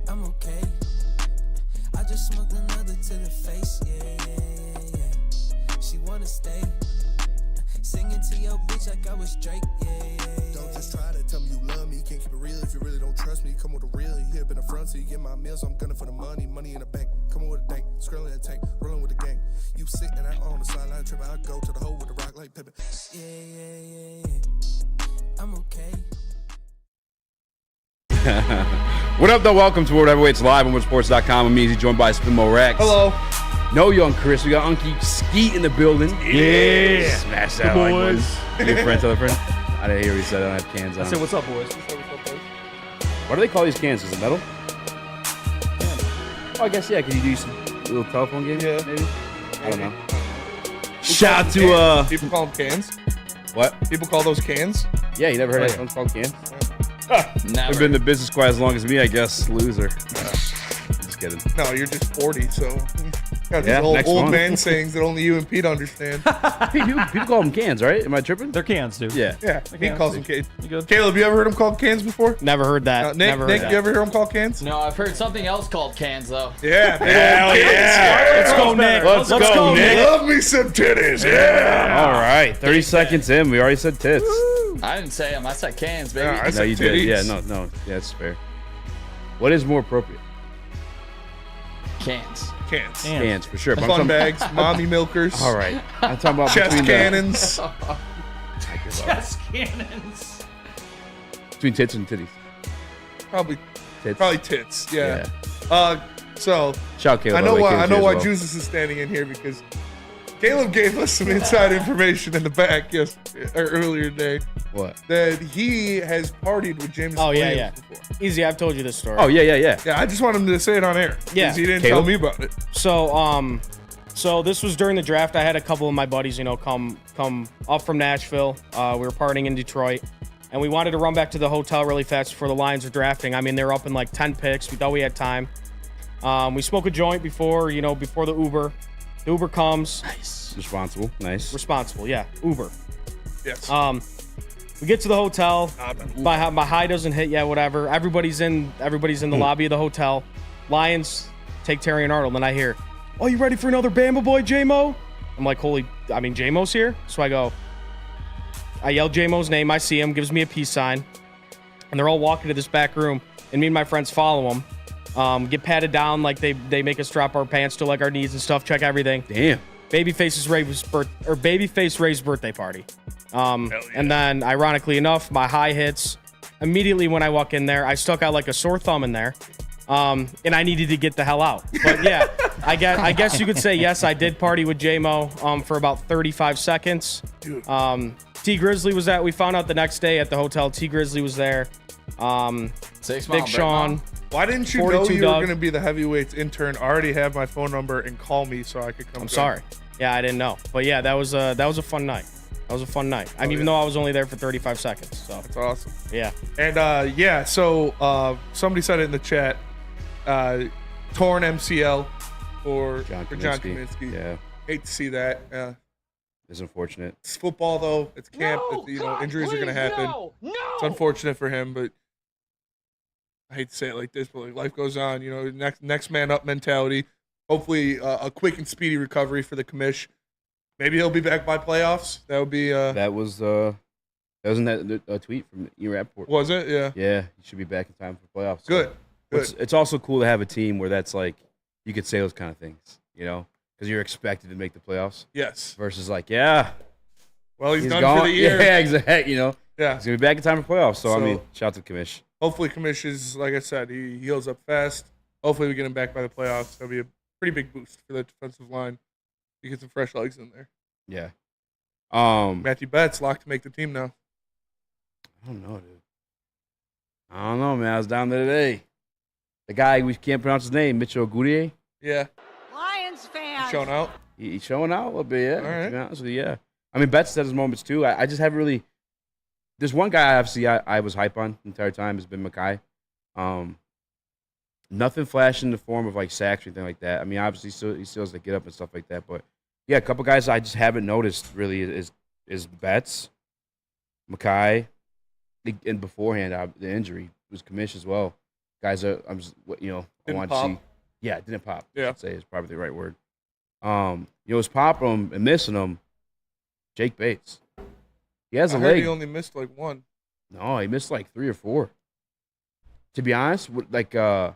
I'm okay. I just smoked another to the face, yeah. She wanna stay. Singing to your bitch like I was Drake, yeah. Don't just try to tell me you love me. Can't keep it real if you really don't trust me. Come with the real, you hip in the front, so you get my meals. I'm gunning for the money in the bank. Come on with a dank, scrolling in the tank, rolling with the gang. You sitting out on the sideline tripping, I go to the hole with the rock like Pippin. Yeah. I'm okay. What up, though? Welcome to World Heavyweights Live on WoodSports.com. I'm Eazy, joined by Spinmo Rex. Hello. No Young Chris. We got Unky Skeet in the building. Yeah. Smash that like boys. Your friend, tell a friend. I didn't hear what he said. I don't have cans on. I said, what's up, boys? Why do they call these cans? Is it metal? Oh, I guess, yeah. Could you do some little telephone game? Yeah. Maybe? I don't know. Shout out to, People call them cans? What? People call those cans? Yeah, you never heard of called cans? Never. I've been in the business quite as long as me, I guess. Loser. Just kidding. No, you're just 40, so. Got Yeah, these next old one. man sayings that only you and Pete understand. People call them cans, right? Am I tripping? They're cans, dude. Yeah. Yeah, he calls them cans. You good? Caleb, you ever heard him called cans before? Never heard that. Nick, Never heard that. you ever hear him called cans? No, I've heard something else called cans, though. Yeah. Hell yeah. Let's go, Nick. Let's go, Nick. Love me some titties. Yeah. All right. 30 seconds in. We already said tits. I didn't say them. I said cans, baby. Yeah, I No, said you did. titties. Yeah, no. Yeah, that's fair. What is more appropriate? Cans. Cans. Cans, for sure. But I'm Fun talking- bags, mommy milkers. All right. I'm talking about Chest between cannons. Chest cannons. between tits and titties. Probably Tits. tits. Yeah. So Shout out Caleb. I know by the way. why. I Caleb's know here why as well. Jesus is standing in here because Caleb gave us some inside information in the back earlier today What? that he has partied with James. Oh, yeah, Williams yeah. before. Easy, I've told you this story. Oh, yeah. Yeah, I just want him to say it on air. 'cause Yeah. he didn't Caleb? tell me about it. So this was during the draft. I had a couple of my buddies, come up from Nashville. We were partying in Detroit, and we wanted to run back to the hotel really fast before the Lions were drafting. I mean, they were up in like 10 picks. We thought we had time. We smoked a joint before the Uber. The Uber comes. Nice. Responsible. Nice. Responsible, yeah. Uber. Yes. We get to the hotel. My high doesn't hit yet. Whatever. Everybody's in the lobby of the hotel. Lions take Terry and Arnold, and I hear, "Oh, you ready for another Bama boy, J-Mo?" I'm like, J-Mo's here. So I yell J-Mo's name. I see him, gives me a peace sign, and they're all walking to this back room. And me and my friends follow him. Get patted down like they make us drop our pants to like our knees and stuff. Check everything. Damn. Babyface Ray's birthday party. And then, ironically enough, my high hits. Immediately when I walk in there, I stuck out like a sore thumb in there. And I needed to get the hell out. But yeah, I guess you could say, yes, I did party with J-Mo for about 35 seconds. T Grizzly was we found out the next day at the hotel, T Grizzly was there. 6 Big Sean. Why didn't you know 42 you were Doug. going to be the heavyweights intern? Already have my phone number and call me so I could come. I'm sorry. Yeah, I didn't know. But yeah, that was a fun night. That was a fun night. Even though I was only there for 35 seconds. So That's awesome. yeah. And so somebody said it in the chat. Torn MCL for John Cominsky. Yeah. Hate to see that. It's unfortunate. It's football though. It's camp. Injuries are going to happen. No! It's unfortunate for him, but I hate to say it like this, but life goes on. Next man up mentality. Hopefully, a quick and speedy recovery for the commish. Maybe he'll be back by playoffs. That would be. That wasn't that a tweet from E Rapport? Was it? Yeah. Yeah, he should be back in time for playoffs. Good. It's also cool to have a team where that's like you could say those kind of things, because you're expected to make the playoffs. Yes. Versus like, Well, he's done gone for the year. Yeah, exactly. Yeah. He's gonna be back in time for playoffs. So I mean, shout out to Commish. Hopefully, Commish is, like I said, he heals up fast. Hopefully, we get him back by the playoffs. That'll be a pretty big boost for the defensive line. You get some fresh legs in there. Yeah. Matthew Betts locked to make the team now. I don't know, dude. I don't know, man. I was down there today. The guy we can't pronounce his name, Mitchell Gurrier. Yeah. Lions fans. Showing out. He's showing out a little bit, yeah. All right. To be honest with you, yeah. I mean, Betts had his moments too. I just haven't really. There's one guy obviously I was hype on the entire time has been Mackay. Nothing flash in the form of like sacks or anything like that. I mean, obviously he still has to get up and stuff like that. But yeah, a couple guys I just haven't noticed really is Betts, Mackay, and beforehand the injury was Commish as well. guys that I Didn't want pop? to see. Yeah, it didn't pop. Yeah. I'd say is probably the right word. Was popping them and missing them. Jake Bates. He has I a heard leg. he only missed like one. No, he missed like 3 or 4. To be honest, the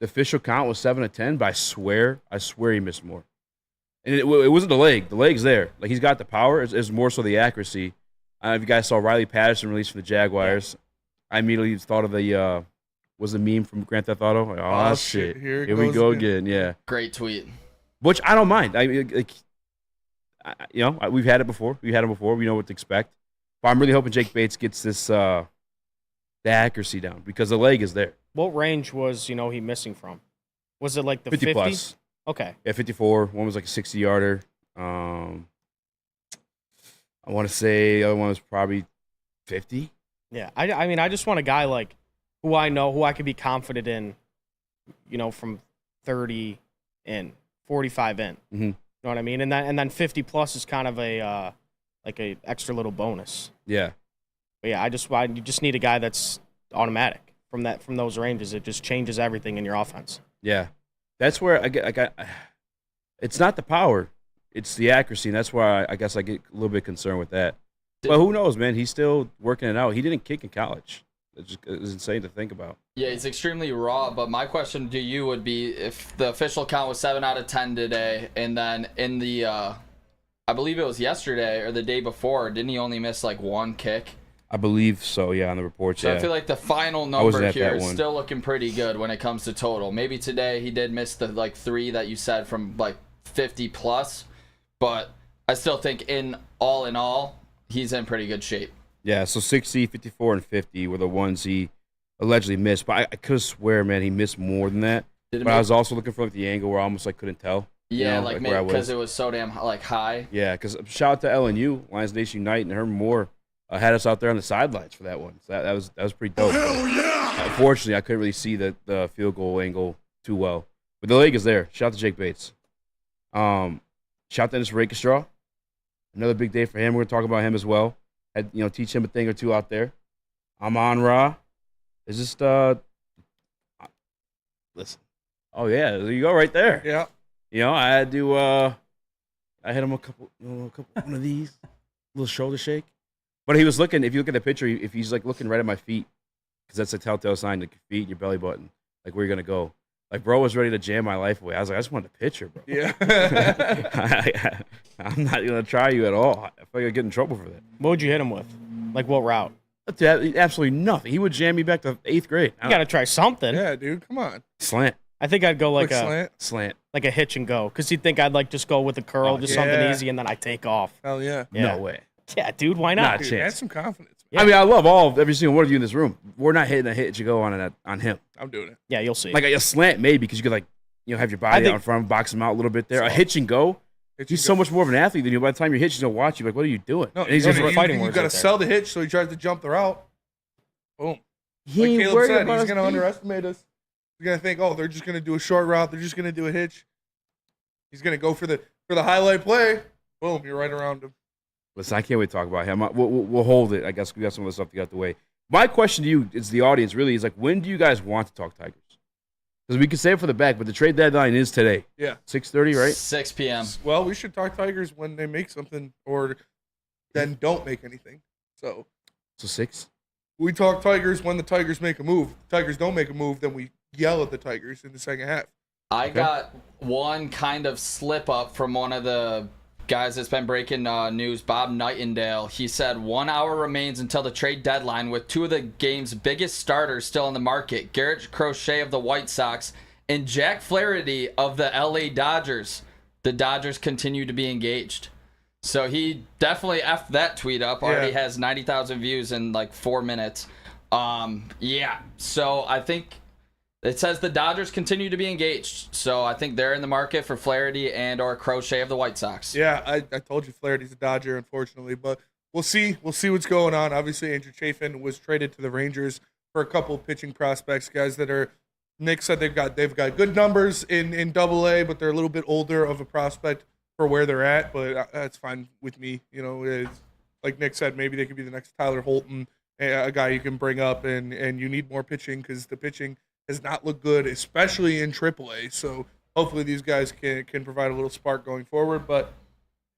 official count was 7 of 10, but I swear he missed more. And it wasn't the leg. The leg's there. Like, he's got the power. It's more so the accuracy. I don't know if you guys saw Riley Patterson released from the Jaguars. I immediately thought of the meme from Grand Theft Auto. Like, oh, shit. Here we goes go again. Yeah. Great tweet. Which I don't mind. I mean, we've had it before. We had it before. We know what to expect. But I'm really hoping Jake Bates gets this the accuracy down because the leg is there. What range was he missing from? Was it like the 50 50? plus. Okay. Yeah, 54. One was like a 60-yarder. I want to say the other one was probably 50. Yeah. I mean, I just want a guy like who I know, who I could be confident in, from 30 in, 45 in. Mm-hmm. You know what I mean? And then 50 plus is kind of a extra little bonus. Yeah. But yeah, you just need a guy that's automatic from those ranges. It just changes everything in your offense. Yeah. That's where it's not the power, it's the accuracy, and that's why I guess I get a little bit concerned with that. But who knows, man? He's still working it out. He didn't kick in college. It's insane to think about. Yeah, he's extremely raw, but my question to you would be if the official count was 7 out of 10 today, and then in the, I believe it was yesterday or the day before, didn't he only miss like 1 kick? I believe so, yeah, on the reports. So yeah. I feel like the final number here is still looking pretty good when it comes to total. Maybe today he did miss the 3 that you said from 50 plus, but I still think in all, he's in pretty good shape. Yeah, so 60, 54, and 50 were the ones he allegedly missed. But I could swear, man, he missed more than that. But I was also looking for the angle where I almost couldn't tell. Yeah, maybe because it was so damn high. Yeah, because shout out to LNU, Lions Nation Unite, and Herman Moore had us out there on the sidelines for that one. So that was pretty dope. Hell yeah! Unfortunately, I couldn't really see the field goal angle too well. But the leg is there. Shout out to Jake Bates. Shout out to Dennis Rakestraw. Another big day for him. We're going to talk about him as well. Had teach him a thing or two out there. Amon-Ra is just listen. Oh yeah, there you go, right there. Yeah. I had to I hit him a couple one of these little shoulder shake. But he was looking. If you look at the picture, if he's looking right at my feet, because that's a telltale sign, like your feet and your belly button, like where you're gonna go. Like, bro was ready to jam my life away. I was like, I just wanted a picture, bro. Yeah. I'm not gonna try you at all. I feel like I'd get in trouble for that. What would you hit him with? Like what route? Absolutely nothing. He would jam me back to 8th grade. You got to try something. Yeah, dude. Come on. Slant. I think I'd go like a slant. like a hitch and go, because he'd think I'd just go with a curl, just something easy, and then I take off. Hell yeah. No way. Yeah, dude, why not? Not a Dude, chance. add some confidence. Yeah. I mean, I love every single one of you in this room. We're not hitting a hit you go on him. I'm doing it. Yeah, you'll see. Like a slant maybe, because you could have your body out in front, box him out a little bit there. A hitch and go. He's so much more of an athlete than you. By the time you're hitched, he's gonna watch you. Like, what are you doing? No, and he's you just fighting You words got to right there. sell the hitch, so he tries to jump the route. Boom. He Like ain't Caleb worried said, about he's his going to feet. underestimate us. He's going to think, they're just going to do a short route. They're just going to do a hitch. He's going to go for the highlight play. Boom, you're right around him. Listen, I can't wait to talk about him. We'll hold it. I guess we got some of the stuff to get out the way. My question to you, is the audience really, is when do you guys want to talk Tigers? Because we can say it for the back, but the trade deadline is today. Yeah. 6:30, right? 6 p.m. Well, we should talk Tigers when they make something or then don't make anything. So 6? we talk Tigers when the Tigers make a move. If the Tigers don't make a move, then we yell at the Tigers in the second half. I got one kind of slip up from one of the guys that's been breaking news, Bob Nightingale. He said 1 hour remains until the trade deadline with 2 of the game's biggest starters still in the market, Garrett Crochet of the White Sox and Jack Flaherty of the LA Dodgers. The Dodgers continue to be engaged. So he definitely effed that tweet up. Already has 90,000 views in 4 minutes. So I think it says the Dodgers continue to be engaged. So I think they're in the market for Flaherty and or Crochet of the White Sox. Yeah, I told you Flaherty's a Dodger, unfortunately, but we'll see. We'll see what's going on. Obviously, Andrew Chafin was traded to the Rangers for a couple of pitching prospects, guys that are. Nick said they've got good numbers in Double-A, but they're a little bit older of a prospect for where they're at. But that's fine with me. It's, like Nick said, maybe they could be the next Tyler Holton, a guy you can bring up, and you need more pitching because the pitching has not looked good, especially in AAA. So hopefully these guys can provide a little spark going forward. But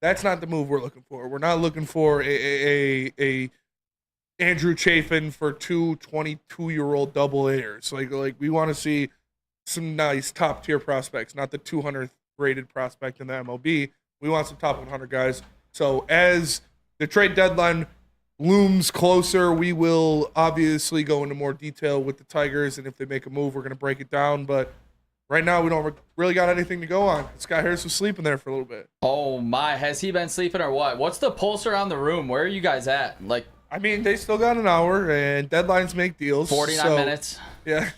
that's not the move we're looking for. We're not looking for a Andrew Chafin for 22-year-old double A's. Like we want to see some nice top tier prospects, not the 200th rated prospect in the MLB. We want some top 100 guys. So as the trade deadline looms closer, we will obviously go into more detail with the Tigers, and if they make a move, we're going to break it down. But right now, we don't really got anything to go on. Scott Harris was sleeping there for a little bit. Oh my, has he been sleeping or what? What's the pulse around the room? Where are you guys at? Like, I mean, they still got an hour, and deadlines make deals. 49 minutes. Yeah,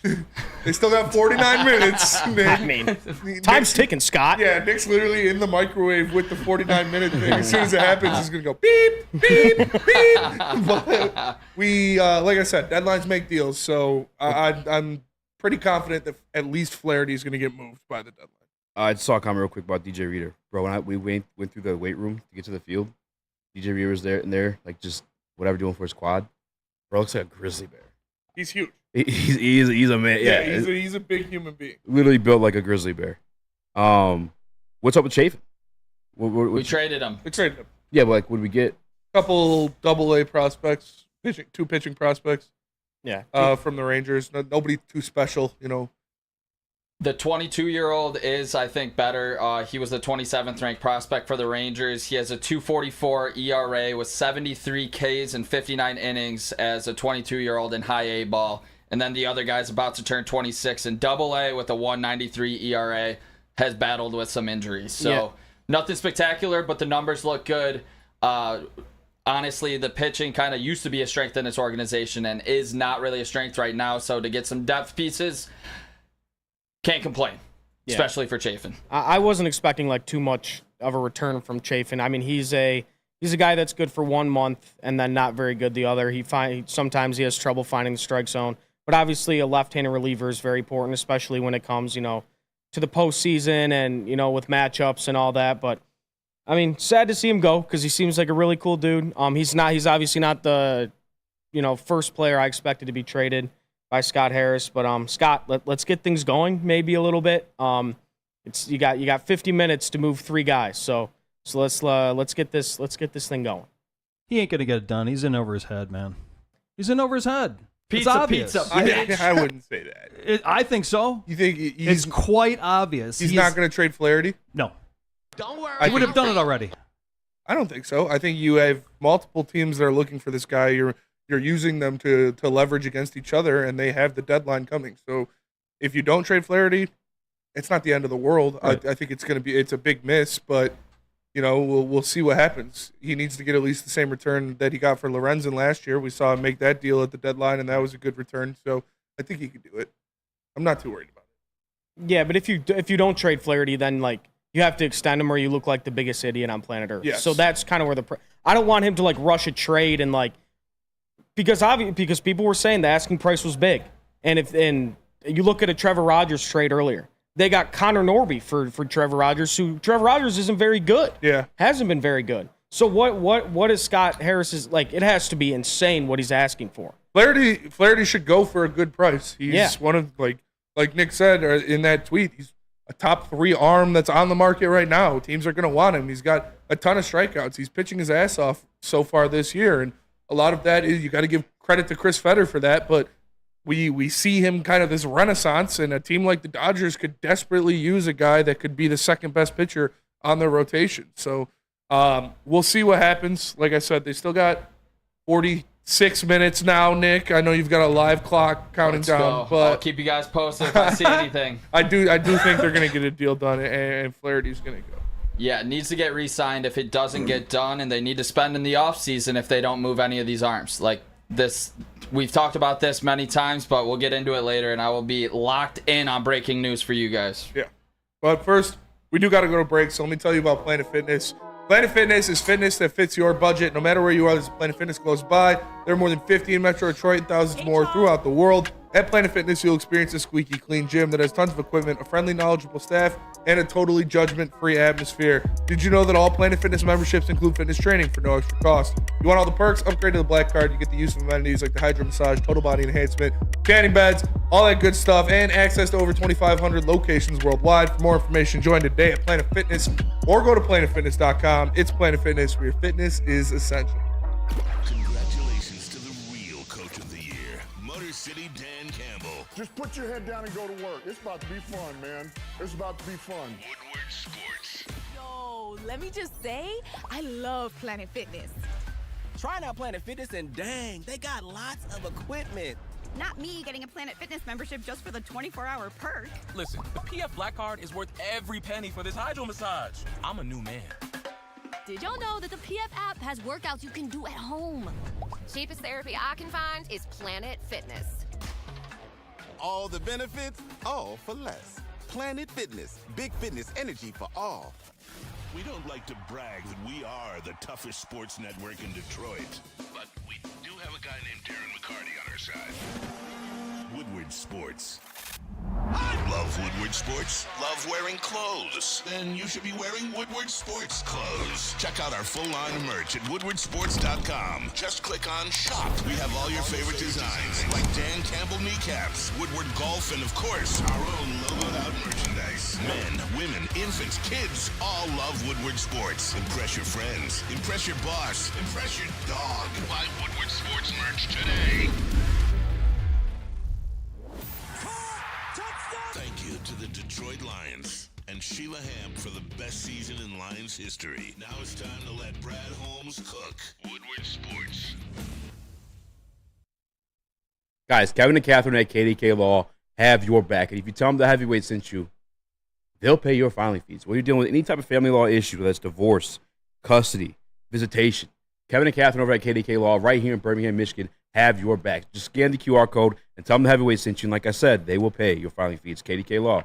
they still got 49 minutes. Nick. I mean, time's ticking, Scott. Yeah, Nick's literally in the microwave with the 49-minute thing. As soon as it happens, he's going to go beep, beep, beep. But we, like I said, deadlines make deals. So I'm pretty confident that at least Flaherty is going to get moved by the deadline. I just saw a comment real quick about DJ Reader. Bro, when we went through the weight room to get to the field, DJ Reader was there, like just whatever doing for his quad. Bro, looks like a grizzly bear. He's huge. He's a man. Yeah, he's a big human being. Literally built like a grizzly bear. What's up with Chafin? We traded him. We traded him. Yeah, but like, what did we get? Couple AA prospects, two pitching prospects. Yeah. From the Rangers. Nobody too special, you know. The 22-year-old is, I think, better. He was the 27th ranked prospect for the Rangers. He has a 2.44 ERA with 73 Ks and 59 innings as a 22-year-old in high A ball. And then the other guy's about to turn 26 in AA with a 1.93 ERA, has battled with some injuries. So nothing spectacular, but the numbers look good. Honestly, the pitching kind of used to be a strength in this organization and is not really a strength right now. So to get some depth pieces, can't complain, especially for Chafin. I wasn't expecting like too much of a return from Chafin. I mean, he's a guy that's good for 1 month and then not very good the other. Sometimes he has trouble finding the strike zone, but obviously a left-handed reliever is very important, especially when it comes, to the postseason and with matchups and all that. But I mean, sad to see him go because he seems like a really cool dude. He's obviously not the first player I expected to be traded by Scott Harris, but Scott, let's get things going maybe a little bit. You got 50 minutes to move 3 guys, so let's get this thing going. He ain't gonna get it done. He's in over his head, man. He's in over his head. It's Pizza, obvious. pizza. I wouldn't say that. I think so. You think It's quite obvious. He's not going to trade Flaherty? No. Don't worry. He would have done it already. I don't think so. I think you have multiple teams that are looking for this guy. You're using them to leverage against each other, and they have the deadline coming. So if you don't trade Flaherty, it's not the end of the world. Right. I think it's a big miss, but we'll see what happens. He needs to get at least the same return that he got for Lorenzen last year. We saw him make that deal at the deadline, and that was a good return. So I think he could do it. I'm not too worried about it. Yeah, but if you don't trade Flaherty, then you have to extend him, or you look like the biggest idiot on planet Earth. Yes. So that's kind of where I don't want him to rush a trade and because people were saying the asking price was big, and you look at a Trevor Rogers trade earlier. They got Connor Norby for Trevor Rogers, who Trevor Rogers isn't very good. Yeah. Hasn't been very good. So what is Scott Harris's it has to be insane what he's asking for. Flaherty should go for a good price. He's one of like Nick said in that tweet, he's a top 3 arm that's on the market right now. Teams are going to want him. He's got a ton of strikeouts. He's pitching his ass off so far this year, and a lot of that is you got to give credit to Chris Fetter for that, but we see him kind of this renaissance, and a team like the Dodgers could desperately use a guy that could be the second best pitcher on their rotation. So we'll see what happens. Like I said, they still got 46 minutes now, Nick. I know you've got a live clock counting down, but I'll keep you guys posted if I see anything. I do think they're going to get a deal done, and Flaherty's going to go. Yeah, it needs to get re-signed if it doesn't get done, and they need to spend in the offseason if they don't move any of these arms. We've talked about this many times, but we'll get into it later, and I will be locked in on breaking news for you guys. Yeah. But first, we do got to go to break, so let me tell you about Planet Fitness. Planet Fitness is fitness that fits your budget. No matter where you are, there's a Planet Fitness close by. There are more than 50 in Metro Detroit and thousands more throughout the world. At Planet Fitness, you'll experience a squeaky clean gym that has tons of equipment, a friendly, knowledgeable staff, and a totally judgment-free atmosphere. Did you know that all Planet Fitness memberships include fitness training for no extra cost? You want all the perks? Upgrade to the Black Card. You get the use of amenities like the Hydro Massage, Total Body Enhancement, tanning beds, all that good stuff, and access to over 2,500 locations worldwide. For more information, join today at Planet Fitness or go to planetfitness.com. It's Planet Fitness, where your fitness is essential. Congratulations to the real Coach of the Year, Motor City Dan Campbell. Just put your head down and go to work. It's about to be fun, man. It's about to be fun. Woodward Sports. Yo, let me just say, I love Planet Fitness. Trying out Planet Fitness and dang, they got lots of equipment. Not me getting a Planet Fitness membership just for the 24-hour perk. Listen, the PF Black Card is worth every penny for this hydro massage. I'm a new man. Did y'all know that the PF app has workouts you can do at home? Cheapest therapy I can find is Planet Fitness. All the benefits, all for less. Planet Fitness, big fitness energy for all. We don't like to brag that we are the toughest sports network in Detroit, but we do have a guy named Darren McCarty on our side. Woodward Sports. Love Woodward Sports? Love wearing clothes? Then you should be wearing Woodward Sports clothes. Check out our full line of merch at woodwardsports.com. Just click on shop. We have all your favorite designs, like Dan Campbell kneecaps, Woodward golf, and of course, our own logoed out merchandise. Men, women, infants, kids, all love Woodward Sports. Impress your friends. Impress your boss. Impress your dog. Buy Woodward Sports merch today. Thank you to the Detroit Lions and Sheila Ham for the best season in Lions history. Now it's time to let Brad Holmes cook. Woodward Sports. Guys, Kevin and Catherine at KDK Law have your back. And if you tell them the heavyweight sent you, they'll pay your filing fees. When you're dealing with any type of family law issue, that's divorce, custody, visitation, Kevin and Catherine over at KDK Law right here in Birmingham, Michigan, have your back. Just scan the QR code and tell them the heavyweight sent you. And like I said, they will pay your filing fees. KDK Law.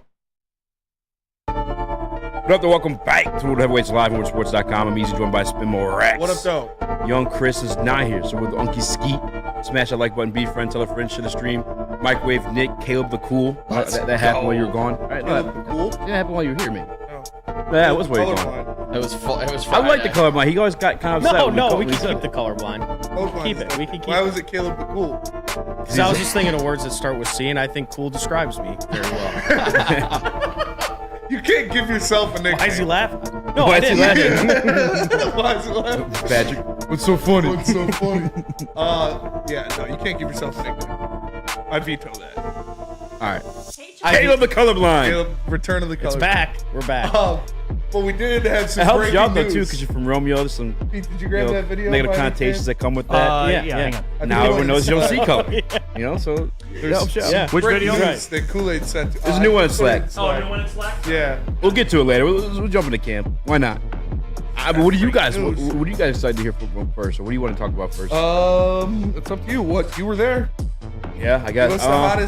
Good up, welcome back to World Heavyweights Live on WorldSports.com. I'm Eazy, joined by Spin Rex. What up, though? Young Chris is not here, so with Unky Skeet, smash that like button, be a friend, tell a friend, share the stream. Microwave Nick, Caleb the Cool. That happened while you were gone. Right, Caleb the Cool? That happened while you were here, man. Oh. That was where you were gone. It was Friday. I like the colorblind. He always got kind of upset. No, we can keep the colorblind. Keep it. We can keep Why it. was it Caleb the Cool? Because I was just thinking of words that start with C, and I think cool describes me very well. You can't give yourself a nickname. Why is he laughing? No, I didn't. Why is he laughing? Patrick, what's so funny? What's so funny? Yeah, no, you can't give yourself a nickname. I veto that. All right. Caleb the colorblind. Caleb, return of the color. It's back. We're back. But we did have some It helps breaking you out though news. too, because you're from Romeo. There's some Pete, did you grab that video? negative by any connotations chance? that come with that. Yeah. Now everyone knows you don't see color. Yeah. You know, so it There's helps you out. Yeah. Which breaking video? news that Kool-Aid sent. There's a new one in Slack. Oh, new one in Slack? Yeah. We'll get to it later. We'll jump into camp. Why not? But what do you guys? What are you guys excited to hear from first, or what do you want to talk about first? It's up to you. What, you were there? Yeah, I got. What's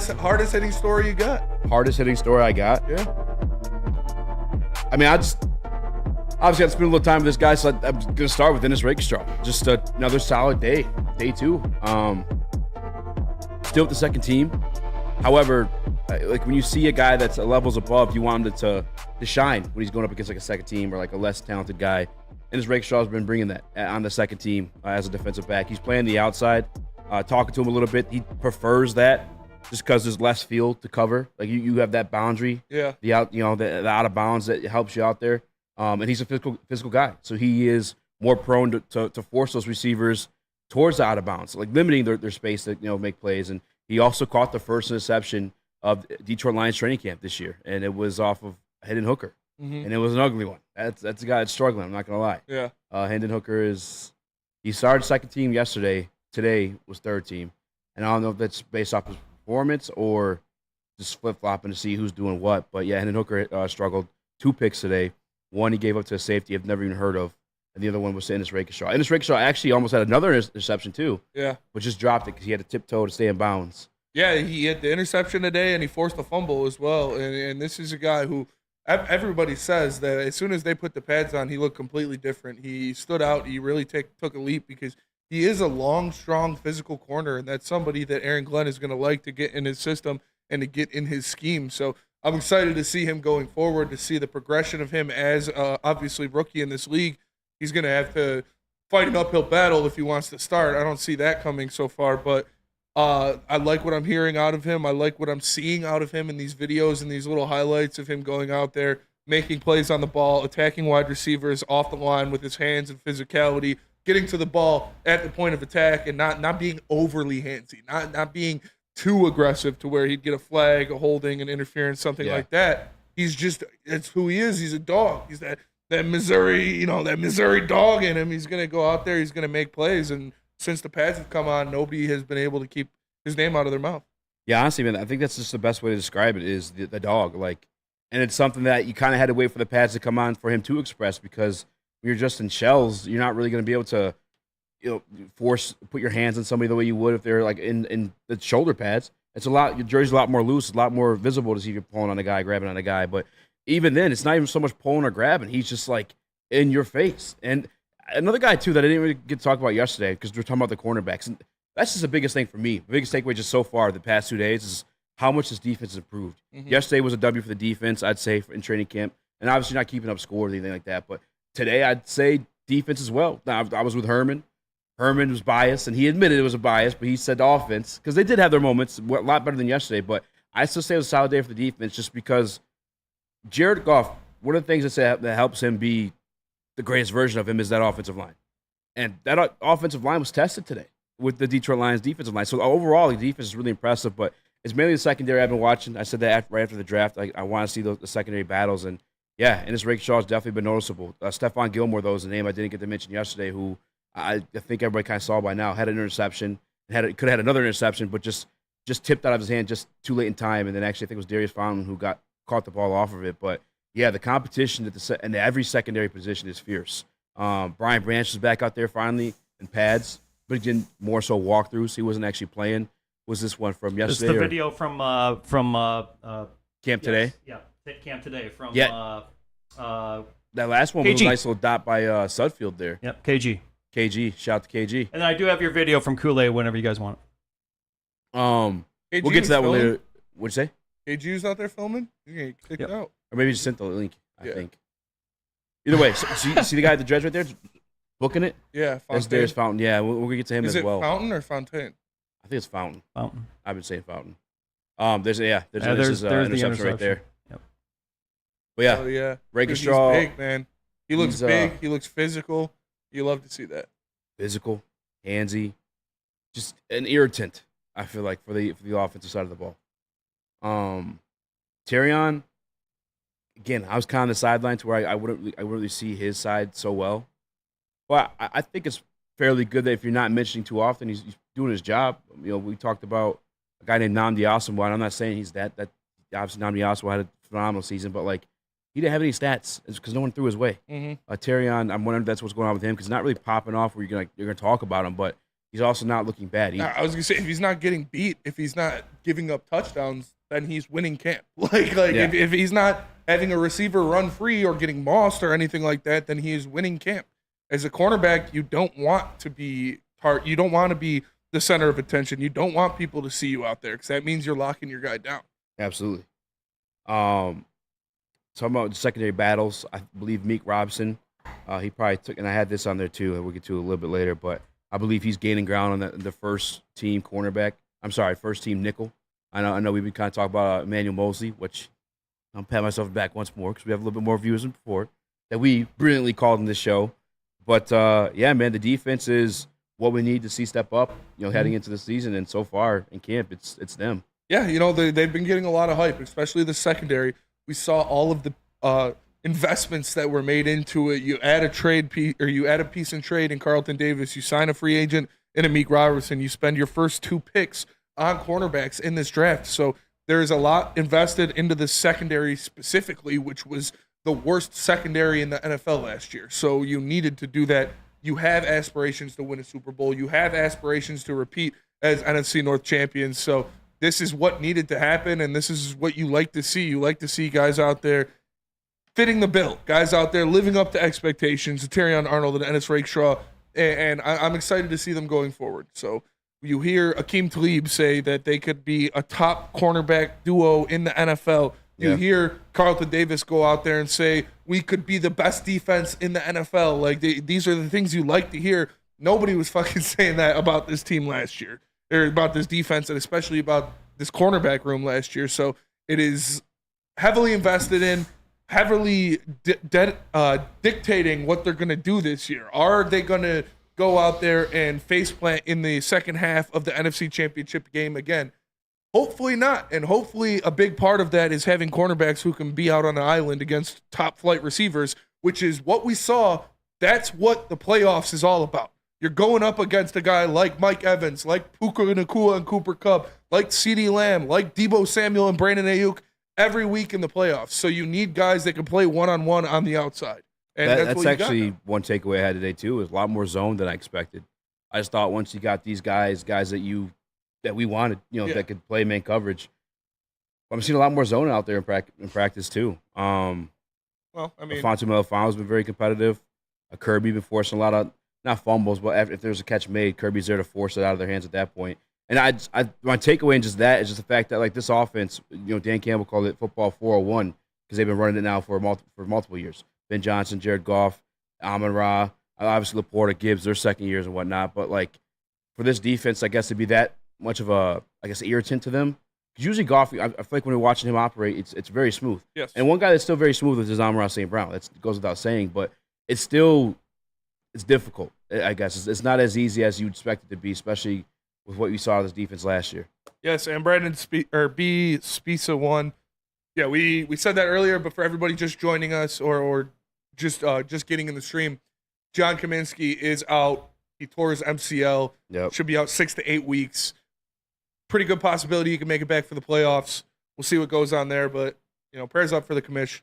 the hardest hitting story you got? Hardest hitting story I got. Yeah. I mean, I just obviously got to spend a little time with this guy, so I'm gonna start with Dennis Rakestraw. Just another solid day two. Still with the second team. However, like when you see a guy that's levels above, you want him to shine when he's going up against like a second team or like a less talented guy. And this Rakestraw's been bringing that on the second team as a defensive back. He's playing the outside, talking to him a little bit. He prefers that just because there's less field to cover. Like you have that boundary, Yeah. the out of bounds that helps you out there. And he's a physical guy, so he is more prone to force those receivers towards the out of bounds, like limiting their space to make plays. And he also caught the first interception of Detroit Lions training camp this year, and it was off of Hendon Hooker, and it was an ugly one. That's a guy that's struggling. I'm not gonna lie. Yeah. Hendon Hooker he started second team yesterday. Today was third team, and I don't know if that's based off his performance or just flip flopping to see who's doing what. But yeah, Hendon Hooker struggled. 2 picks today. One he gave up to a safety I've never even heard of, and the other one was to Dennis Rakestraw. Dennis Rakestraw actually almost had another interception too. Yeah. But just dropped it because he had to tiptoe to stay in bounds. Yeah, he had the interception today, and he forced a fumble as well. And this is a guy who everybody says that as soon as they put the pads on, he looked completely different. He stood out. He really took a leap because he is a long, strong, physical corner, and that's somebody that Aaron Glenn is going to like to get in his system and to get in his scheme. So I'm excited to see him going forward, to see the progression of him as obviously rookie in this league. He's going to have to fight an uphill battle if he wants to start. I don't see that coming so far, but I like what I'm hearing out of him. I like what I'm seeing out of him in these videos and these little highlights of him going out there, making plays on the ball, attacking wide receivers off the line with his hands and physicality, getting to the ball at the point of attack and not being overly handsy, not being too aggressive to where he'd get a flag, a holding, an interference, something like that. He's just, it's who he is. He's a dog. He's that Missouri, that Missouri dog in him. He's going to go out there. He's going to make plays. And since the pads have come on, nobody has been able to keep his name out of their mouth. Yeah, honestly, man, I think that's just the best way to describe it is the dog. And it's something that you kind of had to wait for the pads to come on for him to express, because when you're just in shells, you're not really going to be able to, put your hands on somebody the way you would if they're like in the shoulder pads. It's your jersey's a lot more loose, a lot more visible to see if you're pulling on a guy, grabbing on a guy. But even then, it's not even so much pulling or grabbing. He's just like in your face. And another guy too that I didn't really get to talk about yesterday, because we're talking about the cornerbacks, and that's just the biggest thing for me. The biggest takeaway just so far the past 2 days is how much this defense has improved. Mm-hmm. Yesterday was a W for the defense, I'd say, in training camp, and obviously not keeping up score or anything like that. But today, I'd say defense as well. Now, I was with Herman. Herman was biased, and he admitted it was a bias, but he said the offense, because they did have their moments, a lot better than yesterday. But I still say it was a solid day for the defense, just because Jared Goff, one of the things that helps him be the greatest version of him is that offensive line. And that offensive line was tested today with the Detroit Lions defensive line. So overall, the defense is really impressive, but it's mainly the secondary I've been watching. I said that right after the draft. I want to see the secondary battles. And, yeah, Ennis Rakestraw has definitely been noticeable. Stephon Gilmore, though, is a name I didn't get to mention yesterday, who I think everybody kind of saw by now, had an interception, could have had another interception, but just tipped out of his hand just too late in time. And then actually I think it was Darius Fountain who caught the ball off of it. But, yeah, the competition at every secondary position is fierce. Brian Branch is back out there finally in pads, but again, more so walkthroughs. He wasn't actually playing. Was this one from yesterday? It's the video from Camp Today? Yeah, Camp Today from that last one was a nice little dot by Sudfield there. Yep, KG. Shout out to KG. And then I do have your video from Kool-Aid whenever you guys want it. We'll get to that one later. What'd you say? KG's out there filming? You get kicked out. Or maybe just sent the link, I think. Either way, see the guy at the dredge right there booking it? Yeah, that's Darius Fountain. Yeah, we're going to get to him as well. Is it Fountain or Fontaine? I think it's Fountain. Fountain. I've been saying Fountain. There's the interception right there. Yep. But yeah, Rakestraw. He's big, man. He looks big. He looks physical. You love to see that. Physical, handsy, just an irritant. I feel like for the offensive side of the ball. Terrion, again, I was kind of on the sideline to where I wouldn't really see his side so well, but I think it's fairly good that if you're not mentioning too often, he's doing his job. We talked about a guy named Nnamdi Asomugha. I'm not saying he's that obviously Nnamdi Asomugha had a phenomenal season, but like he didn't have any stats because no one threw his way. Mm-hmm. Terrion, I'm wondering if that's what's going on with him because he's not really popping off where you're gonna talk about him, but he's also not looking bad either. I was gonna say if he's not getting beat, if he's not giving up touchdowns, then he's winning camp. If he's not having a receiver run free or getting mossed or anything like that, then he is winning camp. As a cornerback, you don't want to be you don't want to be the center of attention. You don't want people to see you out there because that means you're locking your guy down. Absolutely. Talking about the secondary battles, I believe Meek Robson, he probably took, and I had this on there too, and we'll get to it a little bit later, but I believe he's gaining ground on the first team cornerback. First team nickel. I know we've been kind of talking about Emmanuel Mosley, which I'll pat myself back once more because we have a little bit more views than before that we brilliantly called in this show. But, yeah, man, the defense is what we need to see step up, heading into the season. And so far in camp, it's them. Yeah, they've been getting a lot of hype, especially the secondary. We saw all of the investments that were made into it. You add a trade piece, or you add a piece in trade in Carlton Davis. You sign a free agent in Meek Robertson. You spend your first 2 picks on cornerbacks in this draft. So there is a lot invested into the secondary specifically, which was the worst secondary in the NFL last year. So you needed to do that. You have aspirations to win a Super Bowl. You have aspirations to repeat as NFC North champions. So this is what needed to happen, and this is what you like to see. You like to see guys out there fitting the bill, guys out there living up to expectations. Terrion Arnold and Ennis Rakestraw and I'm excited to see them going forward. So you hear Akeem Talib say that they could be a top cornerback duo in the NFL. You hear Carlton Davis go out there and say, we could be the best defense in the NFL. Like, these are the things you like to hear. Nobody was fucking saying that about this team last year, or about this defense, and especially about this cornerback room last year. So it is heavily invested in, heavily dictating what they're going to do this year. Are they going to go out there and faceplant in the second half of the NFC Championship game again? Hopefully not. And hopefully a big part of that is having cornerbacks who can be out on an island against top flight receivers, which is what we saw. That's what the playoffs is all about. You're going up against a guy like Mike Evans, like Puka Nacua and Cooper Kupp, like CeeDee Lamb, like Deebo Samuel and Brandon Ayuk every week in the playoffs. So you need guys that can play one-on-one on the outside. And that's actually one takeaway I had today too. Is a lot more zone than I expected. I just thought once you got these guys that we wanted, that could play man coverage. I'm seeing a lot more zone out there in practice too. Well, I mean, Fonte Melifon's been very competitive. Kirby been forcing a lot of not fumbles, but if there's a catch made, Kirby's there to force it out of their hands at that point. And my takeaway in just that is just the fact that like this offense, Dan Campbell called it football 401 because they've been running it now for multiple years. Ben Johnson, Jared Goff, Amon-Ra, obviously Laporta, Gibbs, their second years and whatnot. But like for this defense, I guess to be that much of a irritant to them. Because usually Goff, I feel like when we're watching him operate, it's very smooth. Yes. And one guy that's still very smooth is Amon-Ra St. Brown. That goes without saying, but it's difficult. I guess it's not as easy as you'd expect it to be, especially with what you saw of this defense last year. Yes, and Brandon B. Spisa won. Yeah, we said that earlier, but for everybody just joining us or just getting in the stream, John Cominsky is out. He tore his MCL. Yep. Should be out 6 to 8 weeks. Pretty good possibility he can make it back for the playoffs. We'll see what goes on there, but prayers up for the commish.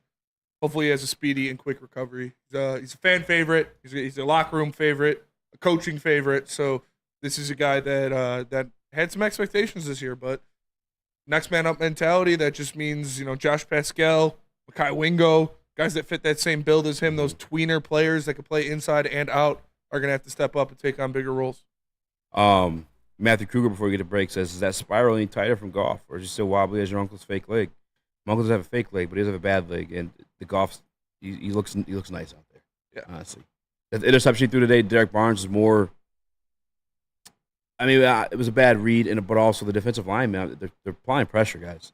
Hopefully he has a speedy and quick recovery. He's a fan favorite. He's a locker room favorite, a coaching favorite. So this is a guy that had some expectations this year, but next man up mentality, that just means, Josh Pascal, Makai Wingo, guys that fit that same build as him, those tweener players that can play inside and out are going to have to step up and take on bigger roles. Matthew Kruger, before we get a break, says, is that spiral any tighter from Goff, or is he still wobbly as your uncle's fake leg? My uncle doesn't have a fake leg, but he does have a bad leg, and the Goff, he looks nice out there. Yeah, honestly. The interception he threw today, Derek Barnes, is more. I mean, it was a bad read, but also the defensive line, man, they're applying pressure, guys.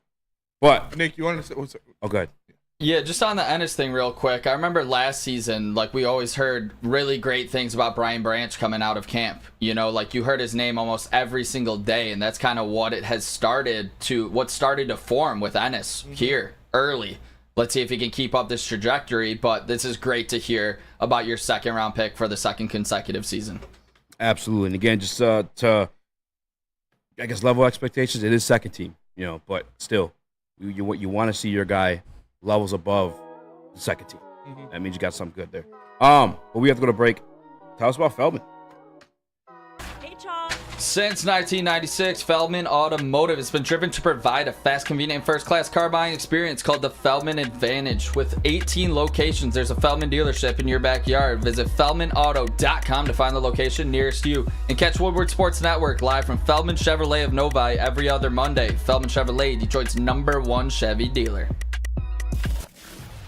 But Nick, you want to say? Oh, go ahead. Yeah, just on the Ennis thing real quick. I remember last season, like we always heard really great things about Brian Branch coming out of camp. Like you heard his name almost every single day, and that's kind of what started to form with Ennis here early. Let's see if he can keep up this trajectory, but this is great to hear about your second round pick for the second consecutive season. Absolutely. And again, just to, I guess, level expectations, it is second team, but still, you want to see your guy levels above the second team. That means you got something good there. But we have to go to break. Tell us about Feldman. Since 1996, Feldman Automotive has been driven to provide a fast, convenient, and first-class car buying experience called the Feldman Advantage. With 18 locations, there's a Feldman dealership in your backyard. Visit feldmanauto.com to find the location nearest you. And catch Woodward Sports Network live from Feldman Chevrolet of Novi every other Monday. Feldman Chevrolet, Detroit's #1 Chevy dealer.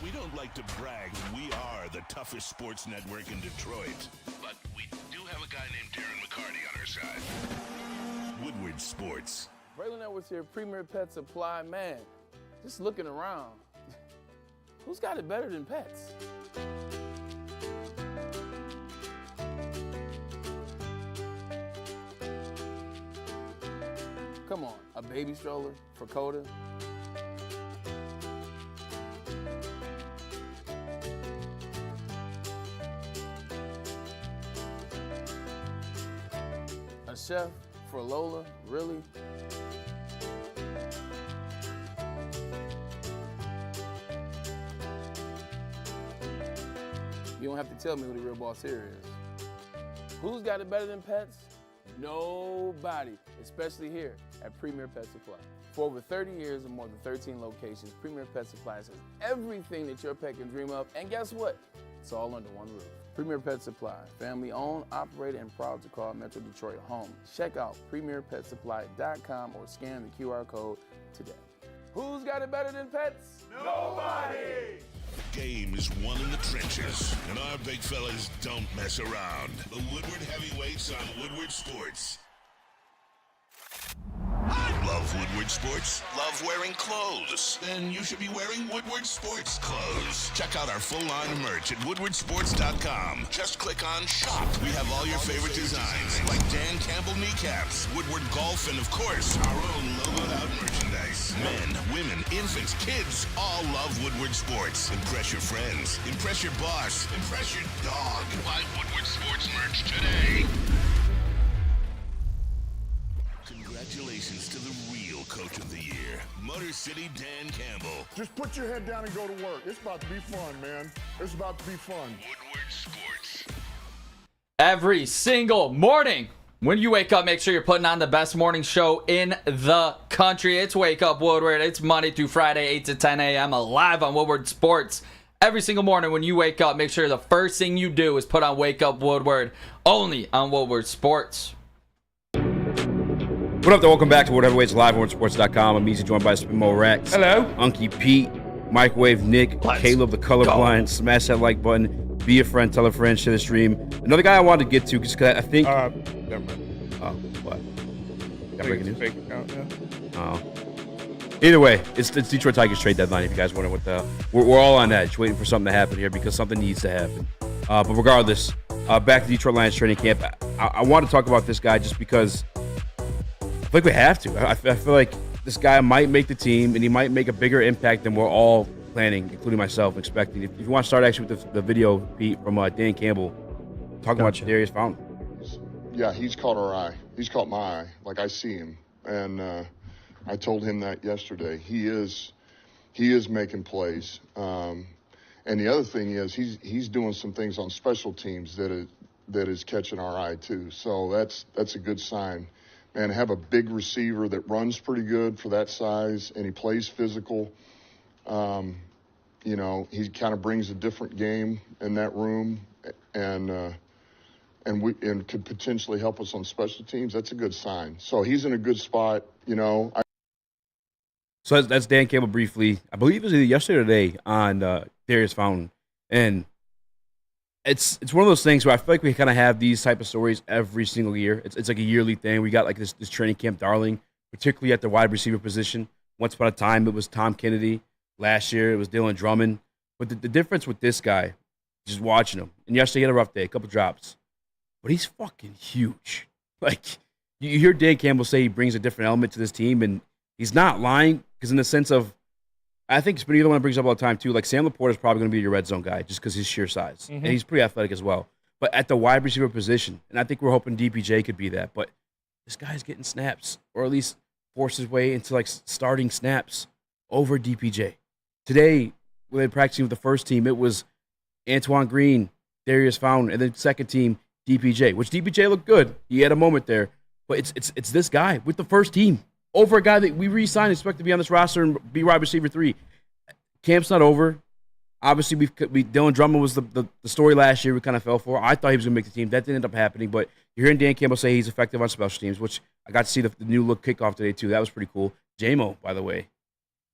We don't like to brag that we are the toughest sports network in Detroit, but we do have a guy named Darren McCarty on our side. Woodward Sports. Braylon Edwards here, Premier Pet Supply. Man, just looking around, who's got it better than pets? Come on, a baby stroller for Coda? A chef for Lola? Really? You don't have to tell me who the real boss here is. Who's got it better than pets? Nobody, especially here at Premier Pet Supply. For over 30 years and more than 13 locations, Premier Pet Supply has everything that your pet can dream of, and guess what? It's all under one roof. Premier Pet Supply, family owned, operated, and proud to call Metro Detroit home. Check out premierpetsupply.com or scan the QR code today. Who's got it better than pets? Nobody! The game is won in the trenches, and our big fellas don't mess around. The Woodward Heavyweights on Woodward Sports. Love Woodward Sports? Love wearing clothes? Then you should be wearing Woodward Sports clothes. Check out our full line of merch at woodwardsports.com. Just click on shop. We have all your favorite designs, like Dan Campbell kneecaps, Woodward golf, and of course, our own logoed out merchandise. Men, women, infants, kids all love Woodward Sports. Impress your friends. Impress your boss. Impress your dog. Buy Woodward Sports merch today. Congratulations to the real Coach of the Year, Motor City Dan Campbell. Just put your head down and go to work. It's about to be fun, man. It's about to be fun. Woodward Sports. Every single morning when you wake up, make sure you're putting on the best morning show in the country. It's Wake Up Woodward. It's Monday through Friday, 8 to 10 a.m. live on Woodward Sports. Every single morning when you wake up, make sure the first thing you do is put on Wake Up Woodward, only on Woodward Sports. What up, there? Welcome back to Woodward Heavyweights live on WoodSports.com. I'm Eazy, joined by Spenny Rex. Hello. Unky Pete, Microwave Nick, Caleb the Colorblind. Smash that like button. Be a friend, tell a friend, share the stream. Another guy I wanted to get to because I think. Never mind. Oh, what? Got breaking news? Fake account, yeah. Oh. Either way, it's Detroit Tigers trade deadline. If you guys wonder what the we're all on edge, waiting for something to happen here because something needs to happen. But regardless, back to Detroit Lions training camp. I want to talk about this guy just because. I feel like we have to. I feel like this guy might make the team, and he might make a bigger impact than we're all planning, including myself, expecting. If you want to start actually with the video, Pete, from Dan Campbell, talking about Darius Fountain. Yeah, he's caught our eye. He's caught my eye. Like, I see him. And I told him that yesterday. He is making plays. And the other thing is he's doing some things on special teams that is catching our eye, too. So that's a good sign. And have a big receiver that runs pretty good for that size, and he plays physical. He kind of brings a different game in that room, and could potentially help us on special teams. That's a good sign. So he's in a good spot, So that's Dan Campbell briefly. I believe it was either yesterday or today on Darius Fountain, and it's one of those things where I feel like we kind of have these type of stories every single year. It's like a yearly thing. We got like this training camp darling, particularly at the wide receiver position. Once upon a time, it was Tom Kennedy. Last year, it was Dylan Drummond. But the difference with this guy, just watching him, and yesterday he had a rough day, a couple drops, but he's fucking huge. Like, you hear Dan Campbell say he brings a different element to this team, and he's not lying, because in the sense of, I think Spenny, the one that brings up all the time, too, like Sam Laporta is probably going to be your red zone guy just because his sheer size. Mm-hmm. And he's pretty athletic as well. But at the wide receiver position, and I think we're hoping DPJ could be that, but this guy's getting snaps, or at least force his way into, like, starting snaps over DPJ. Today, when they were practicing with the first team, it was Antoine Green, Darius Fountain, and then second team, DPJ, which DPJ looked good. He had a moment there. But it's this guy with the first team over a guy that we re-signed, expect to be on this roster and be wide receiver 3. Camp's not over. Obviously, Dylan Drummond was the story last year we kind of fell for. I thought he was going to make the team. That didn't end up happening. But you're hearing Dan Campbell say he's effective on special teams, which I got to see the new look kickoff today, too. That was pretty cool. J-Mo, by the way,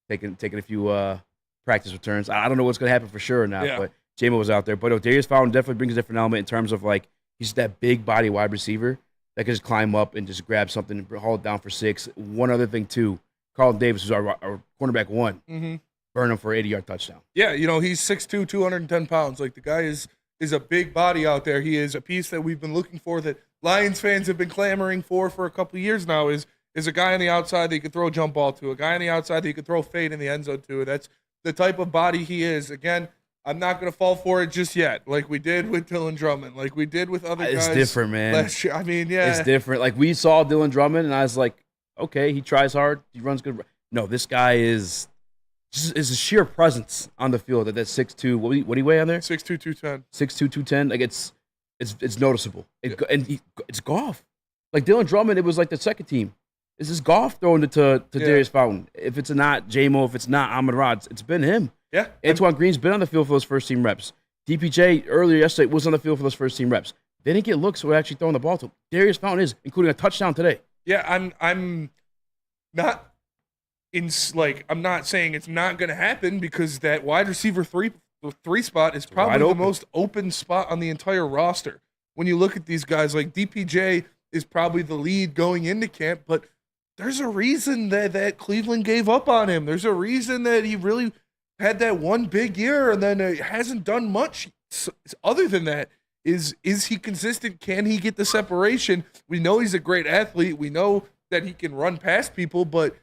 taking a few practice returns. I don't know what's going to happen for sure or not, but J-Mo was out there. But Darius Fountain definitely brings a different element in terms of, like, he's that big body wide receiver that can just climb up and just grab something and haul it down for 6. One other thing, too, Carlton Davis, who's our cornerback 1, burn him for an 80-yard touchdown. Yeah, he's 6'2", 210 pounds. Like, the guy is a big body out there. He is a piece that we've been looking for, that Lions fans have been clamoring for a couple of years now, is a guy on the outside that you could throw a jump ball to, a guy on the outside that you could throw fade in the end zone to. That's the type of body he is. Again, I'm not going to fall for it just yet, like we did with Dylan Drummond, like we did with other guys. It's different, man. Last year. I mean, yeah. It's different. Like, we saw Dylan Drummond, and I was like, okay, he tries hard. He runs good. No, this guy is a sheer presence on the field at that 6'2". What do you weigh on there? 6'2", 210. 6'2", 210. Like, it's noticeable. It's Goff. Like, Dylan Drummond, it was like the second team. This is Goff throwing it to Darius Fountain. If it's not J-Mo, if it's not Amon-Ra, it's been him. Yeah. Antoine Green's been on the field for those first team reps. DPJ earlier yesterday was on the field for those first team reps. They didn't get looks, so we're actually throwing the ball to him. Darius Fountain is, including a touchdown today. Yeah, I'm not I'm not saying it's not going to happen because that wide receiver three spot is probably the most open spot on the entire roster. When you look at these guys, like DPJ is probably the lead going into camp, but there's a reason that Cleveland gave up on him. There's a reason that he really had that one big year and then hasn't done much other than that. Is he consistent? Can he get the separation? We know he's a great athlete. We know that he can run past people, but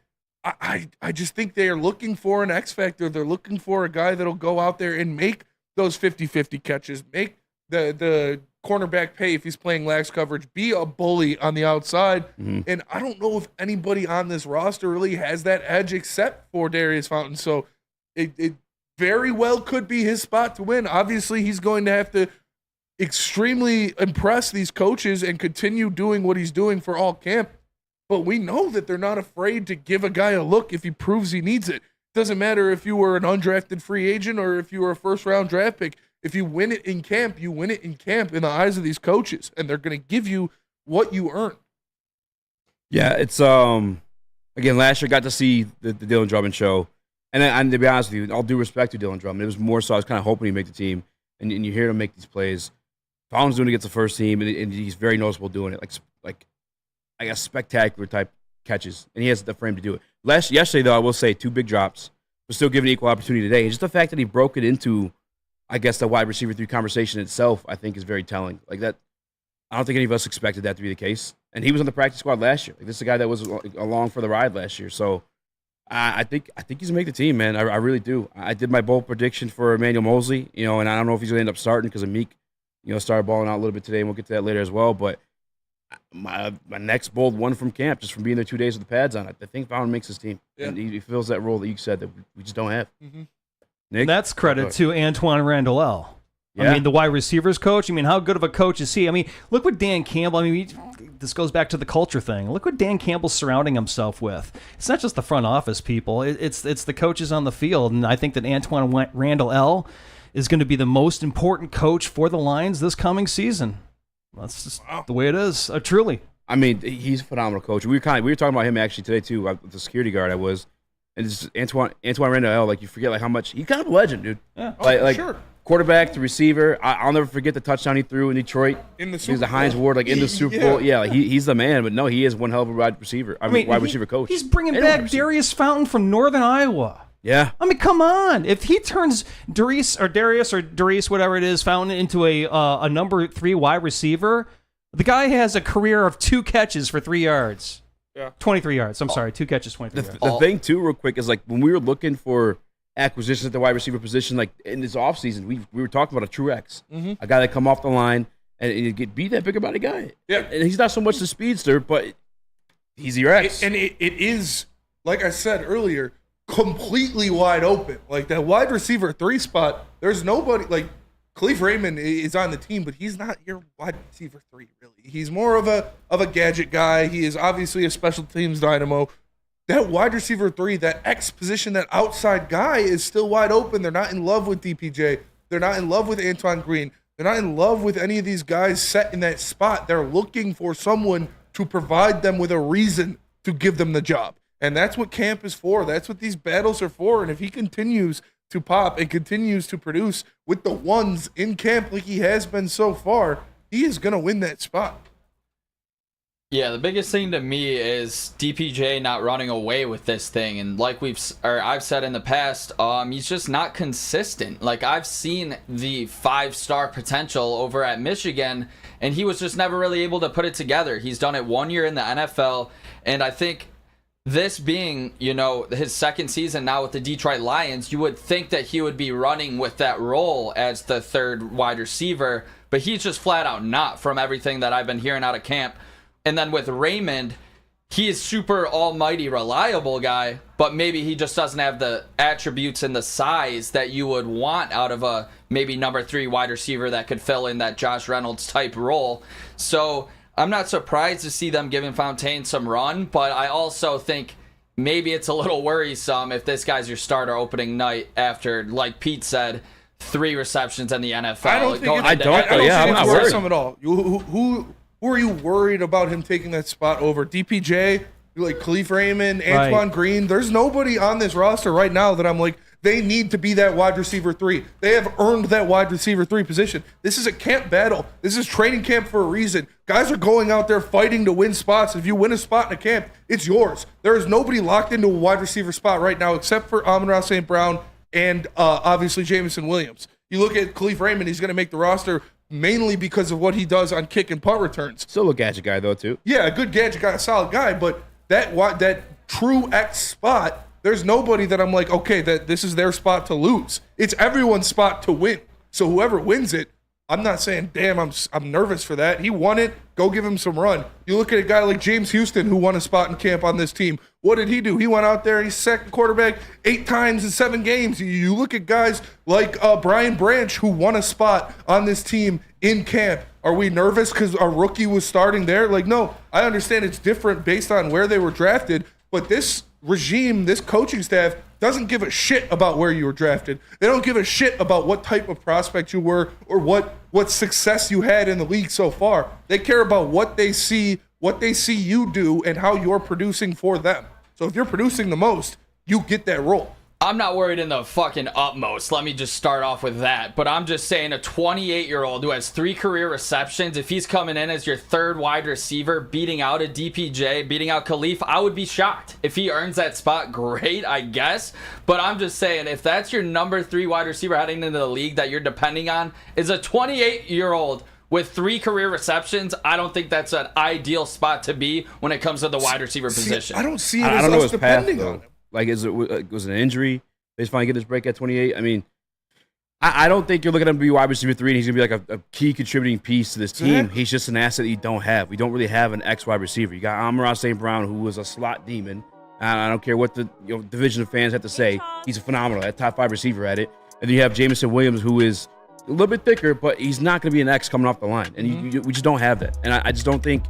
I just think they are looking for an X factor. They're looking for a guy that'll go out there and make those 50-50 catches, make the cornerback pay if he's playing lax coverage, be a bully on the outside. Mm-hmm. And I don't know if anybody on this roster really has that edge except for Darius Fountain. So it very well could be his spot to win. Obviously, he's going to have to extremely impress these coaches and continue doing what he's doing for all camp. But we know that they're not afraid to give a guy a look if he proves he needs it. Doesn't matter if you were an undrafted free agent or if you were a first-round draft pick. If you win it in camp, you win it in camp in the eyes of these coaches, and they're going to give you what you earn. Yeah, it's again, last year got to see the Dylan Drummond show, and to be honest with you, all due respect to Dylan Drummond, it was more so I was kind of hoping he'd make the team, and you hear him make these plays. Fountain's doing it against the first team, and he's very noticeable doing it, like I guess spectacular type catches, and he has the frame to do it. Yesterday, though, I will say 2 big drops, but still given equal opportunity today. And just the fact that he broke it into, I guess, the wide receiver 3 conversation itself, I think, is very telling. Like that, I don't think any of us expected that to be the case. And he was on the practice squad last year. Like, this is a guy that was along for the ride last year. So I think he's gonna make the team, man. I really do. I did my bold prediction for Emmanuel Mosley, and I don't know if he's gonna end up starting because of Meek, started balling out a little bit today, and we'll get to that later as well. But my next bold one from camp, just from being there 2 days with the pads on it, I think Fountain makes his team. Yeah. And he fills that role that you said that we just don't have. Mm-hmm. Nick? That's credit to Antoine Randall L. Yeah. I mean, the wide receivers coach. I mean, how good of a coach is he? I mean, look what Dan Campbell, this goes back to the culture thing. Look what Dan Campbell's surrounding himself with. It's not just the front office people. It's the coaches on the field. And I think that Antoine Randall L is going to be the most important coach for the Lions this coming season. That's just the way it is, truly. I mean, he's a phenomenal coach. We were talking about him actually today, too, with the security guard I was. And it's Antoine Randall L, like, you forget, like, how much – he's kind of a legend, dude. Yeah. Sure. Quarterback to receiver. I'll never forget the touchdown he threw in Detroit. In the Super Bowl. He was the Heinz Award, like, in the Super Bowl. Yeah, like, he's the man. But, no, he is one hell of a wide receiver. Wide receiver coach. He's bringing back Darius Fountain from Northern Iowa. Yeah. I mean, come on. If he turns Darius, whatever it is, Fountain into a number 3 wide receiver, the guy has a career of 2 catches for 3 yards. Yeah. 23 yards. I'm sorry, 2 catches, 23 yards. The thing, too, real quick, is like when we were looking for acquisitions at the wide receiver position, like in this offseason, we were talking about a true X, a guy that come off the line and be that bigger body guy. Yeah. And he's not so much the speedster, but he's your X. It is, like I said earlier, completely wide open. Like that wide receiver 3 spot, there's nobody, like Khalif Raymond is on the team, but he's not your wide receiver 3, really. He's more of a gadget guy. He is obviously a special teams dynamo. That wide receiver 3, that X position, that outside guy is still wide open. They're not in love with DPJ. They're not in love with Antoine Green. They're not in love with any of these guys set in that spot. They're looking for someone to provide them with a reason to give them the job. And that's what camp is for. That's what these battles are for. And if he continues to pop and continues to produce with the ones in camp like he has been so far, he is going to win that spot. Yeah, the biggest thing to me is DPJ not running away with this thing. And like I've said in the past, he's just not consistent. Like, I've seen the 5-star potential over at Michigan, and he was just never really able to put it together. He's done it 1 year in the NFL, and I think this being, his second season now with the Detroit Lions, you would think that he would be running with that role as the 3rd wide receiver, but he's just flat out not, from everything that I've been hearing out of camp. And then with Raymond, he is super almighty reliable guy, but maybe he just doesn't have the attributes and the size that you would want out of a maybe number 3 wide receiver that could fill in that Josh Reynolds type role. So I'm not surprised to see them giving Fontaine some run, but I also think maybe it's a little worrisome if this guy's your starter opening night after, like Pete said, 3 receptions in the NFL. I don't think I don't, though. Yeah, I'm not worried. At all. Who are you worried about him taking that spot over? DPJ, like Khalif Raymond, Antoine Green. There's nobody on this roster right now that I'm like, they need to be that wide receiver 3. They have earned that wide receiver 3 position. This is a camp battle. This is training camp for a reason. Guys are going out there fighting to win spots. If you win a spot in a camp, it's yours. There is nobody locked into a wide receiver spot right now except for Amon-Ra St. Brown and obviously Jamison Williams. You look at Khalif Raymond, he's going to make the roster mainly because of what he does on kick and punt returns. Still a gadget guy, though, too. Yeah, a good gadget guy, a solid guy, but that true X spot, there's nobody that I'm like, okay, that this is their spot to lose. It's everyone's spot to win. So whoever wins it, I'm not saying, damn, I'm nervous for that. He won it. Go give him some run. You look at a guy like James Houston who won a spot in camp on this team. What did he do? He went out there and he sacked the quarterback 8 times in 7 games. You look at guys like Brian Branch who won a spot on this team in camp. Are we nervous because our rookie was starting there? Like, no, I understand it's different based on where they were drafted, but this regime, this coaching staff doesn't give a shit about where you were drafted. They don't give a shit about what type of prospect you were or what success you had in the league so far. They care about what they see you do and how you're producing for them. So if you're producing the most, you get that role. I'm not worried in the fucking utmost. Let me just start off with that. But I'm just saying a 28-year-old who has 3 career receptions, if he's coming in as your 3rd wide receiver, beating out a DPJ, beating out Khalif, I would be shocked. If he earns that spot, great, I guess. But I'm just saying, if that's your number 3 wide receiver heading into the league that you're depending on, is a 28-year-old with 3 career receptions, I don't think that's an ideal spot to be when it comes to the wide receiver position. I don't see it as us depending on him. Like, was it an injury? They just finally get this break at 28. I mean, I don't think you're looking at him to be wide receiver 3 and he's going to be like a key contributing piece to this team. He's just an asset that you don't have. We don't really have an X wide receiver. You got Amon-Ra St. Brown, who was a slot demon. I don't care what the division of fans have to say. He's phenomenal. That top 5 receiver at it. And then you have Jamison Williams, who is a little bit thicker, but he's not going to be an X coming off the line. And we just don't have that. And I just don't think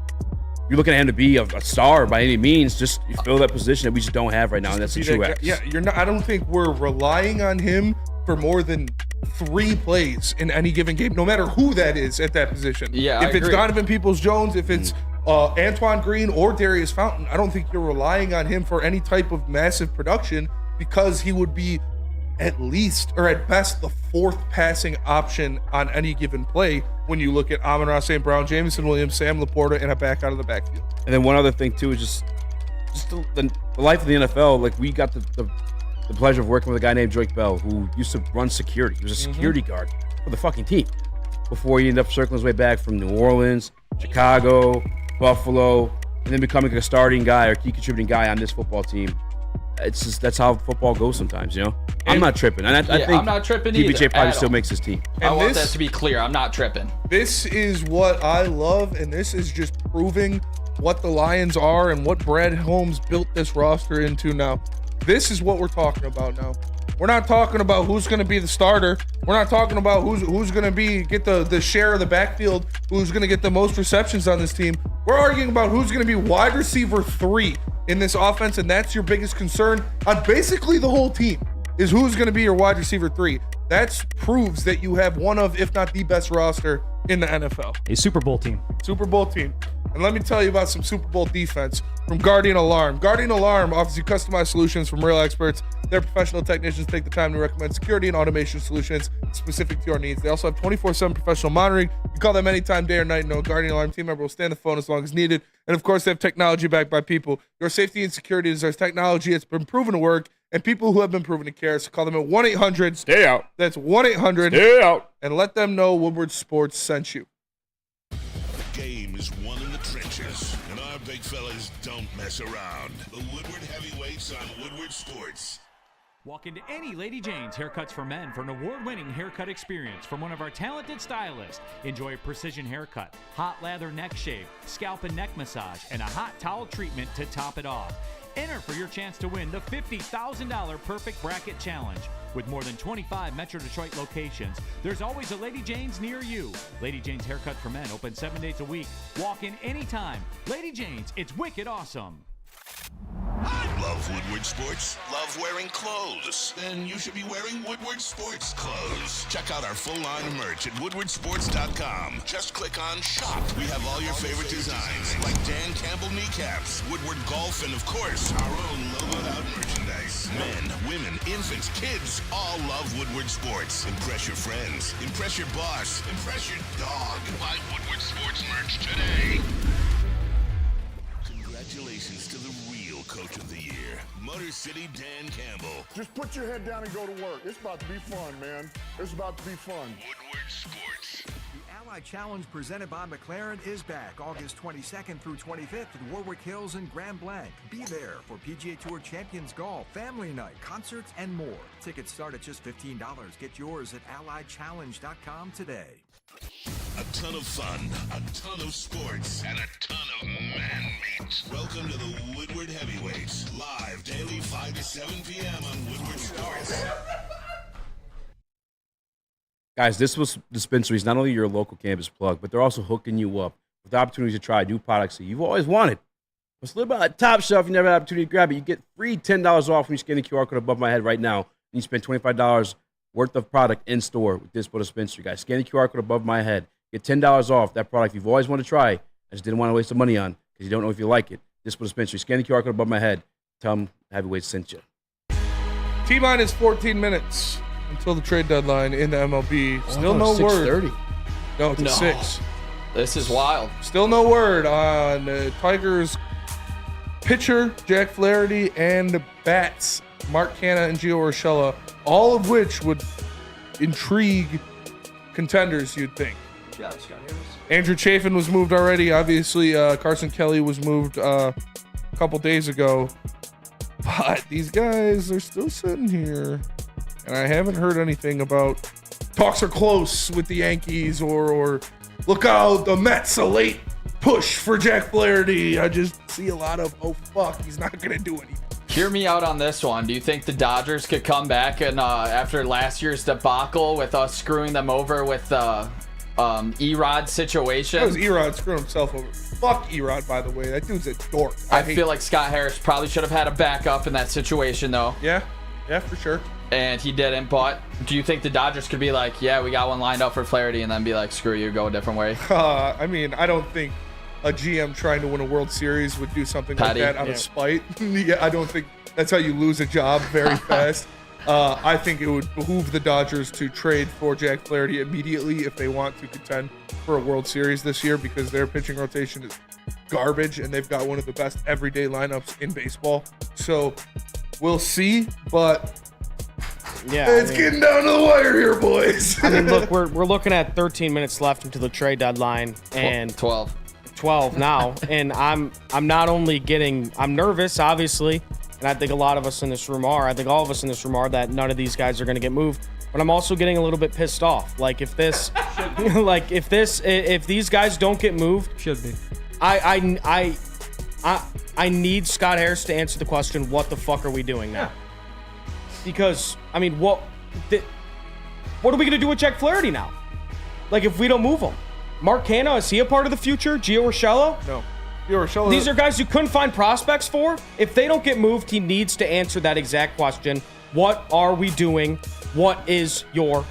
you're looking at him to be a star by any means. Just you fill that position that we just don't have right now, and that's the true X. Yeah, you're not. I don't think we're relying on him for more than 3 plays in any given game, no matter who that is at that position. Yeah, if it's Donovan Peoples-Jones, if it's Antoine Green or Darius Fountain, I don't think you're relying on him for any type of massive production because he would be at least or at best the 4th passing option on any given play when you look at Amon-Ra St. Brown, Jamison Williams, Sam Laporta, and a back out of the backfield. And then one other thing too is just the life of the NFL. Like, we got the pleasure of working with a guy named Drake Bell who used to run security. He was a security guard for the fucking team before he ended up circling his way back from New Orleans, Chicago, Buffalo, and then becoming a starting guy or key contributing guy on this football team. It's just, that's how football goes sometimes, you know? I'm not tripping. And I think I'm not tripping either. DPJ probably still makes his team. I want that to be clear. I'm not tripping. This is what I love, and this is just proving what the Lions are and what Brad Holmes built this roster into now. This is what we're talking about now. We're not talking about who's going to be the starter. We're not talking about who's going to get the share of the backfield, who's going to get the most receptions on this team. We're arguing about who's going to be wide receiver 3 in this offense, and that's your biggest concern on basically the whole team, is who's going to be your wide receiver 3. That proves that you have one of, if not the best roster in the NFL. A Super Bowl team. Super Bowl team. And let me tell you about some Super Bowl defense from Guardian Alarm. Guardian Alarm offers you customized solutions from real experts. Their professional technicians take the time to recommend security and automation solutions specific to your needs. They also have 24/7 professional monitoring. You call them anytime, day or night. No Guardian Alarm team member will stay on the phone as long as needed. And of course, they have technology backed by people. Your safety and security deserves technology. It's been proven to work, and people who have been proven to care. So call them at 1-800. Stay out. That's 1-800. Stay out. And let them know Woodward Sports sent you. Game is won in the trenches, and our big fellas don't mess around. The Woodward Heavyweights on Woodward Sports. Walk into any Lady Jane's Haircuts for Men for an award-winning haircut experience from one of our talented stylists. Enjoy a precision haircut, hot lather neck shave, scalp and neck massage, and a hot towel treatment to top it off. Enter for your chance to win the $50,000 Perfect Bracket Challenge. With more than 25 Metro Detroit locations, there's always a Lady Jane's near you. Lady Jane's Haircut for Men, open 7 days a week. Walk in anytime. Lady Jane's, it's wicked awesome. Hot Love Woodward Sports? Love wearing clothes? Then you should be wearing Woodward Sports clothes. Check out our full line of merch at woodwardsports.com. Just click on shop. We have all your favorite designs, like Dan Campbell kneecaps, Woodward golf, and of course, our own logoed out merchandise. Men, women, infants, kids all love Woodward Sports. Impress your friends. Impress your boss. Impress your dog. Buy Woodward Sports merch today. Congratulations to the real Coach of the Year, Motor City Dan Campbell. Just put your head down and go to work. It's about to be fun, man. It's about to be fun. Woodward Sports. The Ally Challenge presented by McLaren is back August 22nd through 25th in Warwick Hills and Grand Blanc. Be there for PGA Tour Champions Golf, Family Night, concerts, and more. Tickets start at just $15. Get yours at allychallenge.com today. A ton of fun, a ton of sports, and a ton of man meat. Welcome to the Woodward Heavyweights, live daily 5 to 7 p.m. on Woodward Sports. Guys, this was Dispensary is not only your local campus plug, but they're also hooking you up with opportunities to try new products that you've always wanted. What's a little bit on the top shelf, you never had an opportunity to grab it. You get free $10 off when you scan the QR code above my head right now. And you spend $25 worth of product in store with Dispo Dispensary, guys. Scan the QR code above my head. Get $10 off that product you've always wanted to try. I just didn't want to waste the money on because you don't know if you like it. Dispo Dispensary. Scan the QR code above my head. Tell them Heavyweights sent you. T-minus 14 minutes until the trade deadline in the MLB. Still no word. 6:30. No, it's 6. This is wild. Still no word on Tigers pitcher Jack Flaherty and bats Mark Canha and Gio Urshela, all of which would intrigue contenders, you'd think. Andrew Chafin was moved already. Obviously, Carson Kelly was moved a couple days ago. But these guys are still sitting here. And I haven't heard anything about talks are close with the Yankees or look out, the Mets, a late push for Jack Flaherty. I just see a lot of, oh, fuck, he's not going to do anything. Hear me out on this one. Do you think the Dodgers could come back and after last year's debacle with us screwing them over with the Erod situation? That was Erod screwing himself over. Fuck Erod, by the way. That dude's a dork. I feel like Scott Harris probably should have had a backup in that situation, though. Yeah, for sure. And he didn't, but do you think the Dodgers could be like, yeah, we got one lined up for Flaherty, and then be like, screw you, go a different way? I mean, I don't think a GM trying to win a World Series would do something like that out of spite. Yeah, I don't think that's how you lose a job very fast. I think it would behoove the Dodgers to trade for Jack Flaherty immediately if they want to contend for a World Series this year because their pitching rotation is garbage and they've got one of the best everyday lineups in baseball. So we'll see, but it's getting down to the wire here, boys. I mean, look, we're looking at 13 minutes left until the trade deadline and 12 now, and I'm not only I'm nervous, obviously. And I think a lot of us in this room are. I think all of us in this room are that none of these guys are going to get moved. But I'm also getting a little bit pissed off. Like if these guys don't get moved, should be. I need Scott Harris to answer the question, what the fuck are we doing now? Because I mean, what are we going to do with Jack Flaherty now? Like if we don't move him, Mark Canha, is he a part of the future? Gio Urshela? No. These are guys you couldn't find prospects for. If they don't get moved, he needs to answer that exact question. What are we doing? What is your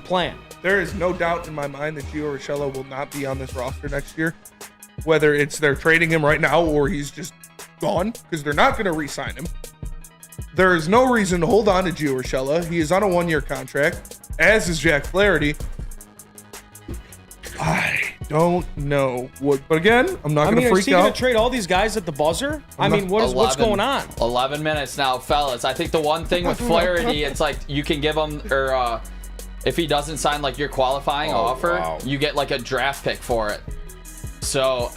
plan? There is no doubt in my mind that Gio Urshela will not be on this roster next year. Whether it's they're trading him right now or he's just gone because they're not going to re-sign him. There is no reason to hold on to Gio Urshela. He is on a 1-year contract, as is Jack Flaherty. I don't know what, but again, I'm not going to freak out. Is he going to trade all these guys at the buzzer? What's going on? 11 minutes now, fellas. I think the one thing with Flaherty, it's like you can give him, or if he doesn't sign like your qualifying offer, you get like a draft pick for it. So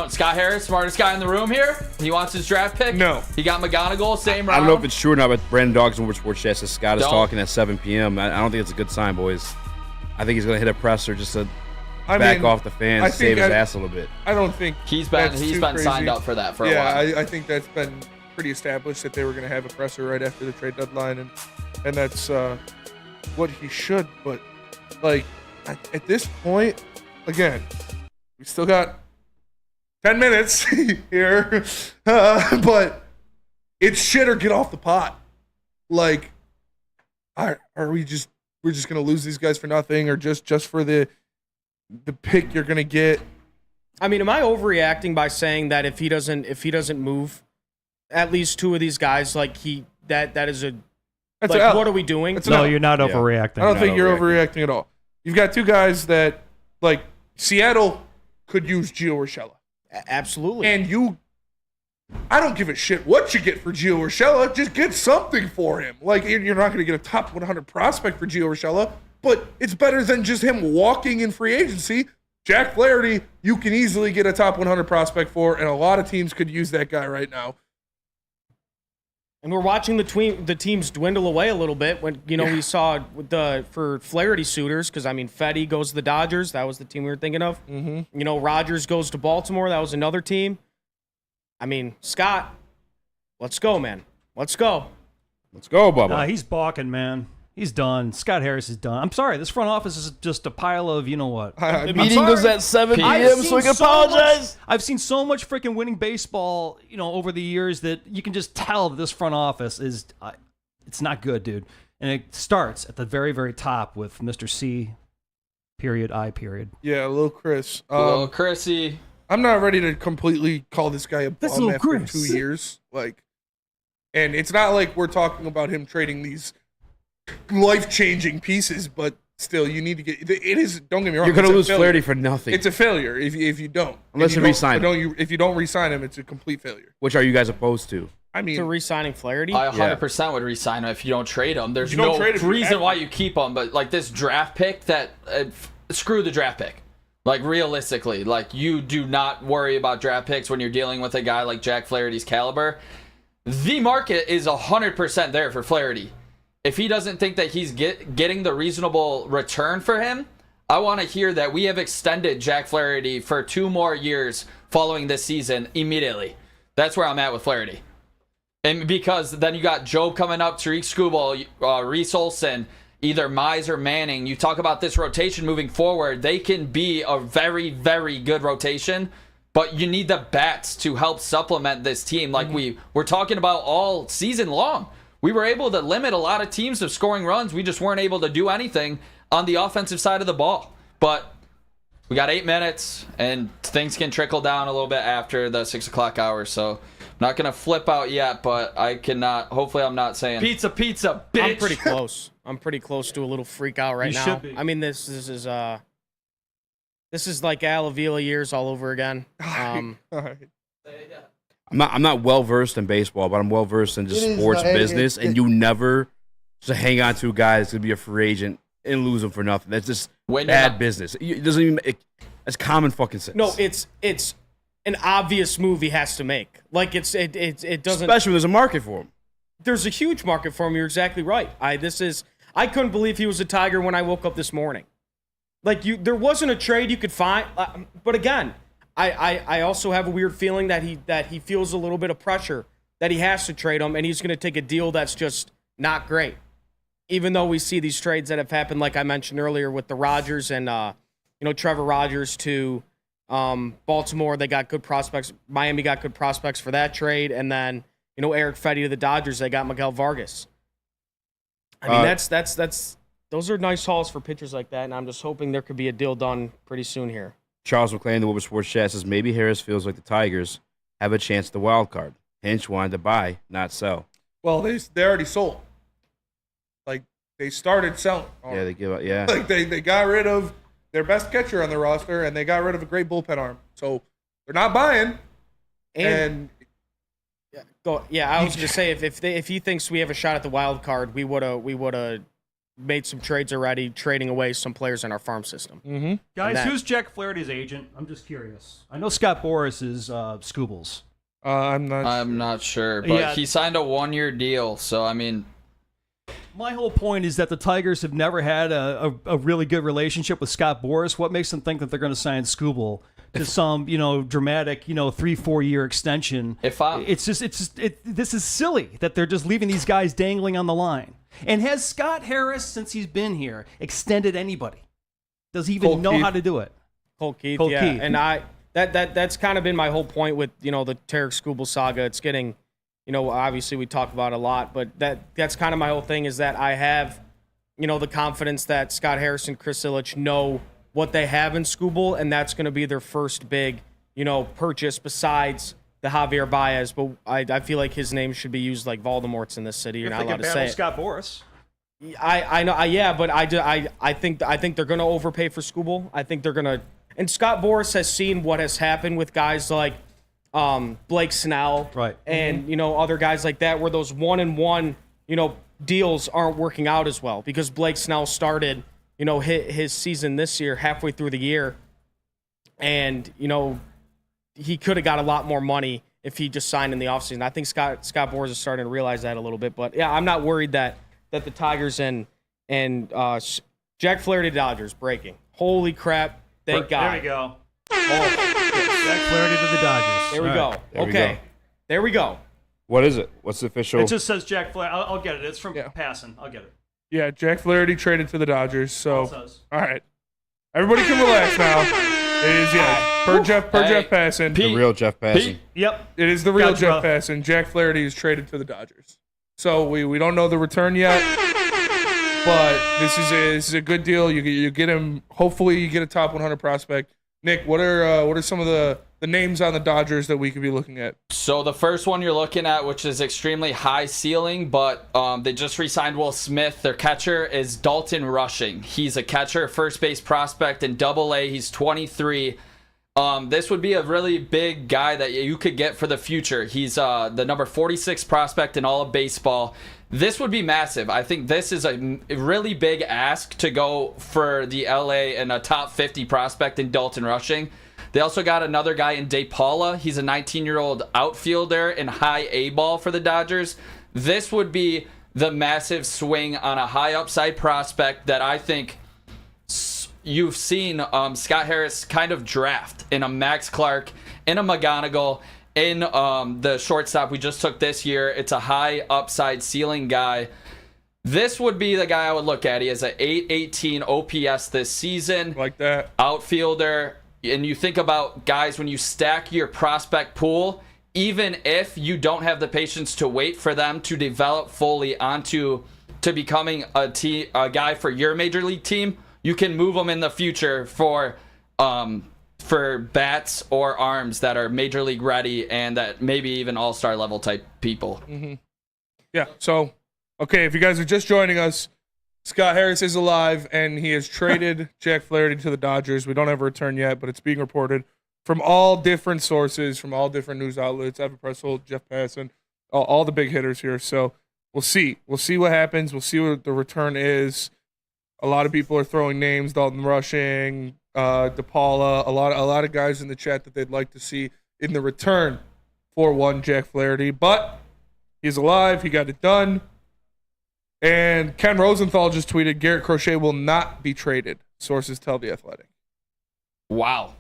Scott Harris, smartest guy in the room here. He wants his draft pick. No, he got McGonigal, same round. I don't know if it's true or not, but Brandon Dogs and Sports Chat says Scott is talking at 7 p.m. I don't think it's a good sign, boys. I think he's going to hit a presser just to back off the fans, save his ass a little bit. I don't think he's been signed up for that for a while. Yeah, I think that's been pretty established that they were going to have a presser right after the trade deadline, and that's what he should. But like at this point, again, we still got 10 minutes here, but it's shit or get off the pot. Like, are we just we're just gonna lose these guys for nothing, or just for the pick you're gonna get? I mean, am I overreacting by saying that if he doesn't move at least two of these guys, like that is a That's like, an L. what are we doing? No, you're not overreacting. I don't think you're overreacting at all. You've got two guys that, like, Seattle could use Gio Urshela. Absolutely. And I don't give a shit what you get for Gio Urshela. Just get something for him. Like, you're not going to get a top 100 prospect for Gio Urshela, but it's better than just him walking in free agency. Jack Flaherty, you can easily get a top 100 prospect for, and a lot of teams could use that guy right now. And we're watching the teams dwindle away a little bit when, we saw for Flaherty suitors, because, I mean, Fetty goes to the Dodgers. That was the team we were thinking of. Mm-hmm. Rogers goes to Baltimore. That was another team. I mean, Scott, let's go, man. Let's go. Let's go, Bubba. Nah, he's balking, man. He's done. Scott Harris is done. I'm sorry. This front office is just a pile of, you know what? The meeting was at 7 p.m., so we can apologize. I've seen so much freaking winning baseball, over the years that you can just tell that this front office is, it's not good, dude. And it starts at the very, very top with Mr. C. I. Yeah, little Chris. Little Chrissy. I'm not ready to completely call this guy a That's bum little after Chris. 2 years. And it's not like we're talking about him trading these life-changing pieces, but still, you need to get. It is. Don't get me wrong. You're gonna it's a lose failure. Flaherty for nothing. It's a failure if you don't. Unless you re-sign him. If you don't re-sign him, it's a complete failure. Which are you guys opposed to? I mean, to re-signing Flaherty? I 100% would re-sign him if you don't trade him. There's You don't no trade him, reason why you keep him, but like this draft pick screw the draft pick. Like, realistically, like, you do not worry about draft picks when you're dealing with a guy like Jack Flaherty's caliber. The market is 100% there for Flaherty. If he doesn't think that he's getting the reasonable return for him, I want to hear that we have extended Jack Flaherty for 2 more years following this season immediately. That's where I'm at with Flaherty. And because then you got Job coming up, Tariq Skubal, Reese Olson, either Mize or Manning. You talk about this rotation moving forward. They can be a very, very good rotation, but you need the bats to help supplement this team like we're talking about all season long. We were able to limit a lot of teams of scoring runs. We just weren't able to do anything on the offensive side of the ball. But we got 8 minutes, and things can trickle down a little bit after the 6 o'clock hour. So I'm not going to flip out yet, but I cannot. Hopefully I'm not saying Pizza, bitch. I'm pretty close. I'm pretty close to a little freak out right You now. should be. I mean, this is like Al Avila years all over again. All right. I'm not well versed in baseball, but I'm well versed in just sports business. And you never just hang on to a guy that's gonna be a free agent and lose him for nothing. That's just bad business. It doesn't even. That's common fucking sense. No, it's an obvious move he has to make. Like it doesn't. Especially when there's a market for him. There's a huge market for him. You're exactly right. I couldn't believe he was a Tiger when I woke up this morning. Like there wasn't a trade you could find. But again, I also have a weird feeling that he feels a little bit of pressure that he has to trade him, and he's going to take a deal that's just not great. Even though we see these trades that have happened, like I mentioned earlier, with the Rodgers and Trevor Rodgers to Baltimore, they got good prospects. Miami got good prospects for that trade, and then Eric Fetty to the Dodgers, they got Miguel Vargas. I mean, that's those are nice hauls for pitchers like that, and I'm just hoping there could be a deal done pretty soon here. Charles McClain, the Woodward Sports Chat, says maybe Harris feels like the Tigers have a chance at the wild card. Hinch wanted to buy, not sell. Well, they already sold. Like, they started selling. Yeah, they give up. Yeah, Like they got rid of their best catcher on the roster, and they got rid of a great bullpen arm. So they're not buying. And I was going to say if he thinks we have a shot at the wild card, we would have made some trades already, trading away some players in our farm system. Mm-hmm. Guys, who's Jack Flaherty's agent? I'm just curious. I know Scott Boras is Skubals. I'm not sure, but he signed a 1-year deal, so I mean. My whole point is that the Tigers have never had a really good relationship with Scott Boras. What makes them think that they're going to sign Skubal to some dramatic 3-4 year extension? This is silly that they're just leaving these guys dangling on the line. And has Scott Harris, since he's been here, extended anybody? Does he even know how to do it? Colt Keith, Colt yeah. Keith. And that's kind of been my whole point with the Tarek Skubal saga. It's getting obviously we talk about a lot, but that's kind of my whole thing, is that I have, the confidence that Scott Harris and Chris Ilitch know what they have in Skubal, and that's going to be their first big, purchase besides the Javier Baez. But I feel like his name should be used like Voldemort's in this city. You're not allowed to say it. Scott Boras. I know, but I think they're going to overpay for Skubal. I think they're going to, and Scott Boras has seen what has happened with guys like Blake Snell, right, and other guys like that, where those 1-and-1 deals aren't working out as well, because Blake Snell started hit his season this year halfway through the year, and he could have got a lot more money if he just signed in the offseason. I think Scott Boras is starting to realize that a little bit, but yeah, I'm not worried that the Tigers and Jack Flaherty Dodgers breaking. Holy crap! Thank God. There we go. Jack Flaherty to the Dodgers. There we go. Okay. There we go. What is it? What's the official? It just says Jack Flaherty. I'll get it. It's from Passon. I'll get it. Yeah, Jack Flaherty traded to the Dodgers. So, all right, everybody can relax now. It is per Jeff Passon, the real Jeff Passon. Yep, it is the real Jeff Passon. Jack Flaherty is traded to the Dodgers. So we don't know the return yet, but this is a good deal. You get him. Hopefully, you get a top 100 prospect. Nick, what are some of the names on the Dodgers that we could be looking at? So the first one you're looking at, which is extremely high ceiling, but they just re-signed Will Smith. Their catcher is Dalton Rushing. He's a catcher, first base prospect in Double-A. He's 23. This would be a really big guy that you could get for the future. He's the number 46 prospect in all of baseball. This would be massive. I think this is a really big ask to go for the LA and a top 50 prospect in Dalton Rushing. They also got another guy in DePaula. He's a 19-year-old outfielder in high A ball for the Dodgers. This would be the massive swing on a high upside prospect that I think you've seen Scott Harris kind of draft in a Max Clark, in a McGonigal, in the shortstop we just took this year. It's a high upside ceiling guy. This would be the guy I would look at. He has an 818 OPS this season. Like that. Outfielder. And you think about guys, when you stack your prospect pool, even if you don't have the patience to wait for them to develop fully to becoming a guy for your major league team, you can move them in the future for bats or arms that are major league ready and that maybe even all-star level type people. Mm-hmm. Yeah. So, okay, if you guys are just joining us, Scott Harris is alive, and he has traded Jack Flaherty to the Dodgers. We don't have a return yet, but it's being reported from all different sources, from all different news outlets. Evan Pressel, Jeff Passon, all the big hitters here. So we'll see. We'll see what happens. We'll see what the return is. A lot of people are throwing names: Dalton Rushing, DePaula. A lot of guys in the chat that they'd like to see in the return for one Jack Flaherty. But he's alive. He got it done. And Ken Rosenthal just tweeted, Garrett Crochet will not be traded. Sources tell The Athletic. Wow.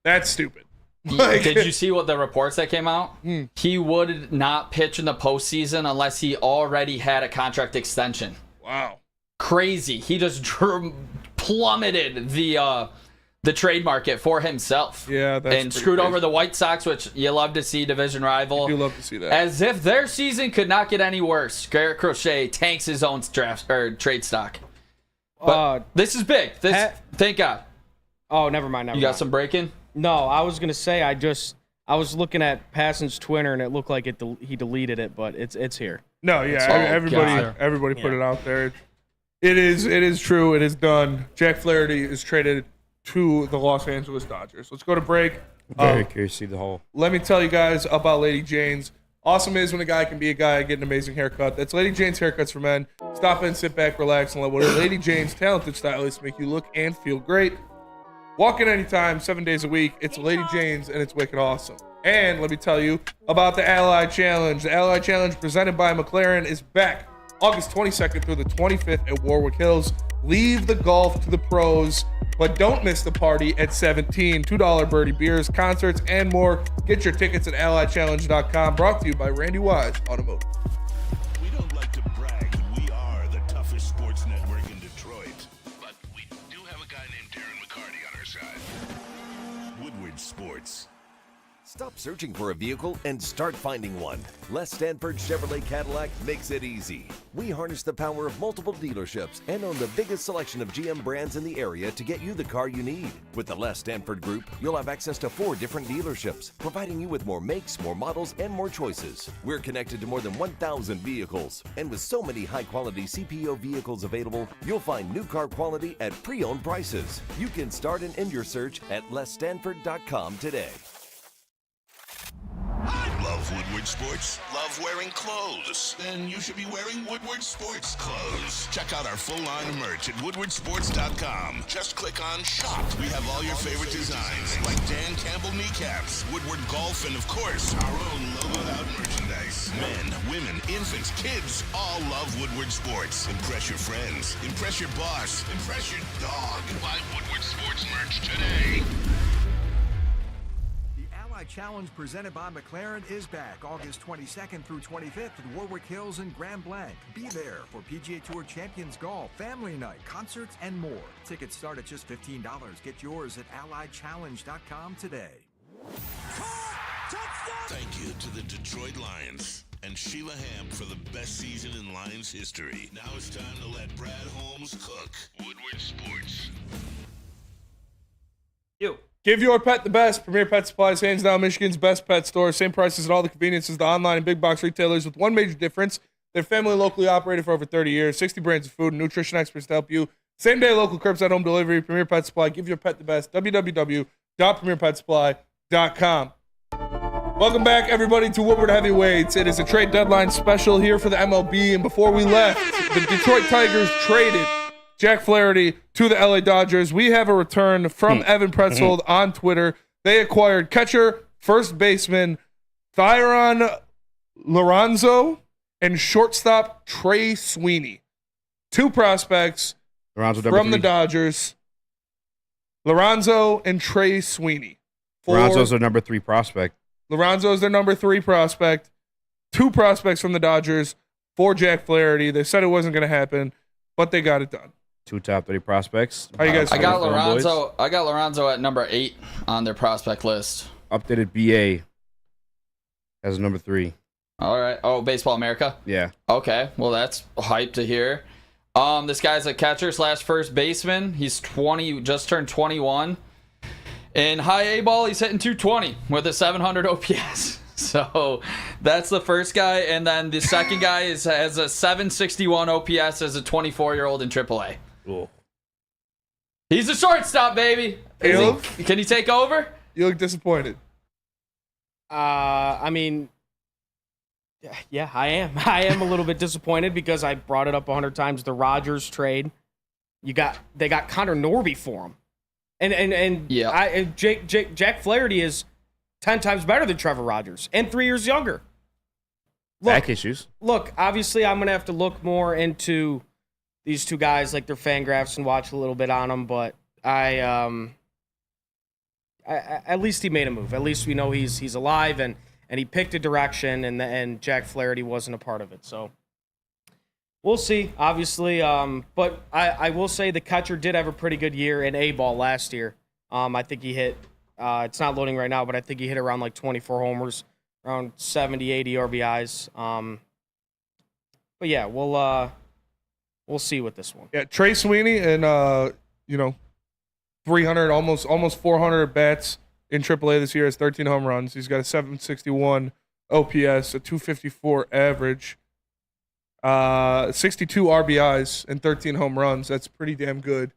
That's stupid. Did you see what the reports that came out? He would not pitch in the postseason unless he already had a contract extension. Wow. Crazy. He just plummeted the trade market for himself. Yeah, that's and screwed over the White Sox, which you love to see, division rival. You love to see that. As if their season could not get any worse. Garrett Crochet tanks his own trade stock. But this is big. Thank God. Oh, never mind. You got some breaking? No, I was gonna say I was looking at Passon's Twitter and it looked like he deleted it, but it's here. No, yeah, everybody put it out there. It is true. It is done. Jack Flaherty is traded to the Los Angeles Dodgers. Let's go to break. Very curious to see the whole. Let me tell you guys about Lady Jane's. Awesome is when a guy can be a guy, get an amazing haircut. That's Lady Jane's Haircuts for Men. Stop in, sit back, relax, and let what Lady Jane's talented stylists make you look and feel great. Walk in anytime, 7 days a week. It's Lady Jane's, and it's wicked awesome. And let me tell you about the Ally Challenge. The Ally Challenge presented by McLaren is back August 22nd through the 25th at Warwick Hills. Leave the golf to the pros, but don't miss the party at 17. $2 birdie beers, concerts, and more. Get your tickets at allychallenge.com. Brought to you by Randy Wise Automotive. We don't like to brag that we are the toughest sports network in Detroit, but we do have a guy named Darren McCarty on our side. Woodward Sports. Stop searching for a vehicle and start finding one. Les Stanford Chevrolet Cadillac makes it easy. We harness the power of multiple dealerships and own the biggest selection of GM brands in the area to get you the car you need. With the Les Stanford Group, you'll have access to 4 different dealerships, providing you with more makes, more models, and more choices. We're connected to more than 1,000 vehicles. And with so many high-quality CPO vehicles available, you'll find new car quality at pre-owned prices. You can start and end your search at lesstanford.com today. Love Woodward Sports? Love wearing clothes? Then you should be wearing Woodward Sports clothes. Check out our full line of merch at woodwardsports.com. Just click on Shop. We have all your favorite designs, like Dan Campbell kneecaps, Woodward Golf, and of course, our own logoed out merchandise. Men, women, infants, kids all love Woodward Sports. Impress your friends. Impress your boss. Impress your dog. Buy Woodward Sports merch today. Challenge presented by McLaren is back August 22nd through 25th at Warwick Hills and Grand Blanc. Be there for PGA Tour Champions Golf, Family Night, concerts, and more. Tickets start at just $15. Get yours at alliedchallenge.com today. Thank you to the Detroit Lions and Sheila Ham for the best season in Lions history. Now it's time to let Brad Holmes cook. Woodward Sports. Give your pet the best. Premier Pet Supplies, hands down Michigan's best pet store. Same prices and all the conveniences, the online and big box retailers, with one major difference. They're family locally operated for over 30 years. 60 brands of food and nutrition experts to help you. Same day local curbside home delivery. Premier Pet Supply. Give your pet the best. www.premierpetsupply.com. Welcome back, everybody, to Woodward Heavyweights. It is a trade deadline special here for the MLB. And before we left, the Detroit Tigers traded Jack Flaherty to the LA Dodgers. We have a return from Evan Pretzold on Twitter. They acquired catcher, first baseman Thyron Lorenzo and shortstop Trey Sweeney. 2 prospects from the Dodgers. Lorenzo and Trey Sweeney. Lorenzo's their number 3 prospect. Lorenzo's their number 3 prospect. 2 prospects from the Dodgers for Jack Flaherty. They said it wasn't going to happen, but they got it done. 2 top 30 prospects. How you guys? I got Lorenzo. I got Lorenzo at number 8 on their prospect list. Updated BA as number 3. All right. Oh, Baseball America. Yeah. Okay. Well, that's hype to hear. This guy's a catcher / first baseman. He's 20. Just turned 21. In high A ball, he's hitting 220 with a 700 OPS. So that's the first guy, and then the second guy has a 761 OPS as a 24-year-old in AAA. Cool. He's a shortstop, baby. Can he take over? You look disappointed. I mean, yeah, I am. I am a little bit disappointed because I brought it up 100 times. The Rodgers trade, they got Connor Norby for him, and yeah, Jack Flaherty is 10 times better than Trevor Rogers and 3 years younger. Back issues. Look, obviously, I'm gonna have to look more into these 2 guys, like their fan graphs, and watch a little bit on them. But I at least he made a move. At least we know he's alive and he picked a direction, and Jack Flaherty wasn't a part of it. So we'll see. Obviously, but I will say the catcher did have a pretty good year in A-ball last year. I think he hit. It's not loading right now, but I think he hit around like 24 homers, around 70, 80 RBIs. But yeah, we'll see with this one. Yeah, Trey Sweeney and 300, almost 400 bats in AAA this year. Has 13 home runs. He's got a 761 OPS, a 254 average, 62 RBIs and 13 home runs. That's pretty damn good.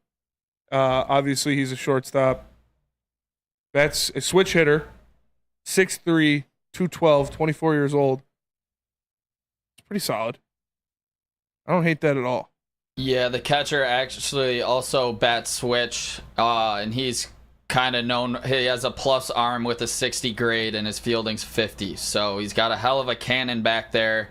Obviously, he's a shortstop. That's a switch hitter, 6'3", 212, 24 years old. It's pretty solid. I don't hate that at all. Yeah, the catcher actually also bats switch, and he's kind of known. He has a plus arm with a 60 grade, and his fielding's 50. So he's got a hell of a cannon back there.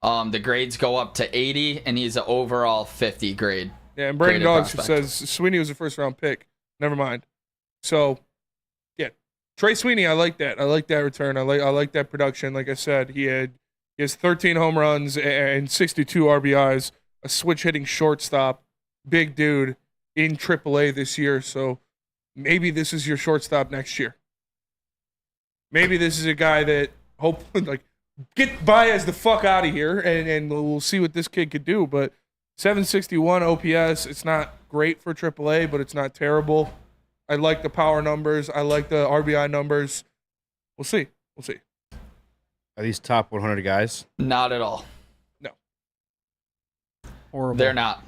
The grades go up to 80, and he's an overall 50 grade. Yeah, and Brandon Dodge says Sweeney was a first-round pick. Never mind. So, yeah, Trey Sweeney, I like that. I like that return. I like that production. Like I said, he has 13 home runs and 62 RBIs. A switch-hitting shortstop, big dude in AAA this year. So maybe this is your shortstop next year. maybe this is a guy that get Baez the fuck out of here, and we'll see what this kid could do. But 761 OPS, it's not great for AAA, but it's not terrible. I like the power numbers. I like the RBI numbers. We'll see. Are these top 100 guys? Not at all. No. Horrible. They're not.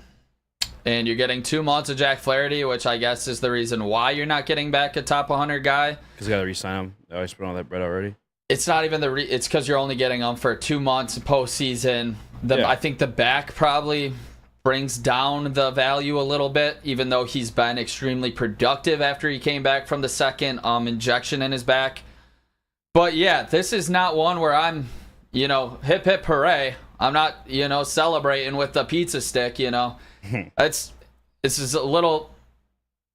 And you're getting 2 months of Jack Flaherty, which I guess is the reason why you're not getting back a top 100 guy. Because you got to re-sign him. They always spent all that bread already. It's not even it's because you're only getting them for 2 months postseason. I think the back probably brings down the value a little bit, even though he's been extremely productive after he came back from the second injection in his back. But yeah, this is not one where I'm, hip hip hooray. I'm not, celebrating with the pizza stick, This is a little,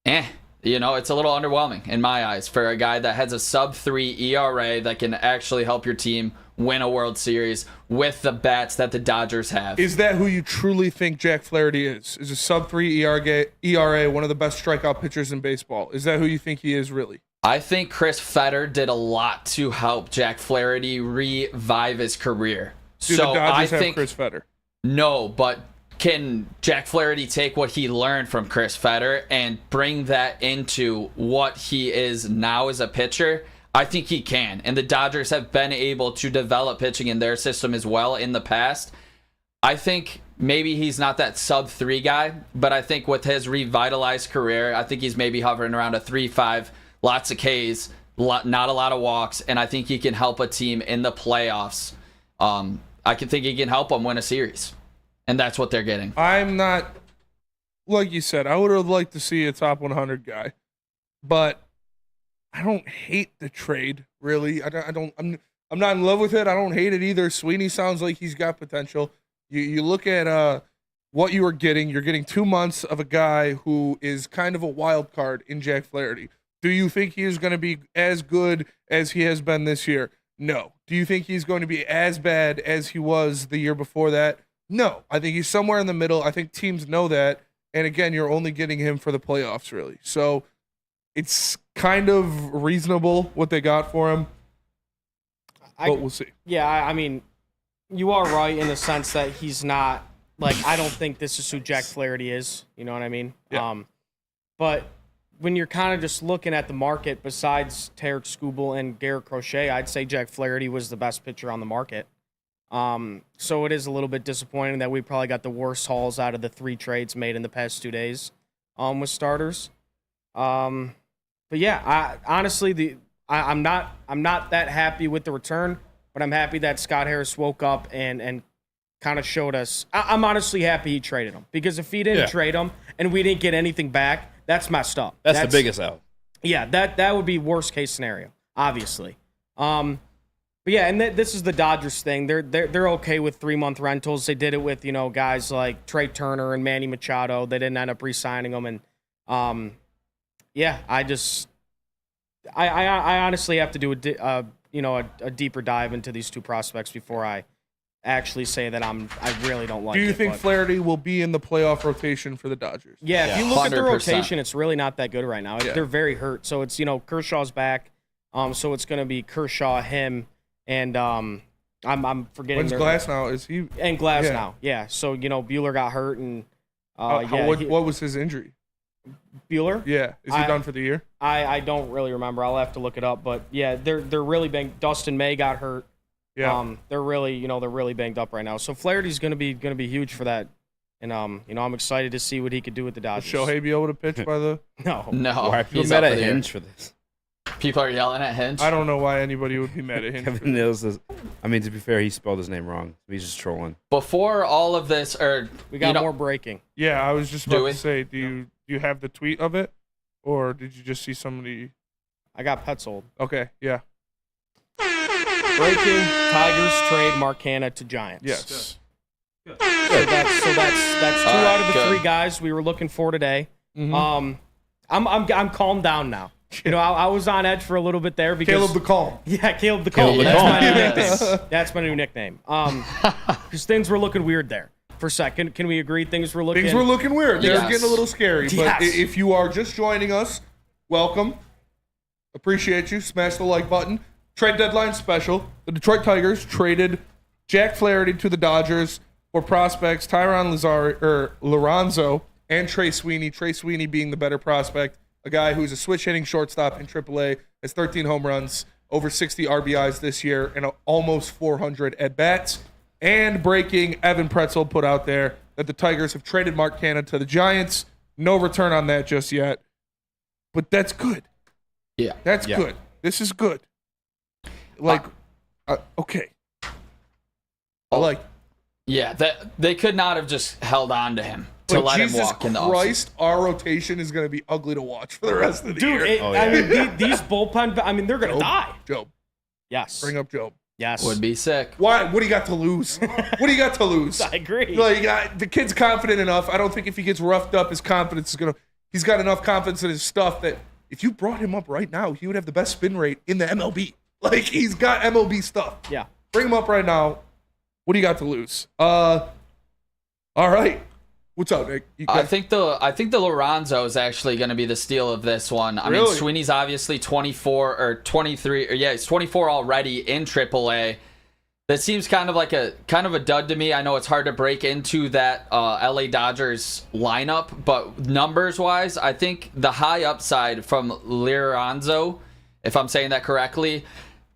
it's a little underwhelming in my eyes for a guy that has a sub-3 ERA that can actually help your team win a World Series with the bats that the Dodgers have. Is that who you truly think Jack Flaherty is? Is a sub-3 ERA one of the best strikeout pitchers in baseball? Is that who you think he is really? I think Chris Fetter did a lot to help Jack Flaherty revive his career. Do the Dodgers have Chris Fetter? No, but can Jack Flaherty take what he learned from Chris Fetter and bring that into what he is now as a pitcher? I think he can. And the Dodgers have been able to develop pitching in their system as well in the past. I think maybe he's not that sub-3 guy, but I think with his revitalized career, I think he's maybe hovering around a 3.5, lots of Ks, not a lot of walks, and I think he can help a team in the playoffs. I can think he can help them win a series. And that's what they're getting. I'm not, like you said, I would have liked to see a top 100 guy, but I don't hate the trade, really. I'm not in love with it. I don't hate it either. Sweeney sounds like he's got potential. You look at what you are getting. You're getting 2 months of a guy who is kind of a wild card in Jack Flaherty. Do you think he is going to be as good as he has been this year? No. Do you think he's going to be as bad as he was the year before that? No. I think he's somewhere in the middle. I think teams know that. And again, you're only getting him for the playoffs, really. So it's kind of reasonable what they got for him. But we'll see. Yeah, I mean, you are right in the sense that he's not, I don't think this is who Jack Flaherty is. You know what I mean? Yeah. But when you're kind of just looking at the market, besides Tarek Skubal and Garrett Crochet, I'd say Jack Flaherty was the best pitcher on the market. So it is a little bit disappointing that we probably got the worst hauls out of the 3 trades made in the past 2 days with starters. But yeah, I'm not that happy with the return, but I'm happy that Scott Harris woke up and kind of showed us. I'm honestly happy he traded him, because if he didn't trade him and we didn't get anything back, that's messed up. That's the biggest out. Yeah, that would be worst case scenario, obviously. But yeah, and this is the Dodgers thing. They're okay with 3-month rentals. They did it with guys like Trey Turner and Manny Machado. They didn't end up re-signing them, and yeah, I honestly have to do a deeper dive into these 2 prospects before I actually say that I really don't like it. Do you think Flaherty will be in the playoff rotation for the Dodgers? Yeah, if you look at the rotation, it's really not that good right now. They're very hurt. So it's, Kershaw's back. So it's going to be Kershaw, him, and I'm forgetting. When's Glasnow? Is he? And Glasnow, yeah. So, Buehler got hurt, and what was his injury? Buehler? Yeah. Is he done for the year? I don't really remember. I'll have to look it up. But yeah, they're really banged. Dustin May got hurt. Yeah. They're really banged up right now. So Flaherty's gonna be huge for that. And I'm excited to see what he could do with the Dodgers. Will Shohei be able to pitch by the? No. Why are people mad at Hinge for this? People are yelling at Hinge. I don't know why anybody would be mad at Hinge. Kevin Nils says, I mean, to be fair, he spelled his name wrong. He's just trolling. Before all of this, we got more breaking. Yeah, I was just about to say, do you have the tweet of it, or did you just see somebody? I got Petzold. Okay, yeah. Breaking: Tigers trade Mark Hanna to Giants. Yes. Good. So that's 2 out of the 3 guys we were looking for today. Mm-hmm. I'm calmed down now. I was on edge for a little bit there because Caleb the Calm. Yeah, Caleb the Calm. That's my new nickname. That's my new nickname. Because things were looking weird there for a second. Can we agree things were looking weird? They're getting a little scary. But Yes. if you are just joining us, welcome. Appreciate you. Smash the like button. trade deadline special. The Detroit Tigers traded Jack Flaherty to the Dodgers for prospects Tyron Lorenzo and Trey Sweeney. Trey Sweeney being the better prospect, a guy who's a switch-hitting shortstop in AAA, has 13 home runs, over 60 RBIs this year, and almost 400 at-bats. And breaking, Evan Pretzel put out there that the Tigers have traded Mark Canha to the Giants. No return on that just yet. But that's good. Yeah. That's good. This is good. Like, okay. I like it. Yeah, they could not have just held on to him to But let Jesus him walk in the Christ, our rotation is going to be ugly to watch for the rest of the year. I mean, these bullpen, I mean, they're going to die. Job. Yes. Bring up Job. Yes. Would be sick. Why? What do you got to lose? What do you got to lose? I agree. Like, the kid's confident enough. I don't think if he gets roughed up, his confidence is going to... He's got enough confidence in his stuff that if you brought him up right now, he would have the best spin rate in the MLB. Like, he's got MLB stuff. Yeah. Bring him up right now. What do you got to lose? All right. What's up, Nick? I think the Lorenzo is actually going to be the steal of this one. I mean, Sweeney's obviously 24 or 23, or he's 24 already in AAA. That seems kind of a dud to me. I know it's hard to break into that LA Dodgers lineup, but numbers wise, I think the high upside from Lorenzo, if I'm saying that correctly,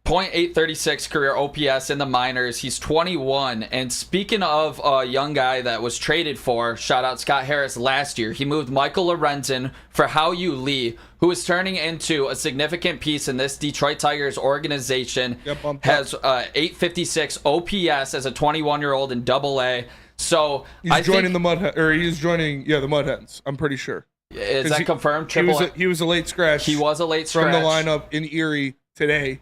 .836 career OPS in the minors. He's 21. And speaking of a young guy that was traded for, shout out Scott Harris last year, he moved Michael Lorenzen for Hao-Yu Lee, who is turning into a significant piece in this Detroit Tigers organization. Has 856 OPS as a 21-year-old in AA. So he's joining the Mud Hens. I'm pretty sure. Is that confirmed? He was a late scratch. He was a late scratch from the lineup in Erie today.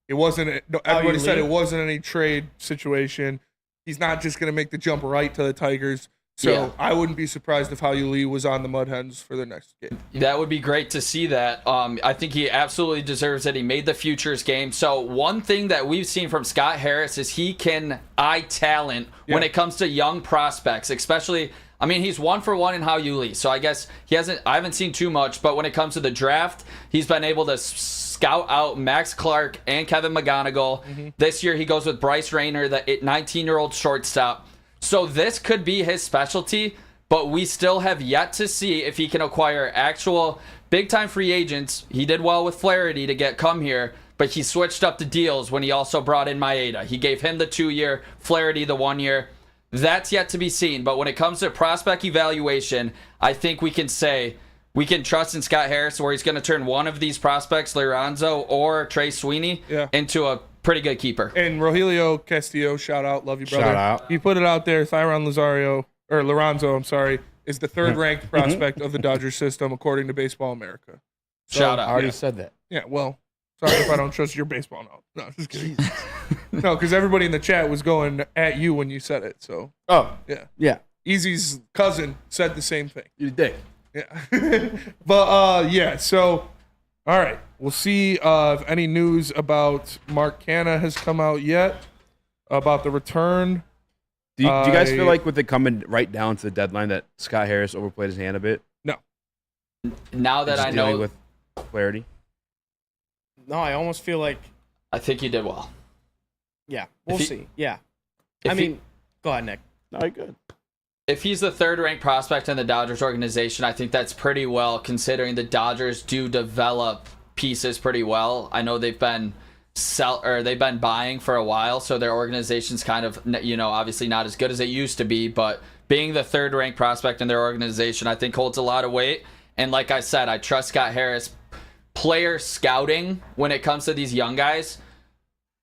It wasn't. Everybody said it wasn't any trade situation. He's not just going to make the jump right to the Tigers. So I wouldn't be surprised if Hao-Yu Lee was on the Mud Hens for the next game. That would be great to see that. I think he absolutely deserves it. He made the futures game. So one thing that we've seen from Scott Harris is he can eye talent when it comes to young prospects, especially. I mean, he's 1 for 1 in Hao-Yu Lee. So I guess I haven't seen too much, but when it comes to the draft, he's been able to scout out Max Clark and Kevin McGonigal. Mm-hmm. This year he goes with Bryce Rayner, the 19-year-old shortstop. So this could be his specialty, but we still have yet to see if he can acquire actual big-time free agents. He did well with Flaherty to come here, but he switched up the deals when he also brought in Maeda. He gave him the 2-year, Flaherty the 1-year. That's yet to be seen, but when it comes to prospect evaluation, I think we can say we can trust in Scott Harris where he's going to turn one of these prospects, Lorenzo or Trey Sweeney, into a pretty good keeper. And Rogelio Castillo, shout out, love you, brother. Shout out. He put it out there, Lorenzo, is the third-ranked prospect of the Dodgers system, according to Baseball America. So, shout out. I already said that. Yeah, well, sorry if I don't trust your baseball knowledge. No, just kidding. No, because everybody in the chat was going at you when you said it. So, yeah. Eazy's cousin said the same thing. You did. Yeah. But, so, all right. We'll see if any news about Mark Canha has come out yet about the return. Do you guys feel like with it coming right down to the deadline that Scott Harris overplayed his hand a bit? No. Now that I know with Flaherty? No, I almost feel like I think he did well. Yeah, we'll see. Yeah. Go ahead, Nick. No, you're good. If he's the third-ranked prospect in the Dodgers organization, I think that's pretty well, considering the Dodgers do develop pieces pretty well. I know they've been buying for a while, so their organization's kind of, obviously not as good as it used to be, but being the third-ranked prospect in their organization, I think holds a lot of weight. And like I said, I trust Scott Harris player scouting when it comes to these young guys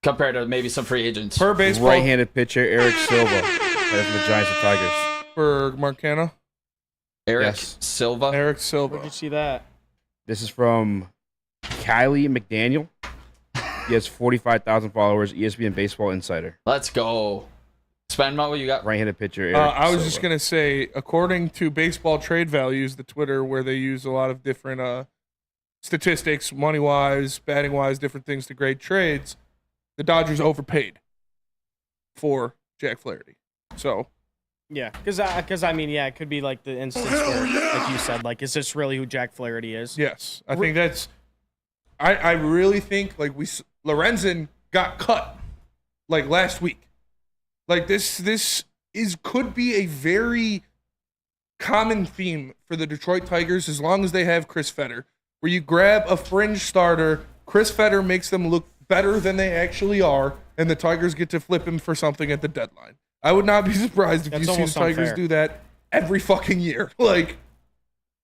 compared to maybe some free agents. Per baseball, right-handed pitcher Eric Silva, from the Giants and Tigers. For Mark Canha? Eric Silva. Eric Silva. Where'd you see that? This is from Kylie McDaniel. He has 45,000 followers, ESPN Baseball Insider. Let's go. Spenny, what you got? Right-handed pitcher Eric I was Silva. just going to say, according to Baseball Trade Values, the Twitter, where they use a lot of different statistics, money-wise, batting-wise, different things to grade trades, the Dodgers overpaid for Jack Flaherty. So... Yeah, because it could be like the instance where, like you said, like, is this really who Jack Flaherty is? Yes, I think that's. I really think, like Lorenzen got cut like last week. Like this could be a very common theme for the Detroit Tigers as long as they have Chris Fetter, where you grab a fringe starter, Chris Fetter makes them look better than they actually are, and the Tigers get to flip him for something at the deadline. I would not be surprised if you see the Tigers do that every fucking year. Like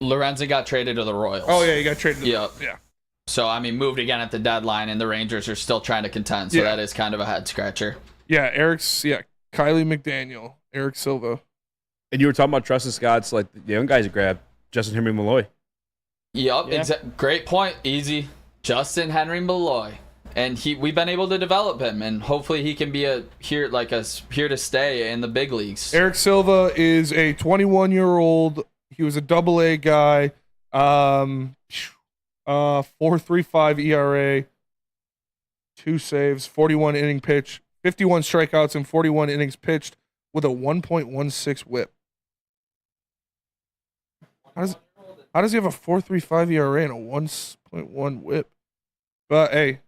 Lorenzen got traded to the Royals. Oh yeah, he got traded. Yep. Yeah. So I mean, moved again at the deadline, and the Rangers are still trying to contend. So that is kind of a head scratcher. Yeah, Kylie McDaniel, Eric Silva. And you were talking about trusting Scott's, like the young guys grabbed Justin Henry Malloy. Yep, great point, Eazy. Justin Henry Malloy. And we've been able to develop him, and hopefully he can be here to stay in the big leagues. Eric Silva is a 21-year-old. He was a AA guy. 4.35 ERA, 2 saves, 41 inning pitch, 51 strikeouts, and 41 innings pitched with a 1.16 WHIP. How does he have a 4.35 ERA and a 1.1 WHIP? But hey,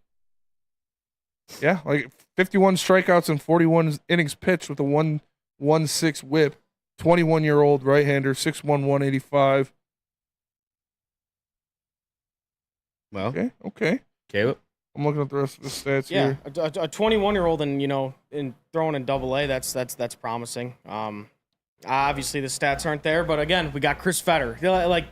yeah, like 51 strikeouts and 41 innings pitched with a 1.16 WHIP. 21-year-old right-hander, 6'1", 185. Well, okay. Caleb, I'm looking at the rest of the stats Yeah, here. a 21-year-old and in throwing in AA, that's promising. Obviously the stats aren't there, but again, we got Chris Fetter. Like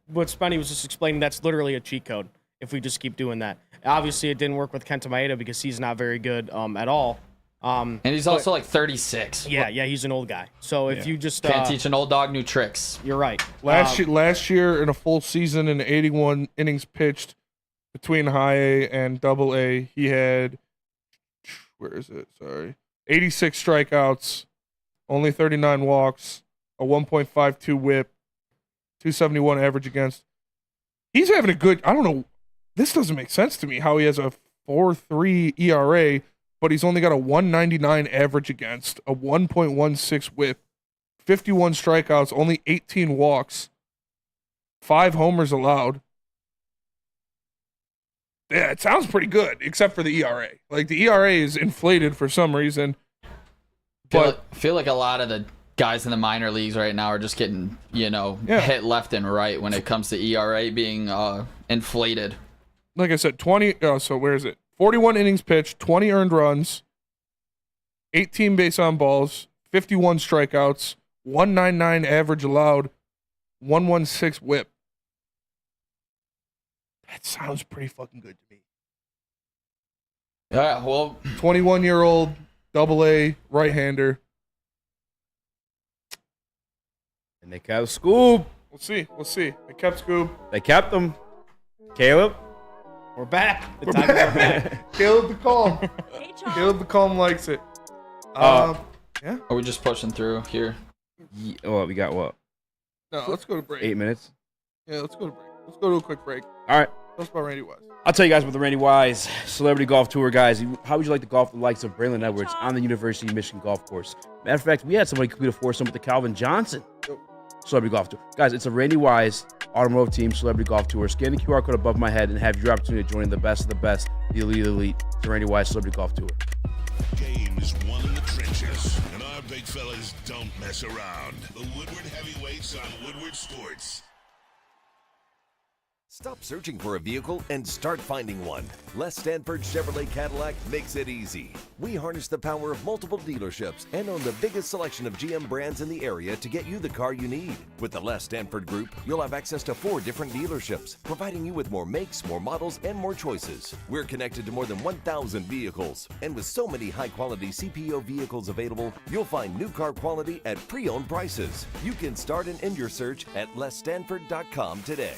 what Spenny was just explaining, that's literally a cheat code if we just keep doing that. Obviously, it didn't work with Kenta Maeda because he's not very good at all. And he's also like 36. Yeah, he's an old guy. So if you just can't teach an old dog new tricks. You're right. Last year in a full season in 81 innings pitched between high A and double A, he had 86 strikeouts, only 39 walks, a 1.52 WHIP, 271 average against. He's having a good. I don't know. This doesn't make sense to me. How he has a 4.3 ERA. But he's only got a 199 average against, a 1.16 WHIP, 51 strikeouts, only 18 walks, 5 homers allowed. Yeah, it sounds pretty good, except for the ERA. Like, the ERA is inflated for some reason. I feel like a lot of the guys in the minor leagues right now are just getting, hit left and right when it comes to ERA being inflated. Like I said, 20. So where is it? 41 innings pitched, 20 earned runs, 18 base on balls, 51 strikeouts, 199 average allowed, 116 WHIP. That sounds pretty fucking good to me. Yeah, well, 21-year-old AA right-hander. And they kept Scoob. We'll see. They kept Scoob. They kept him. Caleb. We're back. We're back. Caleb the Calm. Caleb the Calm likes it. Yeah. Are we just pushing through here? We got what? No, let's go to break. 8 minutes. Yeah, let's go to break. Let's go to a quick break. All right. Tell us about Randy Wise. I'll tell you guys about the Randy Wise Celebrity Golf Tour, guys. How would you like to golf the likes of Braylon Edwards on the University of Michigan Golf Course? Matter of fact, we had somebody complete a foursome with the Calvin Johnson Celebrity Golf Tour. Guys, it's a Randy Wise Automotive Team Celebrity Golf Tour. Scan the QR code above my head and have your opportunity to join the best of the best, the elite, the Randy Wise Celebrity Golf Tour. Game is won in the trenches, and our big fellas don't mess around. The Woodward Heavyweights on Woodward Sports. Stop searching for a vehicle and start finding one. Les Stanford Chevrolet Cadillac makes it easy. We harness the power of multiple dealerships and own the biggest selection of GM brands in the area to get you the car you need. With the Les Stanford Group, you'll have access to 4 different dealerships, providing you with more makes, more models, and more choices. We're connected to more than 1,000 vehicles, and with so many high-quality CPO vehicles available, you'll find new car quality at pre-owned prices. You can start and end your search at lesstanford.com today.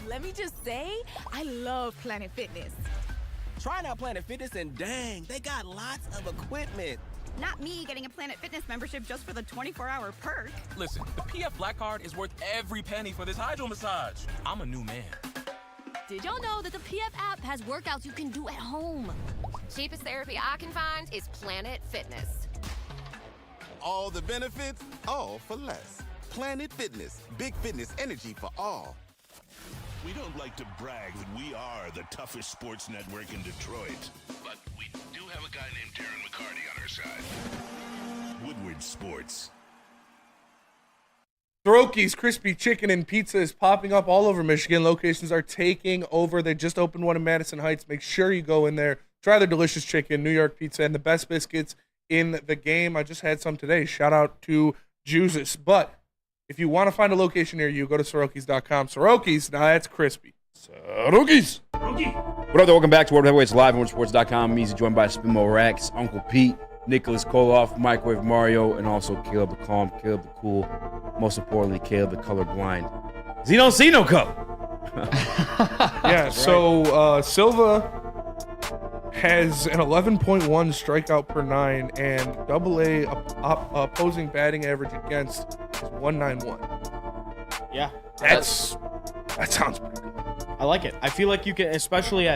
Let me just say, I love Planet Fitness. Trying out Planet Fitness and dang, they got lots of equipment. Not me getting a Planet Fitness membership just for the 24-hour perk. Listen, the PF Black Card is worth every penny for this hydro massage. I'm a new man. Did y'all know that the PF app has workouts you can do at home? Cheapest therapy I can find is Planet Fitness. All the benefits, all for less. Planet Fitness, big fitness energy for all. We don't like to brag that we are the toughest sports network in Detroit, but we do have a guy named Darren McCarty on our side. Woodward Sports. Soroki's Crispy Chicken and Pizza is popping up all over Michigan. Locations are taking over. They just opened one in Madison Heights. Make sure you go in there. Try their delicious chicken, New York pizza, and the best biscuits in the game. I just had some today. Shout out to Jesus. But if you want to find a location near you, go to Sorokis.com. Soroki's, now that's crispy. Soroki's. What up, there? Welcome back to World Heavyweights Live on WorldSports.com. I'm Eazy, joined by Spimo Rax, Uncle Pete, Nicholas Koloff, Microwave Mario, and also Caleb the Calm, Caleb the Cool, most importantly, Caleb the Colorblind. Because he don't see no color. Yeah, so Silva has an 11.1 strikeout per 9, and AA opposing batting average against is 191. Yeah. That sounds pretty good. I like it. I feel like you can, especially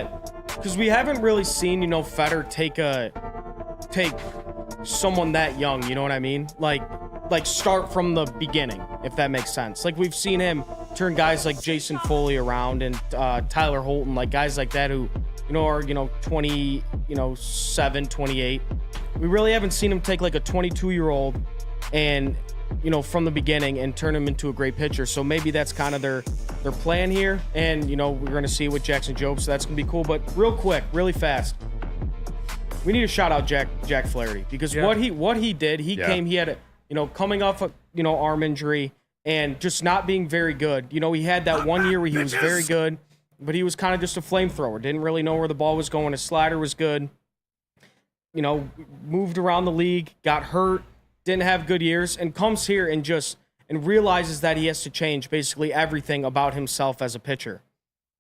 because we haven't really seen, Feder take someone that young, you know what I mean? Like start from the beginning, if that makes sense. Like we've seen him turn guys like Jason Foley around and Tyler Holton, like guys like that who, are 27, 28. We really haven't seen him take like a 22-year-old and from the beginning and turn him into a great pitcher. So maybe that's kind of their plan here. And we're going to see it with Jackson Jobe, so that's going to be cool. But real quick, really fast, we need to shout out Jack Flaherty, because what he did, he had coming off a arm injury and just not being very good. He had that 1 year where he was very good, but he was kind of just a flamethrower. Didn't really know where the ball was going. His slider was good. Moved around the league, got hurt, didn't have good years, and comes here and realizes that he has to change basically everything about himself as a pitcher.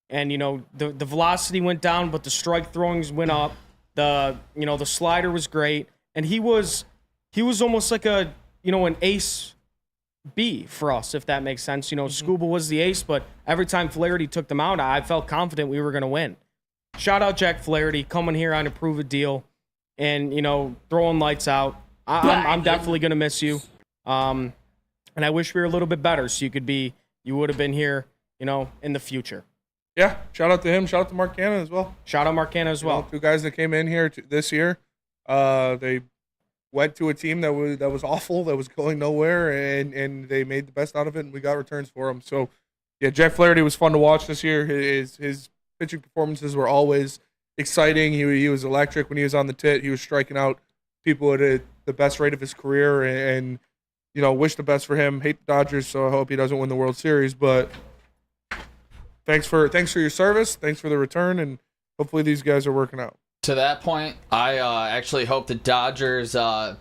And the velocity went down, but the strike throwings went up. The slider was great, and he was almost like an ace B for us, if that makes sense. Scuba was the ace, but every time Flaherty took them out, I felt confident we were going to win. Shout out Jack Flaherty coming here on a prove a deal and throwing lights out. I'm definitely going to miss you. And I wish we were a little bit better so you would have been here, in the future. Yeah, shout out to him. Shout out to Mark Cannon as well. Shout out Mark Cannon as well. Two guys that came in here this year. They went to a team that was awful, that was going nowhere, and they made the best out of it, and we got returns for them. So, yeah, Jack Flaherty was fun to watch this year. His pitching performances were always exciting. He was electric when he was on the tit. He was striking out people at the best rate of his career, and wish the best for him. Hate the Dodgers, so I hope he doesn't win the World Series, but thanks for your service. Thanks for the return, and hopefully these guys are working out. To that point, I actually hope the Dodgers, I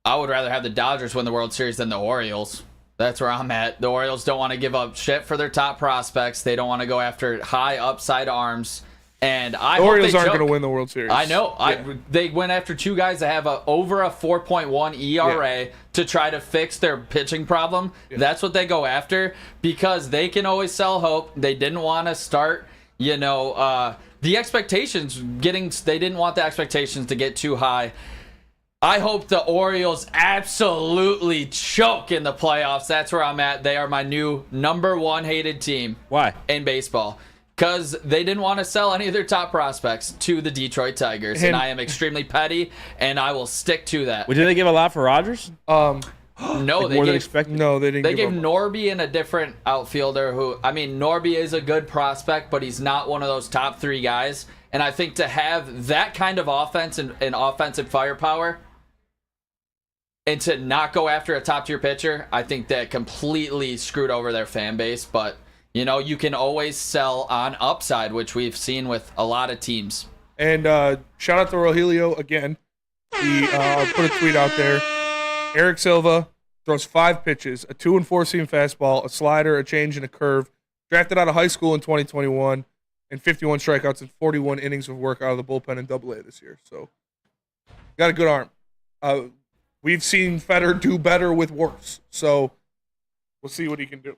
would rather have the Dodgers win the World Series than the Orioles. That's where I'm at. The Orioles don't want to give up shit for their top prospects. They don't want to go after high upside arms. And the Orioles aren't going to win the World Series. I know. Yeah. They went after two guys that have over a 4.1 ERA to try to fix their pitching problem. Yeah. That's what they go after because they can always sell hope. They didn't want to start, the expectations they didn't want the expectations to get too high. I hope the Orioles absolutely choke in the playoffs. That's where I'm at. They are my new number one hated team. Why? In baseball. Because they didn't want to sell any of their top prospects to the Detroit Tigers. And I am extremely petty, and I will stick to that. Well, did they give a lot for Rodgers? No, like they more gave, than expected. No, they didn't. They gave Norby and a different outfielder Norby is a good prospect, but he's not one of those top three guys. And I think to have that kind of offense and offensive firepower and to not go after a top tier pitcher, I think that completely screwed over their fan base. But you can always sell on upside, which we've seen with a lot of teams. And shout out to Rogelio again. I'll put a tweet out there. Eric Silva throws 5 pitches, a 2 and 4 seam fastball, a slider, a change, and a curve. Drafted out of high school in 2021, and 51 strikeouts and 41 innings of work out of the bullpen in AA this year. So, got a good arm. We've seen Feder do better with worse. So, we'll see what he can do.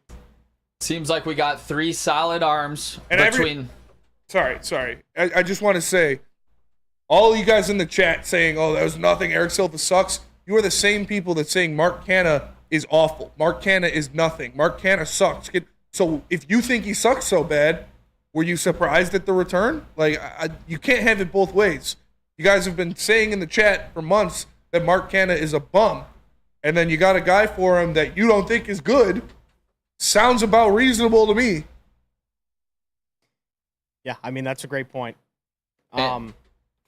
Seems like we got 3 solid arms between. Sorry. I just want to say, all you guys in the chat saying, "Oh, that was nothing. Eric Silva sucks." You are the same people that saying Mark Canna is awful. Mark Canna is nothing. Mark Canna sucks. So if you think he sucks so bad, Were you surprised at the return? Like, you can't have it both ways. You guys have been saying in the chat for months that Mark Canha is a bum, and then you got a guy for him that you don't think is good. Sounds about reasonable to me. Yeah, I mean, that's a great point. Go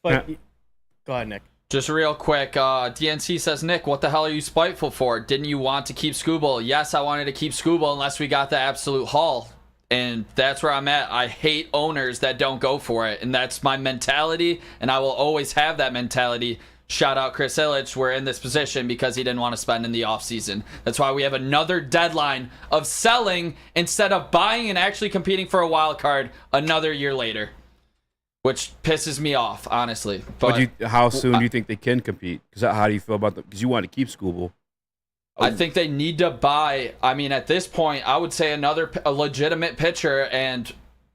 ahead, Nick. Just real quick, DNC says, Nick, what the hell are you spiteful for? Didn't you want to keep Scooble? Yes, I wanted to keep Scooble unless we got the absolute haul. And that's where I'm at. I hate owners that don't go for it. And that's my mentality, and I will always have that mentality. Shout out Chris Ilitch. We're in this position because he didn't want to spend in the offseason. That's why we have another deadline of selling instead of buying and actually competing for a wild card another year later, which pisses me off, honestly. But how soon do you think they can compete? Because how do you feel about them? Because you want to keep Scooble. I think they need to buy. I mean, at this point, I would say a legitimate pitcher and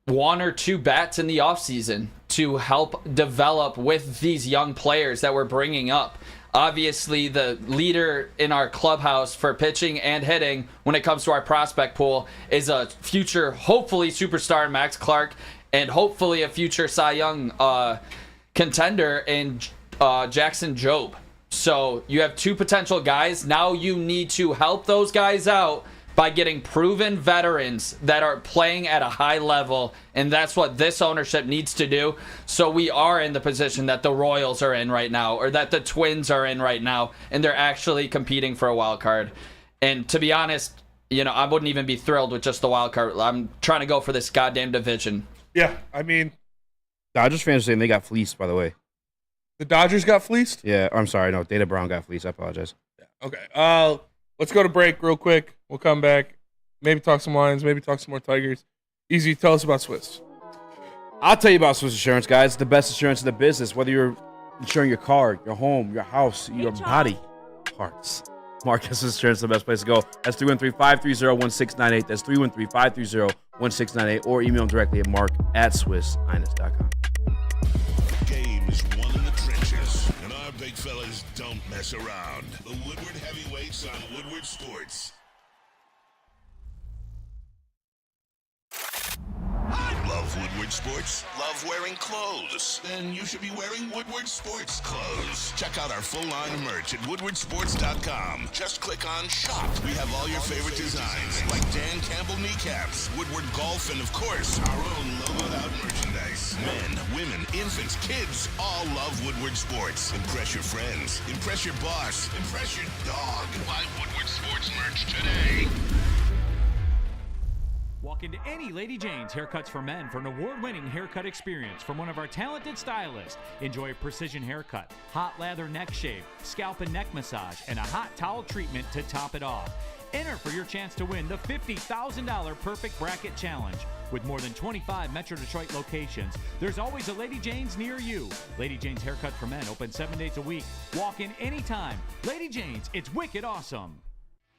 one or two bats in the offseason to help develop with these young players that we're bringing up. Obviously, the leader in our clubhouse for pitching and hitting when it comes to our prospect pool is a future, hopefully, superstar Max Clark, and hopefully a future Cy Young contender in Jackson Jobe. So you have two potential guys. Now you need to help those guys out by getting proven veterans that are playing at a high level, and that's what this ownership needs to do. So we are in the position that the Royals are in right now, or that the Twins are in right now, and they're actually competing for a wild card. And to be honest, I wouldn't even be thrilled with just the wild card. I'm trying to go for this goddamn division. Yeah, I mean, Dodgers fans are saying they got fleeced, by the way. The Dodgers got fleeced? Yeah, I'm sorry. No, Data Brown got fleeced. I apologize. Yeah. Okay. Let's go to break real quick. We'll come back. Maybe talk some Lions. Maybe talk some more Tigers. Easy, tell us about Swiss. I'll tell you about Swiss Insurance, guys. It's the best insurance in the business. Whether you're insuring your car, your home, your house, your body parts. Marcus Insurance is the best place to go. That's 313-530-1698. That's 313-530-1698. Or email them directly at mark@swissinus.com. Game is won in the trenches, and our big fellas don't mess around. The Woodward Heavyweights on Woodward Sports. Love Woodward Sports? Love wearing clothes? Then you should be wearing Woodward Sports clothes. Check out our full line of merch at woodwardsports.com. Just click on shop. We have all your favorite designs, like Dan Campbell kneecaps, Woodward Golf, and of course, our own logoed out merchandise. Men, women, infants, kids all love Woodward Sports. Impress your friends. Impress your boss. Impress your dog. Buy Woodward Sports merch today. Walk into any Lady Jane's Haircuts for Men for an award-winning haircut experience from one of our talented stylists. Enjoy a precision haircut, hot lather neck shave, scalp and neck massage, and a hot towel treatment to top it off. Enter for your chance to win the $50,000 Perfect Bracket Challenge. With more than 25 Metro Detroit locations, there's always a Lady Jane's near you. Lady Jane's Haircut for Men, open 7 days a week. Walk in anytime. Lady Jane's, it's wicked awesome.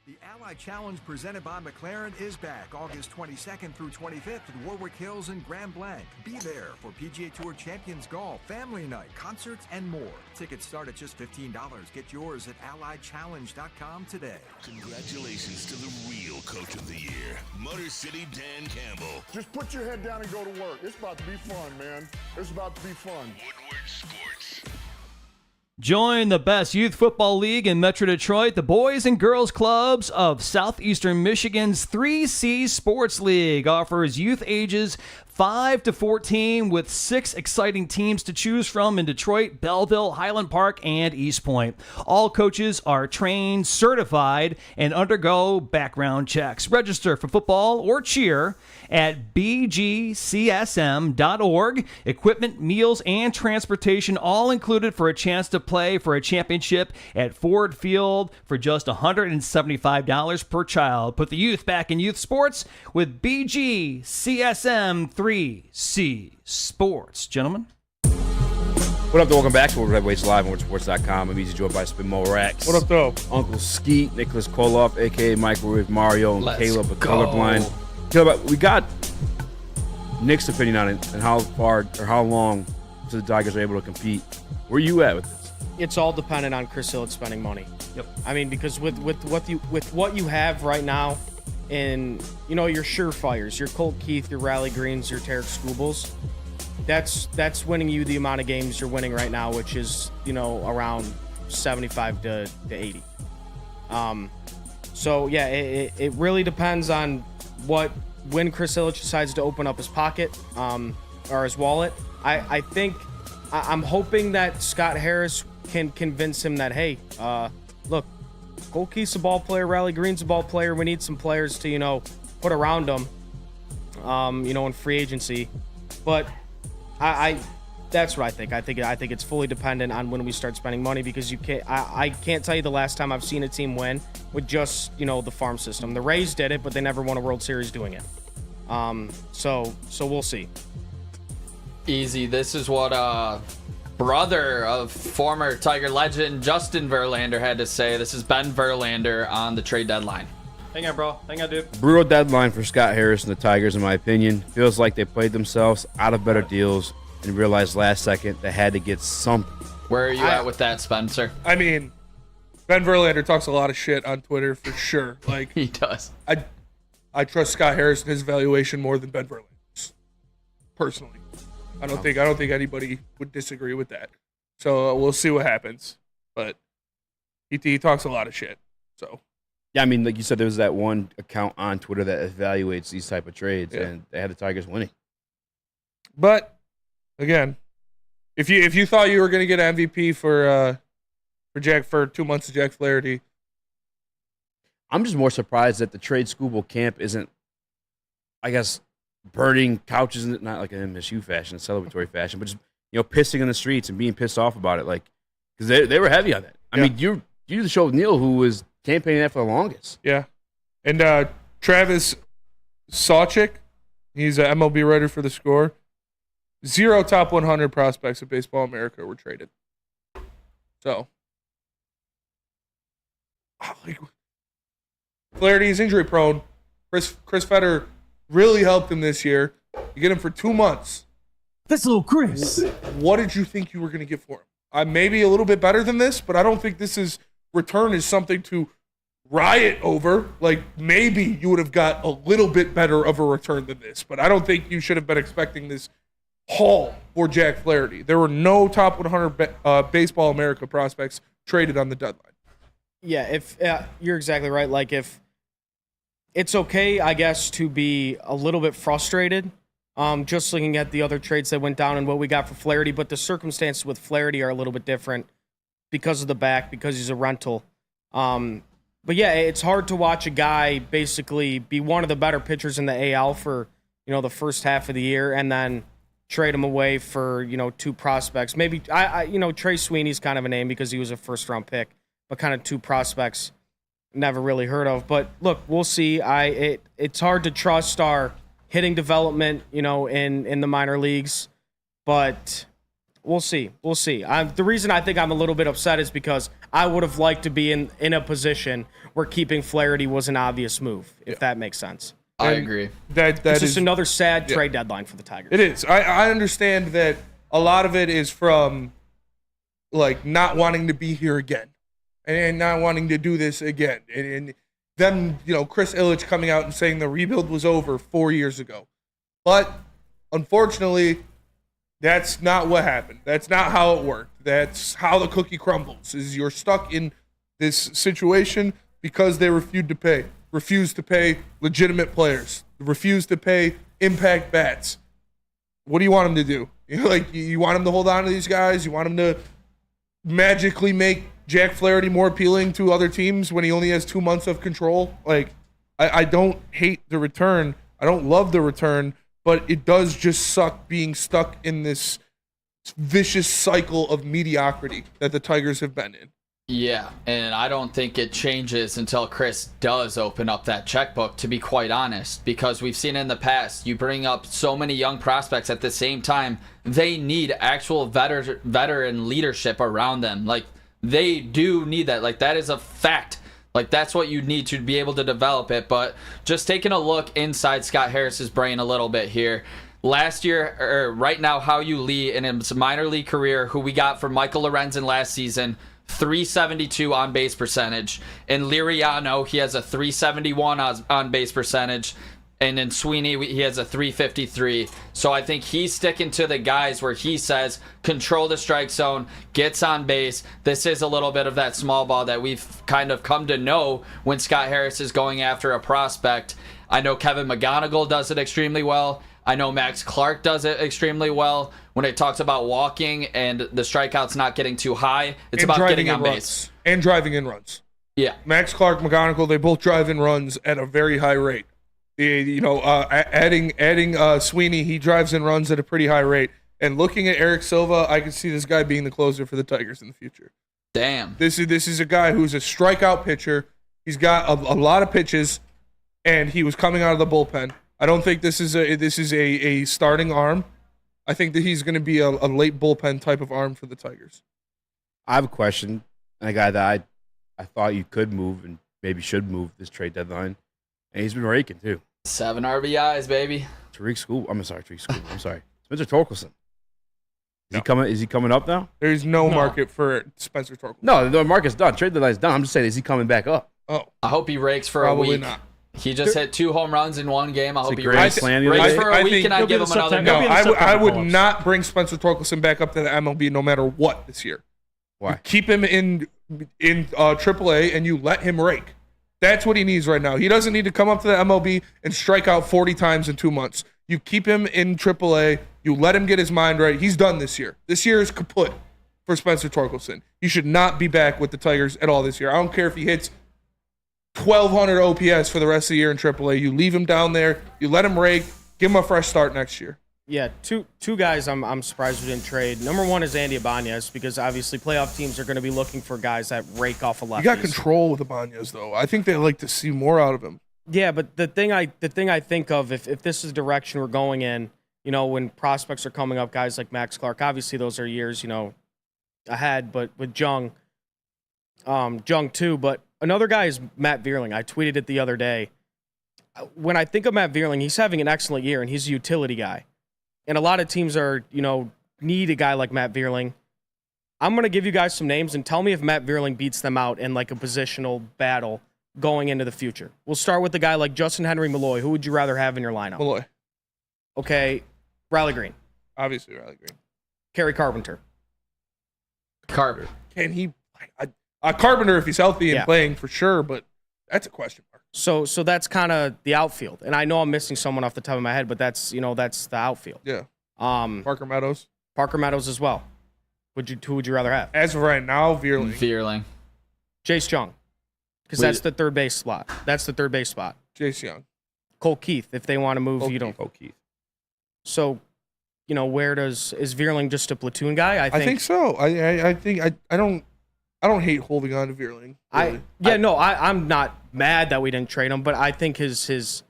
The Ally Challenge presented by McLaren is back August 22nd through 25th at Warwick Hills and Grand Blanc. Be there for PGA Tour Champions Golf, Family Night, concerts, and more. Tickets start at just $15. Get yours at allychallenge.com today. Congratulations to the real Coach of the Year, Motor City Dan Campbell. Just put your head down and go to work. It's about to be fun, man. It's about to be fun. Woodward Sports. Join the best youth football league in Metro Detroit, the Boys and Girls Clubs of Southeastern Michigan's 3C Sports League. Offers youth ages 5 to 14 with 6 exciting teams to choose from in Detroit, Belleville, Highland Park, and East Point. All coaches are trained, certified, and undergo background checks. Register for football or cheer at bgcsm.org. Equipment, meals, and transportation all included for a chance to play for a championship at Ford Field for just $175 per child. Put the youth back in youth sports with BGCSM 3C Sports. Gentlemen. What up, though? Welcome back to Woodward Heavyweights Live on WoodSports.com. I'm Eazy, joined by Spin Rex. What up, though? Uncle Skeet, Nicholas Koloff, a.k.a. Microwave Mario, and Caleb, a colorblind. Caleb, we got Nick's opinion on it and how far or how long the Tigers are able to compete. Where are you at with this? It's all dependent on Chris Ilitch spending money. Yep. I mean, because with what you have right now, in, your surefires, your Colt Keith, your Riley Greens, your Tarek Skubals. That's winning you the amount of games you're winning right now, which is, around 75 to 80. So yeah, it really depends on when Chris Ilitch decides to open up his pocket, or his wallet. I think I'm hoping that Scott Harris can convince him that, hey, look, Colt Keith's a ball player, Riley Green's a ball player. We need some players to, put around them, in free agency. But that's what I think. I think it's fully dependent on when we start spending money, because I can't tell you the last time I've seen a team win with just, the farm system. The Rays did it, but they never won a World Series doing it. So we'll see. Easy. This is what brother of former Tiger legend Justin Verlander had to say. This is Ben Verlander on the trade deadline. Hang on, bro. Hang on, dude. Brutal deadline for Scott Harris and the Tigers, in my opinion. Feels like they played themselves out of better deals and realized last second they had to get something. Where are you at with that, Spencer? I mean, Ben Verlander talks a lot of shit on Twitter for sure. Like, he does. I trust Scott Harris and his evaluation more than Ben Verlander's, personally. I don't think anybody would disagree with that. So we'll see what happens. But he talks a lot of shit. So yeah, I mean, like you said, there's that one account on Twitter that evaluates these type of trades, and they had the Tigers winning. But again, if you thought you were going to get MVP for 2 months of Jack Flaherty, I'm just more surprised that the trade Skubal camp isn't, I guess, burning couches, not like an MSU fashion, a celebratory fashion, but just pissing in the streets and being pissed off about it, like, because they were heavy on that. I mean, you did the show with Neil, who was campaigning that for the longest. Yeah, and Travis Sawchik, he's an MLB writer for The Score. 0 top 100 prospects of Baseball America were traded. So, Flaherty is injury prone. Chris Fetter really helped him this year. You get him for 2 months. This little Chris. What did you think you were going to get for him? Maybe a little bit better than this, but I don't think return is something to riot over. Like, maybe you would have got a little bit better of a return than this, but I don't think you should have been expecting this haul for Jack Flaherty. There were no top 100 Baseball America prospects traded on the deadline. Yeah, if you're exactly right. Like, if it's okay, I guess, to be a little bit frustrated, just looking at the other trades that went down and what we got for Flaherty, but the circumstances with Flaherty are a little bit different because of the back, because he's a rental. But yeah, it's hard to watch a guy basically be one of the better pitchers in the AL for, the first half of the year, and then trade him away for, 2 prospects. Maybe Trey Sweeney's kind of a name because he was a first-round pick, but kind of 2 prospects never really heard of. But look, we'll see. It's hard to trust our hitting development, in the minor leagues, but we'll see. We'll see. The reason I think I'm a little bit upset is because I would have liked to be in a position where keeping Flaherty was an obvious move, if that makes sense. I agree. That it's is just another sad trade deadline for the Tigers. It is. I understand that a lot of it is from, like, not wanting to be here again and not wanting to do this again. And them, Chris Ilitch coming out and saying the rebuild was over 4 years ago. But unfortunately, that's not what happened. That's not how it worked. That's how the cookie crumbles, is you're stuck in this situation because they refused to pay legitimate players, refused to pay impact bats. What do you want them to do? You want them to hold on to these guys? You want them to magically make Jack Flaherty more appealing to other teams when he only has 2 months of control? Like, I don't hate the return. I don't love the return, but it does just suck being stuck in this vicious cycle of mediocrity that the Tigers have been in. Yeah, and I don't think it changes until Chris does open up that checkbook, to be quite honest, because we've seen in the past, you bring up so many young prospects at the same time, they need actual veteran leadership around them. Like, they do need that. Like, that is a fact. Like, that's what you need to be able to develop it. But just taking a look inside Scott Harris's brain a little bit here. Last year, or right now, Hao Yu Lee in his minor league career, who we got for Michael Lorenzen last season, 372 on base percentage. In Liriano, he has a 371 on base percentage. And in Sweeney, he has a 353. So I think he's sticking to the guys where he says, control the strike zone, gets on base. This is a little bit of that small ball that we've kind of come to know when Scott Harris is going after a prospect. I know Kevin McGonigal does it extremely well. I know Max Clark does it extremely well. When it talks about walking and the strikeouts not getting too high, it's about getting on base. And driving in runs. Yeah. Max Clark, McGonigal, they both drive in runs at a very high rate. Adding Sweeney, he drives in runs at a pretty high rate. And looking at Eric Silva, I can see this guy being the closer for the Tigers in the future. Damn. This is a guy who's a strikeout pitcher. He's got a lot of pitches, and he was coming out of the bullpen. I don't think this is a starting arm. I think that he's going to be a late bullpen type of arm for the Tigers. I have a question. And a guy that I thought you could move and maybe should move this trade deadline, and he's been raking too. 7 RBIs, baby. Spencer Torkelson. Is he coming up now? There's no market for Spencer Torkelson. No, the market's done. Trade deadline's done. I'm just saying, is he coming back up? Oh, I hope he rakes for probably a week. not. He just hit 2 home runs in one game. I hope he grand rakes slam for the a week, and I give him another No, go. I would not bring Spencer Torkelson back up to the MLB no matter what this year. Why? You keep him in AAA and you let him rake. That's what he needs right now. He doesn't need to come up to the MLB and strike out 40 times in 2 months. You keep him in AAA. You let him get his mind right. He's done this year. This year is kaput for Spencer Torkelson. He should not be back with the Tigers at all this year. I don't care if he hits 1,200 OPS for the rest of the year in AAA. You leave him down there. You let him rake. Give him a fresh start next year. Yeah, two guys I'm surprised we didn't trade. Number one is Andy Ibanez, because obviously playoff teams are going to be looking for guys that rake off a lefties. You got control with Ibanez, though. I think they like to see more out of him. Yeah, but the thing I think of, if this is the direction we're going in, when prospects are coming up, guys like Max Clark, obviously those are years, ahead, but with Jung too. But another guy is Matt Vierling. I tweeted it the other day. When I think of Matt Vierling, he's having an excellent year, and he's a utility guy. And a lot of teams are, need a guy like Matt Vierling. I'm going to give you guys some names and tell me if Matt Vierling beats them out in like a positional battle going into the future. We'll start with a guy like Justin Henry Malloy. Who would you rather have in your lineup? Malloy. Okay. Riley Green. Obviously Riley Green. Kerry Carpenter. Carter. Can he? Carpenter, if he's healthy and playing, for sure, but that's a question mark. So that's kind of the outfield. And I know I'm missing someone off the top of my head, but that's the outfield. Yeah. Parker Meadows. Parker Meadows as well. Who would you rather have? As of right now, Vierling. Jace Jung. Because that's the third base spot. Jace Young. Cole Keith, if they want to move, Cole Keith. So, is Vierling just a platoon guy? I think so. I think I don't hate holding on to Vierling. Really. I'm not mad that we didn't trade him, but I think his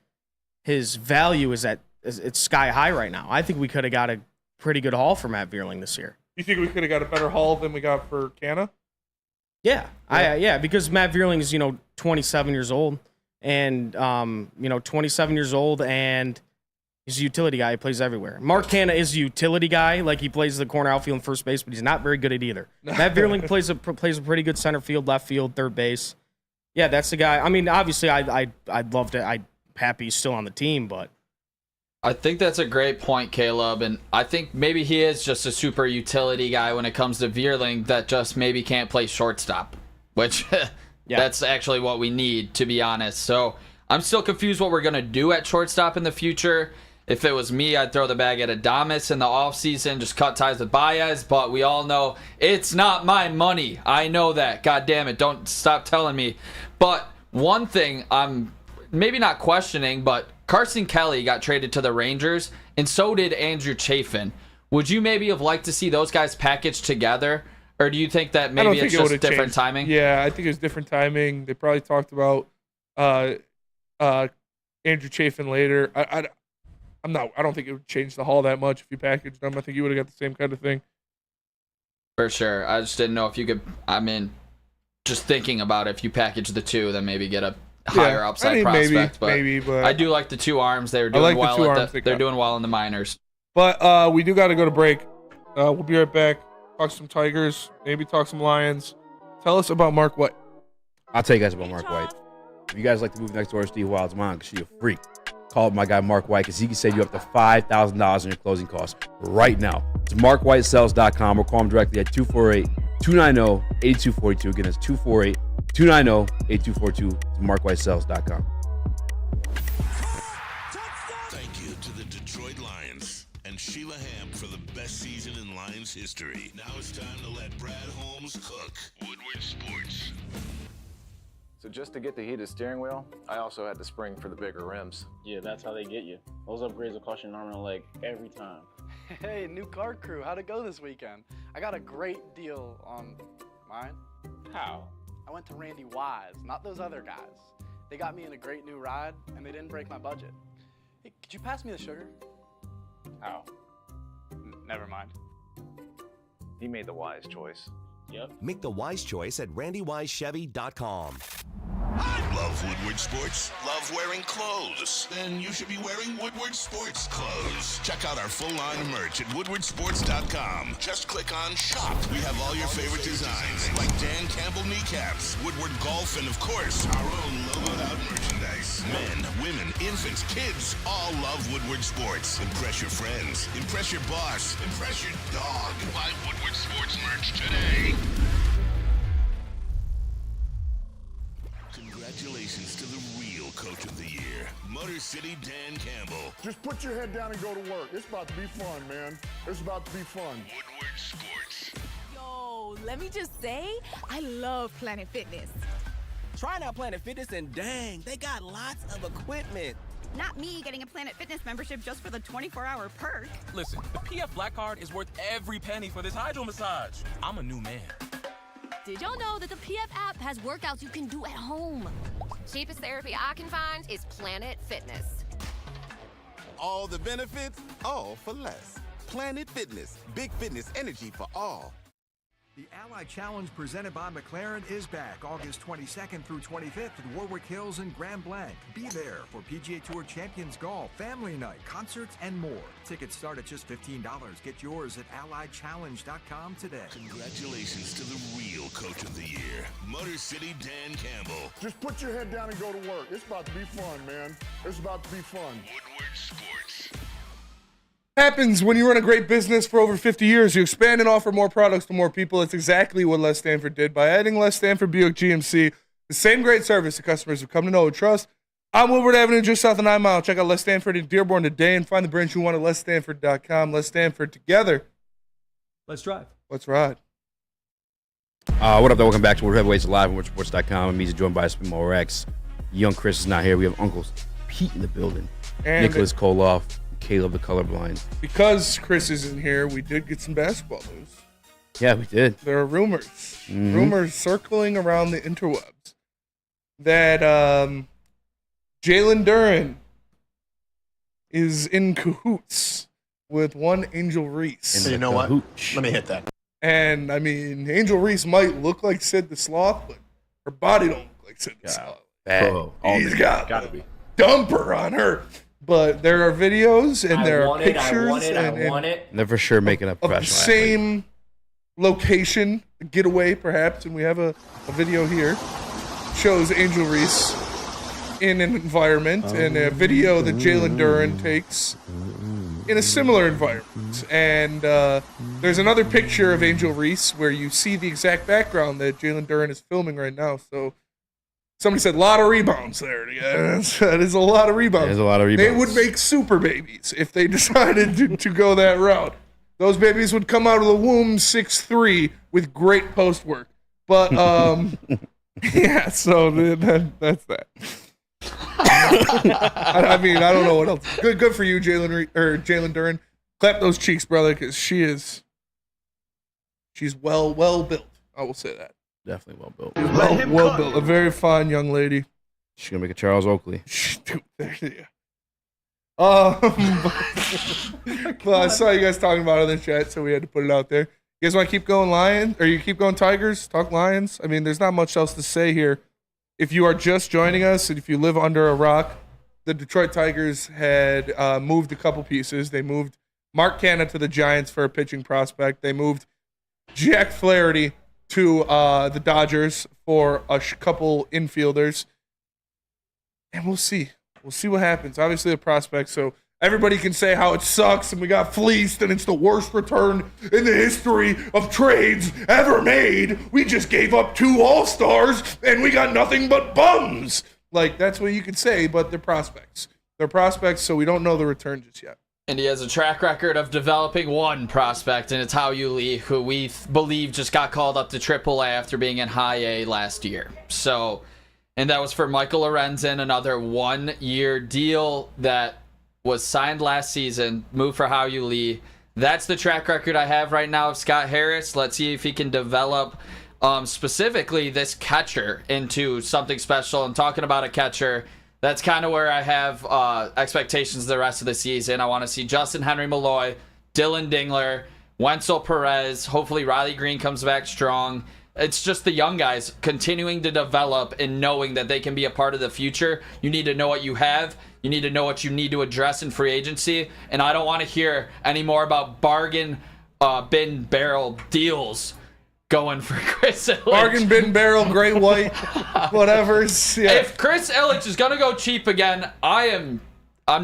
value is it's sky high right now. I think we could have got a pretty good haul for Matt Vierling this year. You think we could have got a better haul than we got for Canna? Yeah. Because Matt Vierling is 27 years old, and 27 years old, and he's a utility guy. He plays everywhere. Mark Canna is a utility guy, like he plays the corner outfield and first base, but he's not very good at either. Matt Vierling plays a pretty good center field, left field, third base. Yeah, that's the guy. I mean, obviously, I'd love to. I'm happy he's still on the team, but I think that's a great point, Caleb, and I think maybe he is just a super utility guy when it comes to Vierling that just maybe can't play shortstop, which that's actually what we need, to be honest. So I'm still confused what we're going to do at shortstop in the future. If it was me, I'd throw the bag at Adames in the offseason, just cut ties with Baez, but we all know it's not my money. I know that. God damn it. Don't stop telling me. But one thing I'm maybe not questioning, but Carson Kelly got traded to the Rangers, and so did Andrew Chafin. Would you maybe have liked to see those guys packaged together, or do you think that maybe it's just different timing? Yeah, I think it was different timing. They probably talked about Andrew Chafin later. I don't think it would change the haul that much if you packaged them. I think you would have got the same kind of thing. For sure. I just didn't know if you could. I mean, just thinking about it, if you package the two, then maybe get a higher upside prospect. Maybe, but I do like the two arms. They're doing They're doing well in the minors. But we do got to go to break. We'll be right back. Talk some Tigers, maybe talk some Lions. Tell us about Mark White. I'll tell you guys about Mark White. If you guys like to move next door to Steve Wild's mom because she's a freak, call up my guy Mark White because he can save you up to $5,000 in your closing costs right now. It's markwhitesells.com or call him directly at 248-290-8242. Again, it's 248-290-8242. It's markwhitesells.com. Thank you to the Detroit Lions and Sheila Ham for the best season in Lions history. Now it's time to let Brad Holmes cook. Woodward Sports. So just to get the heated steering wheel, I also had to spring for the bigger rims. Yeah, that's how they get you. Those upgrades will cost you an arm and a leg every time. Hey, new car crew, how'd it go this weekend? I got a great deal on mine. How? I went to Randy Wise, not those other guys. They got me in a great new ride, and they didn't break my budget. Hey, could you pass me the sugar? How? Never mind. He made the wise choice. Yep. Make the wise choice at randywisechevy.com. Love Woodward Sports? Love wearing clothes? Then you should be wearing Woodward Sports clothes. Check out our full line of merch at woodwardsports.com. Just click on shop. We have all your favorite designs, like Dan Campbell kneecaps, Woodward golf, and of course, our own logoed out merchandise. Men, women, infants, kids all love Woodward Sports. Impress your friends. Impress your boss. Impress your dog. Buy Woodward Sports merch today. Congratulations to the real Coach of the Year, Motor City Dan Campbell. Just put your head down and go to work. It's about to be fun, man. It's about to be fun. Woodward Sports. Yo, let me just say, I love Planet Fitness. Trying out Planet Fitness and dang, they got lots of equipment. Not me getting a Planet Fitness membership just for the 24-hour perk. Listen, the PF Black Card is worth every penny for this hydro massage. I'm a new man. Did y'all know that the PF app has workouts you can do at home? Cheapest therapy I can find is Planet Fitness. All the benefits, all for less. Planet Fitness, big fitness energy for all. The Ally Challenge presented by McLaren is back August 22nd through 25th at Warwick Hills and Grand Blanc. Be there for PGA Tour Champions Golf, Family Night, concerts, and more. Tickets start at just $15. Get yours at allychallenge.com today. Congratulations to the real Coach of the Year, Motor City Dan Campbell. Just put your head down and go to work. It's about to be fun, man. It's about to be fun. Woodward Sports. Happens when you run a great business for over 50 years. You expand and offer more products to more people. It's exactly what Les Stanford did by adding Les Stanford Buick GMC. The same great service that customers have come to know and trust. On Woodward Avenue, just south of 9 Mile. Check out Les Stanford in Dearborn today and find the branch you want at lesstanford.com. Les Stanford together. Let's drive. Let's ride. What up, though? Welcome back to World Heavyweights Live on WoodsportsCom. I'm Eazy, joined by Spimo Rex. Young Chris is not here. We have Uncles Pete in the building. And Nicholas Koloff. Caleb the colorblind. Because Chris isn't here, we did get some basketball news. Yeah, we did. There are rumors. Rumors circling around the interwebs that Jalen Duren is in cahoots with one Angel Reese. You know what? Let me hit that. And, I mean, Angel Reese might look like Sid the Sloth, but her body don't look like Sid the Sloth. He's got a dumper on her. But there are videos and there are pictures. I want it. They're for sure making a of the professional same location, a getaway perhaps, and we have a video here. Shows Angel Reese in an environment and a video that Jalen Duren takes in a similar environment. And there's another picture of Angel Reese where you see the exact background that Jalen Duren is filming right now. So somebody said, lot of rebounds there. Yeah, that is a lot of rebounds. There's a lot of rebounds. They would make super babies if they decided to go that route. Those babies would come out of the womb 6'3" with great post work. But, yeah, so that's that. I mean, I don't know what else. Good for you, Jalen Duren. Clap those cheeks, brother, because she's well built. I will say that. Definitely well built. Well built. A very fine young lady. She's gonna make a Charles Oakley. Dude, yeah. But I saw you guys talking about it in the chat, so we had to put it out there. You guys want to keep going Lions, or you keep going Tigers? Talk Lions. I mean, there's not much else to say here. If you are just joining us, and if you live under a rock, the Detroit Tigers had moved a couple pieces. They moved Mark Canha to the Giants for a pitching prospect. They moved Jack Flaherty to to the Dodgers for a couple infielders. And we'll see. We'll see what happens. Obviously, a prospect, so everybody can say how it sucks and we got fleeced and it's the worst return in the history of trades ever made. We just gave up 2 all-stars and we got nothing but bums. Like, that's what you could say, but they're prospects. They're prospects, so we don't know the return just yet. And he has a track record of developing one prospect, and it's Hao-Yu Lee, who we believe just got called up to AAA after being in High A last year. So, and that was for Michael Lorenzen, another 1-year deal that was signed last season, moved for Hao-Yu Lee. That's the track record I have right now of Scott Harris. Let's see if he can develop specifically this catcher into something special. And talking about a catcher, that's kind of where I have expectations the rest of the season. I want to see Justin Henry Malloy, Dylan Dingler, Wenzel Perez. Hopefully Riley Green comes back strong. It's just the young guys continuing to develop and knowing that they can be a part of the future. You need to know what you have. You need to know what you need to address in free agency. And I don't want to hear any more about bargain bin barrel deals going for Chris Ilitch. Bargain bin barrel, great white, whatever. Yeah. If Chris Ilitch is going to go cheap again, I'm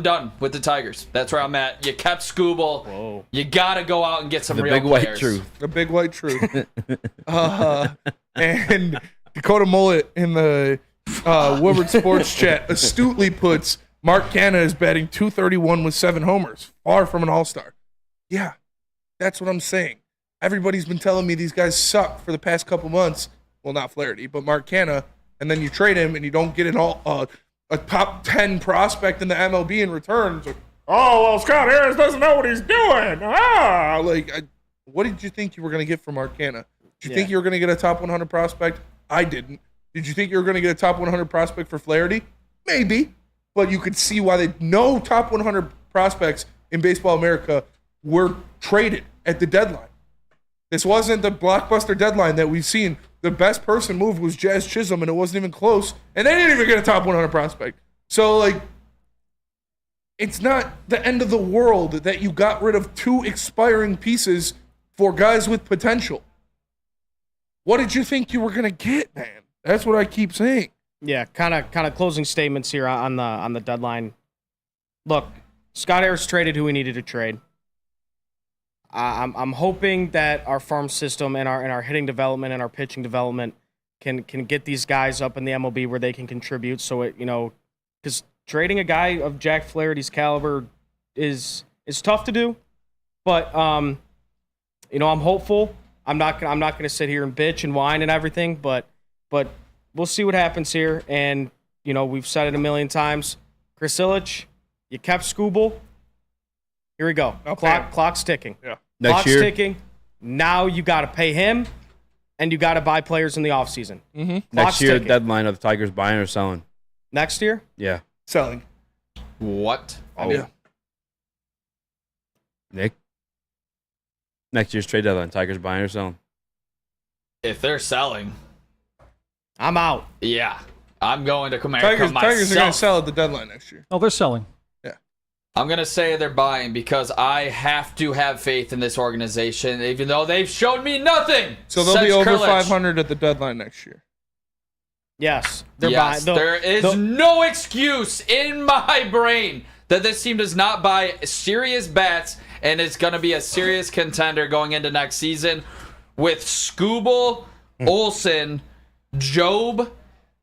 done with the Tigers. That's where I'm at. You kept Scooble. Whoa. You got to go out and get some the real big players. White truth. The big white truth. And Dakota Mullet in the Woodward Sports Chat astutely puts Mark Canha is batting .231 with 7 homers. Far from an all-star. Yeah, that's what I'm saying. Everybody's been telling me these guys suck for the past couple months. Well, not Flaherty, but Mark Canha. And then you trade him and you don't get a top 10 prospect in the MLB in return. It's like, oh, well, Scott Harris doesn't know what he's doing. What did you think you were going to get from Mark Canha? Did you think you were going to get a top 100 prospect? I didn't. Did you think you were going to get a top 100 prospect for Flaherty? Maybe. But you could see why no top 100 prospects in Baseball America were traded at the deadline. This wasn't the blockbuster deadline that we've seen. The best person moved was Jazz Chisholm, and it wasn't even close. And they didn't even get a top 100 prospect. So, it's not the end of the world that you got rid of 2 expiring pieces for guys with potential. What did you think you were going to get, man? That's what I keep saying. Yeah, kind of closing statements here on the deadline. Look, Scott Harris traded who we needed to trade. I'm hoping that our farm system and our hitting development and our pitching development can get these guys up in the MLB where they can contribute. So because trading a guy of Jack Flaherty's caliber is tough to do, but I'm hopeful. I'm not gonna sit here and bitch and whine and everything, but we'll see what happens here. And we've said it a million times. Chris Ilitch, you kept Scooble. Here we go. Okay. Clock's ticking. Yeah. Clock's ticking. Now you got to pay him, and you got to buy players in the offseason. Mm-hmm. Next year, deadline of the Tigers buying or selling. Next year? Yeah. Selling. What? Oh. Yeah. Nick? Next year's trade deadline, Tigers buying or selling? If they're selling, I'm out. Yeah. I'm going to America myself. Tigers are going to sell at the deadline next year. Oh, they're selling. I'm going to say they're buying because I have to have faith in this organization, even though they've showed me nothing. So they'll be over 500 at the deadline next year. Yes. They're buying. There is no excuse in my brain that this team does not buy serious bats and is going to be a serious contender going into next season with Scooble, Olsen, Job,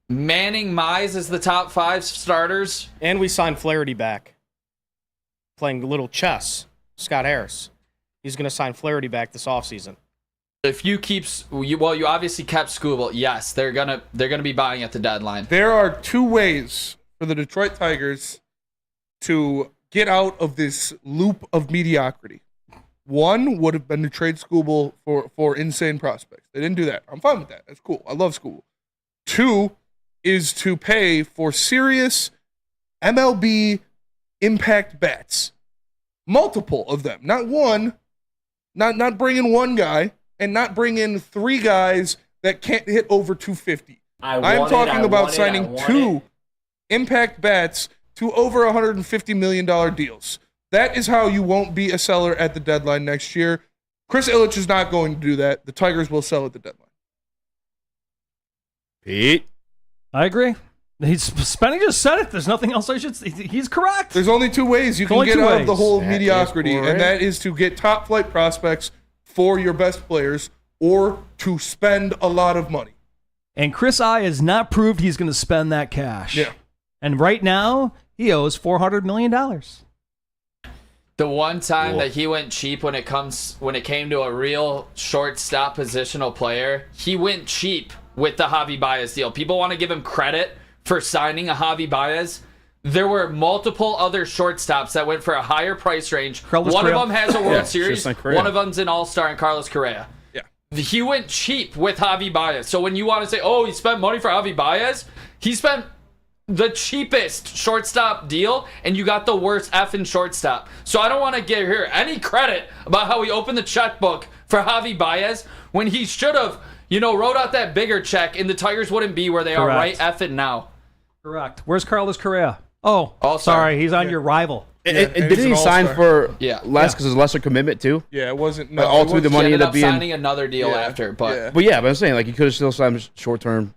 Manning, Mize as the top 5 starters. And we signed Flaherty back. Playing a little chess, Scott Harris. He's going to sign Flaherty back this offseason. If you you obviously kept Scooble. Yes, they're gonna be buying at the deadline. There are 2 ways for the Detroit Tigers to get out of this loop of mediocrity. One would have been to trade Scooble for insane prospects. They didn't do that. I'm fine with that. That's cool. I love Scooble. 2 is to pay for serious MLB impact bats. Multiple of them. Not one. Not bring in one guy and not bring in 3 guys that can't hit over 250. I'm talking about signing 2 impact bats to over $150 million deals. That is how you won't be a seller at the deadline next year. Chris Ilitch is not going to do that. The Tigers will sell at the deadline. Pete? I agree. Spenny just said it. There's nothing else I should say. He's correct. There's only two ways you can get out of the whole mediocrity, and that is to get top flight prospects for your best players or to spend a lot of money. And Chris I has not proved he's going to spend that cash. Yeah. And right now, he owes $400 million. The one time that he went cheap when it came to a real shortstop positional player, he went cheap with the Javi Baez deal. People want to give him credit for signing a Javi Baez. There were multiple other shortstops that went for a higher price range. Carlos One Correa. of them has a World Series. like Correa. One of them's an All-Star in Carlos Correa. Yeah. He went cheap with Javi Baez. So when you want to say, oh, he spent money for Javi Baez, he spent the cheapest shortstop deal, and you got the worst effing shortstop. So I don't want to give here any credit about how he opened the checkbook for Javi Baez when he should have, wrote out that bigger check, and the Tigers wouldn't be where they are right effing now. Correct. Where's Carlos Correa? Oh, All-Star. sorry. He's on your rival. And didn't he sign for less because it's a lesser commitment too? Yeah, it wasn't. But ultimately, the money ended up being signing another deal after. But but I'm saying he could have still signed short term.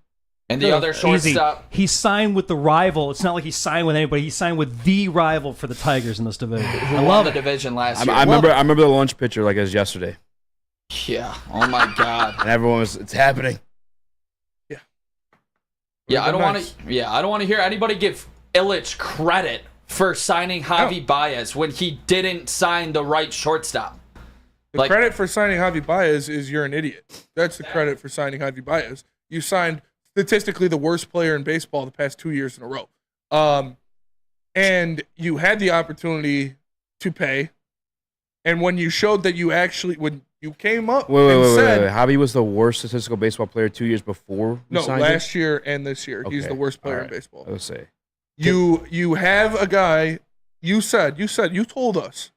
And the other shortstop, he signed with the rival. It's not like he signed with anybody. He signed with the rival for the Tigers in this division. I love the division last year. I remember the lunch picture like it was yesterday. Yeah. Oh my God. And everyone was, it's happening. Yeah, I don't want to hear anybody give Illich credit for signing Javi Baez when he didn't sign the right shortstop. The credit for signing Javi Baez is you're an idiot. That's the credit for signing Javi Baez. You signed statistically the worst player in baseball the past 2 years in a row. And you had the opportunity to pay. And when you showed that when you came up and said... Javi was the worst statistical baseball player 2 years before we signed last year and this year. Okay. He's the worst player in baseball. I would say. You have a guy, you told us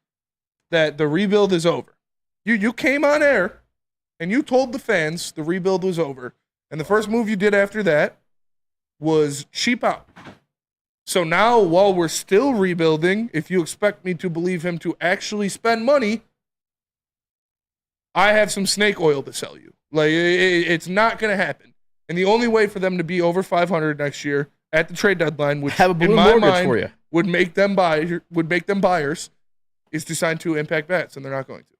that the rebuild is over. You came on air and you told the fans the rebuild was over. And the first move you did after that was cheap out. So now, while we're still rebuilding, if you expect me to believe him to actually spend money, I have some snake oil to sell you. It's not going to happen. And the only way for them to be over 500 next year at the trade deadline, which have a in my mortgage mind for you. would make them buyers, is to sign 2 impact bats, and they're not going to.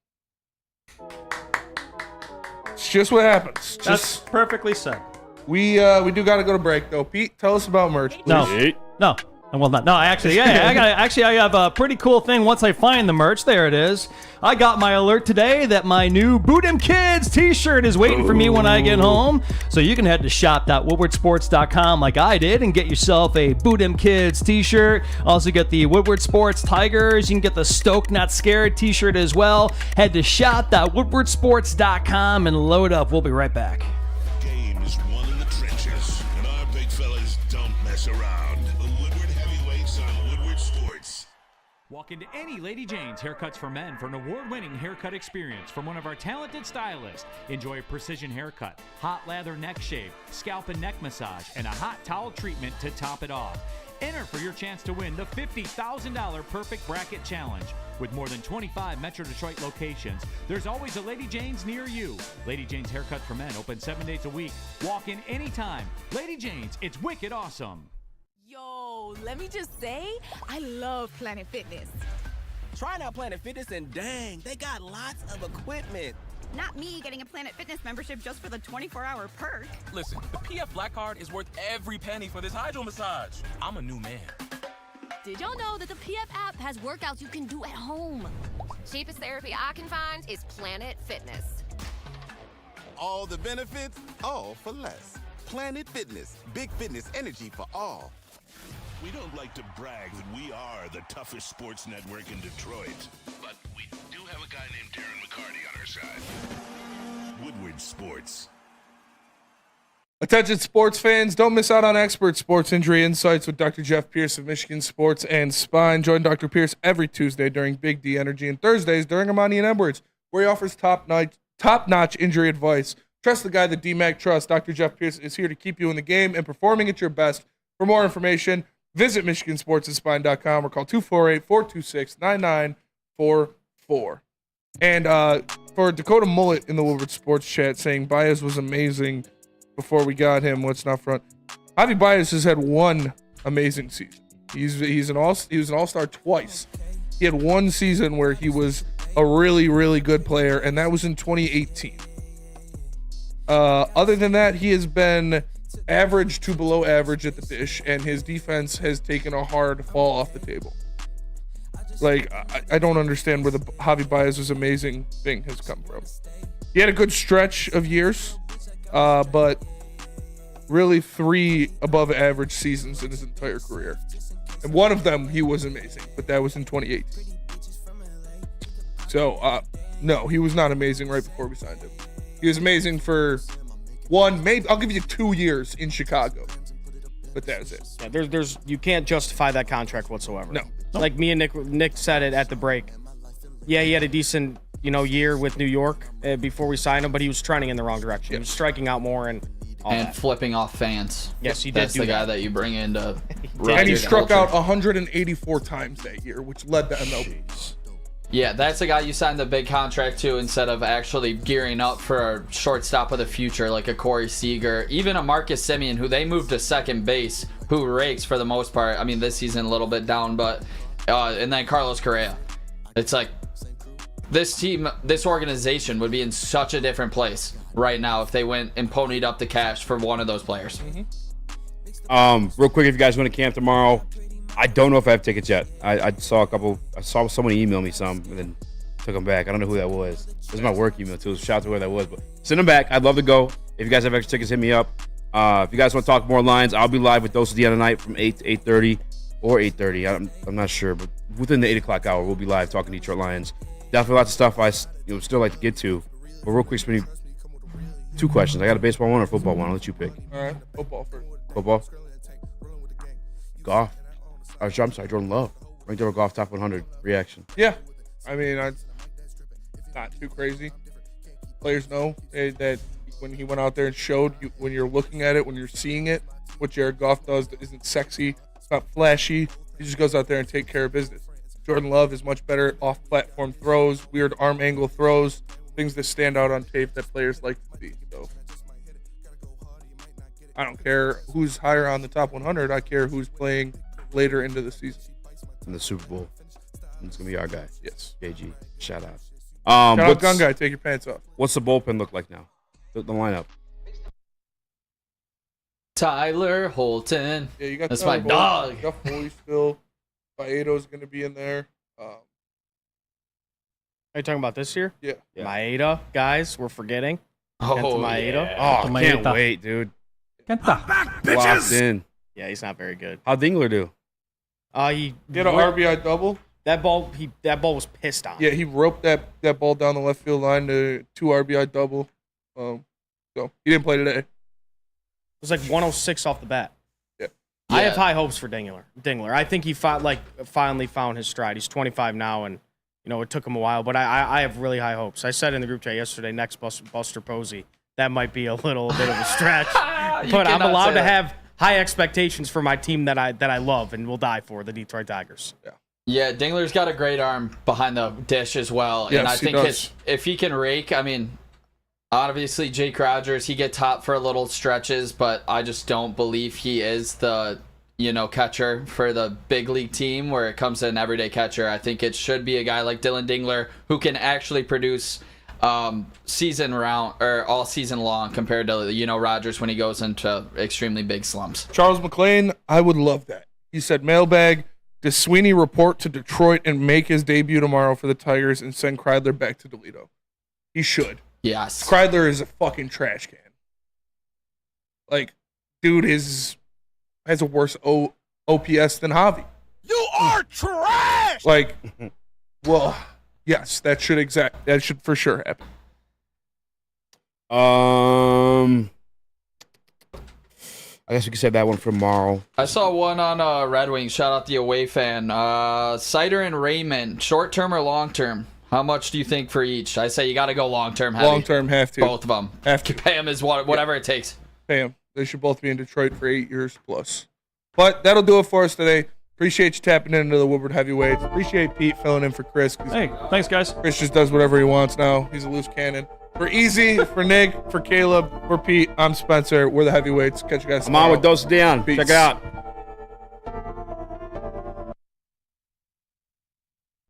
It's just what happens. That's perfectly said. We do got to go to break though. Pete, tell us about merch, please. No. Well, not. No, actually, I have a pretty cool thing once I find the merch. There it is. I got my alert today that my new Boot 'em Kids t-shirt is waiting for me when I get home. So you can head to shop.woodwardsports.com like I did and get yourself a Boot 'em Kids t-shirt. Also get the Woodward Sports Tigers. You can get the Stoke Not Scared t-shirt as well. Head to shop.woodwardsports.com and load up. We'll be right back. Game is won in the trenches, and our big fellas don't mess around. Walk into any Lady Jane's Haircuts for Men for an award-winning haircut experience from one of our talented stylists. Enjoy a precision haircut, hot lather neck shave, scalp and neck massage, and a hot towel treatment to top it off. Enter for your chance to win the $50,000 Perfect Bracket Challenge. With more than 25 Metro Detroit locations, there's always a Lady Jane's near you. Lady Jane's Haircut for Men, open 7 days a week. Walk in anytime. Lady Jane's, it's wicked awesome. Yo, let me just say, I love Planet Fitness. Trying out Planet Fitness and dang, they got lots of equipment. Not me getting a Planet Fitness membership just for the 24-hour perk. Listen, the PF Black Card is worth every penny for this hydro massage. I'm a new man. Did y'all know that the PF app has workouts you can do at home? Cheapest therapy I can find is Planet Fitness. All the benefits, all for less. Planet Fitness, big fitness energy for all. We don't like to brag that we are the toughest sports network in Detroit, but we do have a guy named Darren McCarty on our side. Woodward Sports. Attention sports fans, don't miss out on expert sports injury insights with Dr. Jeff Pierce of Michigan Sports and Spine. Join Dr. Pierce every Tuesday during Big D Energy and Thursdays during Ermanni and Edwards, where he offers top-notch injury advice. Trust the guy that DMAC trusts. Dr. Jeff Pierce is here to keep you in the game and performing at your best. For more information, visit MichiganSportsAndSpine.com or call 248-426-9944. And for Dakota Mullet in the Woodward Sports chat saying Baez was amazing, before we got him. What's not front? Javi Baez has had one amazing season. He was an all-star twice. He had one season where he was a really, really good player, and that was in 2018. Other than that, he has been average to below average at the dish, and his defense has taken a hard fall off the table. Like, I don't understand where the Javi Baez's amazing thing has come from. He had a good stretch of years, but really 3 above average seasons in his entire career. And one of them, he was amazing, but that was in 2018. So, no, he was not amazing right before we signed him. He was amazing for maybe I'll give you 2 years in Chicago, but that's it. Yeah, there's you can't justify that contract whatsoever. No. Like me and Nick said it at the break. Yeah, he had a decent year with New York before we signed him, but he was trending in the wrong direction. He was striking out more and flipping off fans. Yes, he did. That's the guy that you bring in to. And he struck out 184 times that year, which led to MLB. Yeah, that's the guy you signed the big contract to instead of actually gearing up for a shortstop of the future like a Corey Seager, even a Marcus Semien, who they moved to second base, who rakes for the most part. I mean, this season a little bit down, but and then Carlos Correa. It's like this team, this organization would be in such a different place right now if they went and ponied up the cash for one of those players. Real quick, if you guys want to camp tomorrow, I don't know if I have tickets yet. I saw someone email me some and then took them back. I don't know who that was. It was my work email too. Shout out to whoever that was, but send them back. I'd love to go. If you guys have extra tickets, hit me up. If you guys want to talk more lines, I'll be live with Dose at the end of the night from 8 to 8:30 or 8:30. I'm not sure, but within the 8 o'clock hour, we'll be live talking Detroit Lions. Definitely lots of stuff I still like to get to. But real quick, Spenny, 2 questions. I got a baseball one or a football one. I'll let you pick. All right, football first. Football? Golf. I'm sorry, Jordan Love. Ranked over golf top 100. Reaction. Yeah. I mean, not too crazy. Players know that when he went out there and showed you, when you're looking at it, when you're seeing it, what Jared Goff does isn't sexy. It's not flashy. He just goes out there and takes care of business. Jordan Love is much better off-platform throws, weird arm angle throws, things that stand out on tape that players like to see. So I don't care who's higher on the top 100. I care who's playing later into the season. In the Super Bowl. It's going to be our guy. Yes. JG. Shout out. Shout out, gun guy. Take your pants off. What's the bullpen look like now? The lineup. Tyler Holton. Yeah, you got That's Tyler my dog. You got Foley still. Maeda's going to be in there. Are you talking about this year? Yeah. Maeda, guys, we're forgetting. Oh, Maeda. yeah. Oh, can't wait, dude. Locked in. Yeah, he's not very good. How'd Dingler do? He did an RBI double. That ball was pissed on. Yeah, he roped that ball down the left field line to 2 RBI double. So he didn't play today. It was like 106 off the bat. Yeah. I have high hopes for Dingler. I think he finally found his stride. He's 25 now, and it took him a while, but I have really high hopes. I said in the group chat yesterday, next Buster Posey. That might be a little bit of a stretch, but I'm allowed to have high expectations for my team that I love and will die for, the Detroit Tigers. Yeah, Dingler's got a great arm behind the dish as well. Yes, and I think if he can rake, I mean, obviously Jake Rogers, he gets hot for little stretches, but I just don't believe he is the, catcher for the big league team where it comes to an everyday catcher. I think it should be a guy like Dylan Dingler who can actually produce season round or all season long compared to Rogers when he goes into extremely big slumps. Charles McClain, I would love that. He said, mailbag, does Sweeney report to Detroit and make his debut tomorrow for the Tigers and send Kreidler back to Toledo? He should. Yes. Kreidler is a fucking trash can. Like, dude has a worse OPS than Javi. You are trash. Like, well, yes, that should for sure happen. I guess we could save that one for tomorrow. I saw one on Red Wings. Shout out the away fan. Sider and Raymond, short term or long term? How much do you think for each? I say you got to go long term. Long term, have to. Both of them. Have to. Pay them is whatever it takes. Pay them. They should both be in Detroit for 8 years plus. But that'll do it for us today. Appreciate you tapping into the Woodward Heavyweights. Appreciate Pete filling in for Chris. Hey, thanks, guys. Chris just does whatever he wants now. He's a loose cannon. For Eazy, for Nick, for Caleb, for Pete, I'm Spencer. We're the heavyweights. Catch you guys I'm on tomorrow. with Dose Down. Peace. Check it out.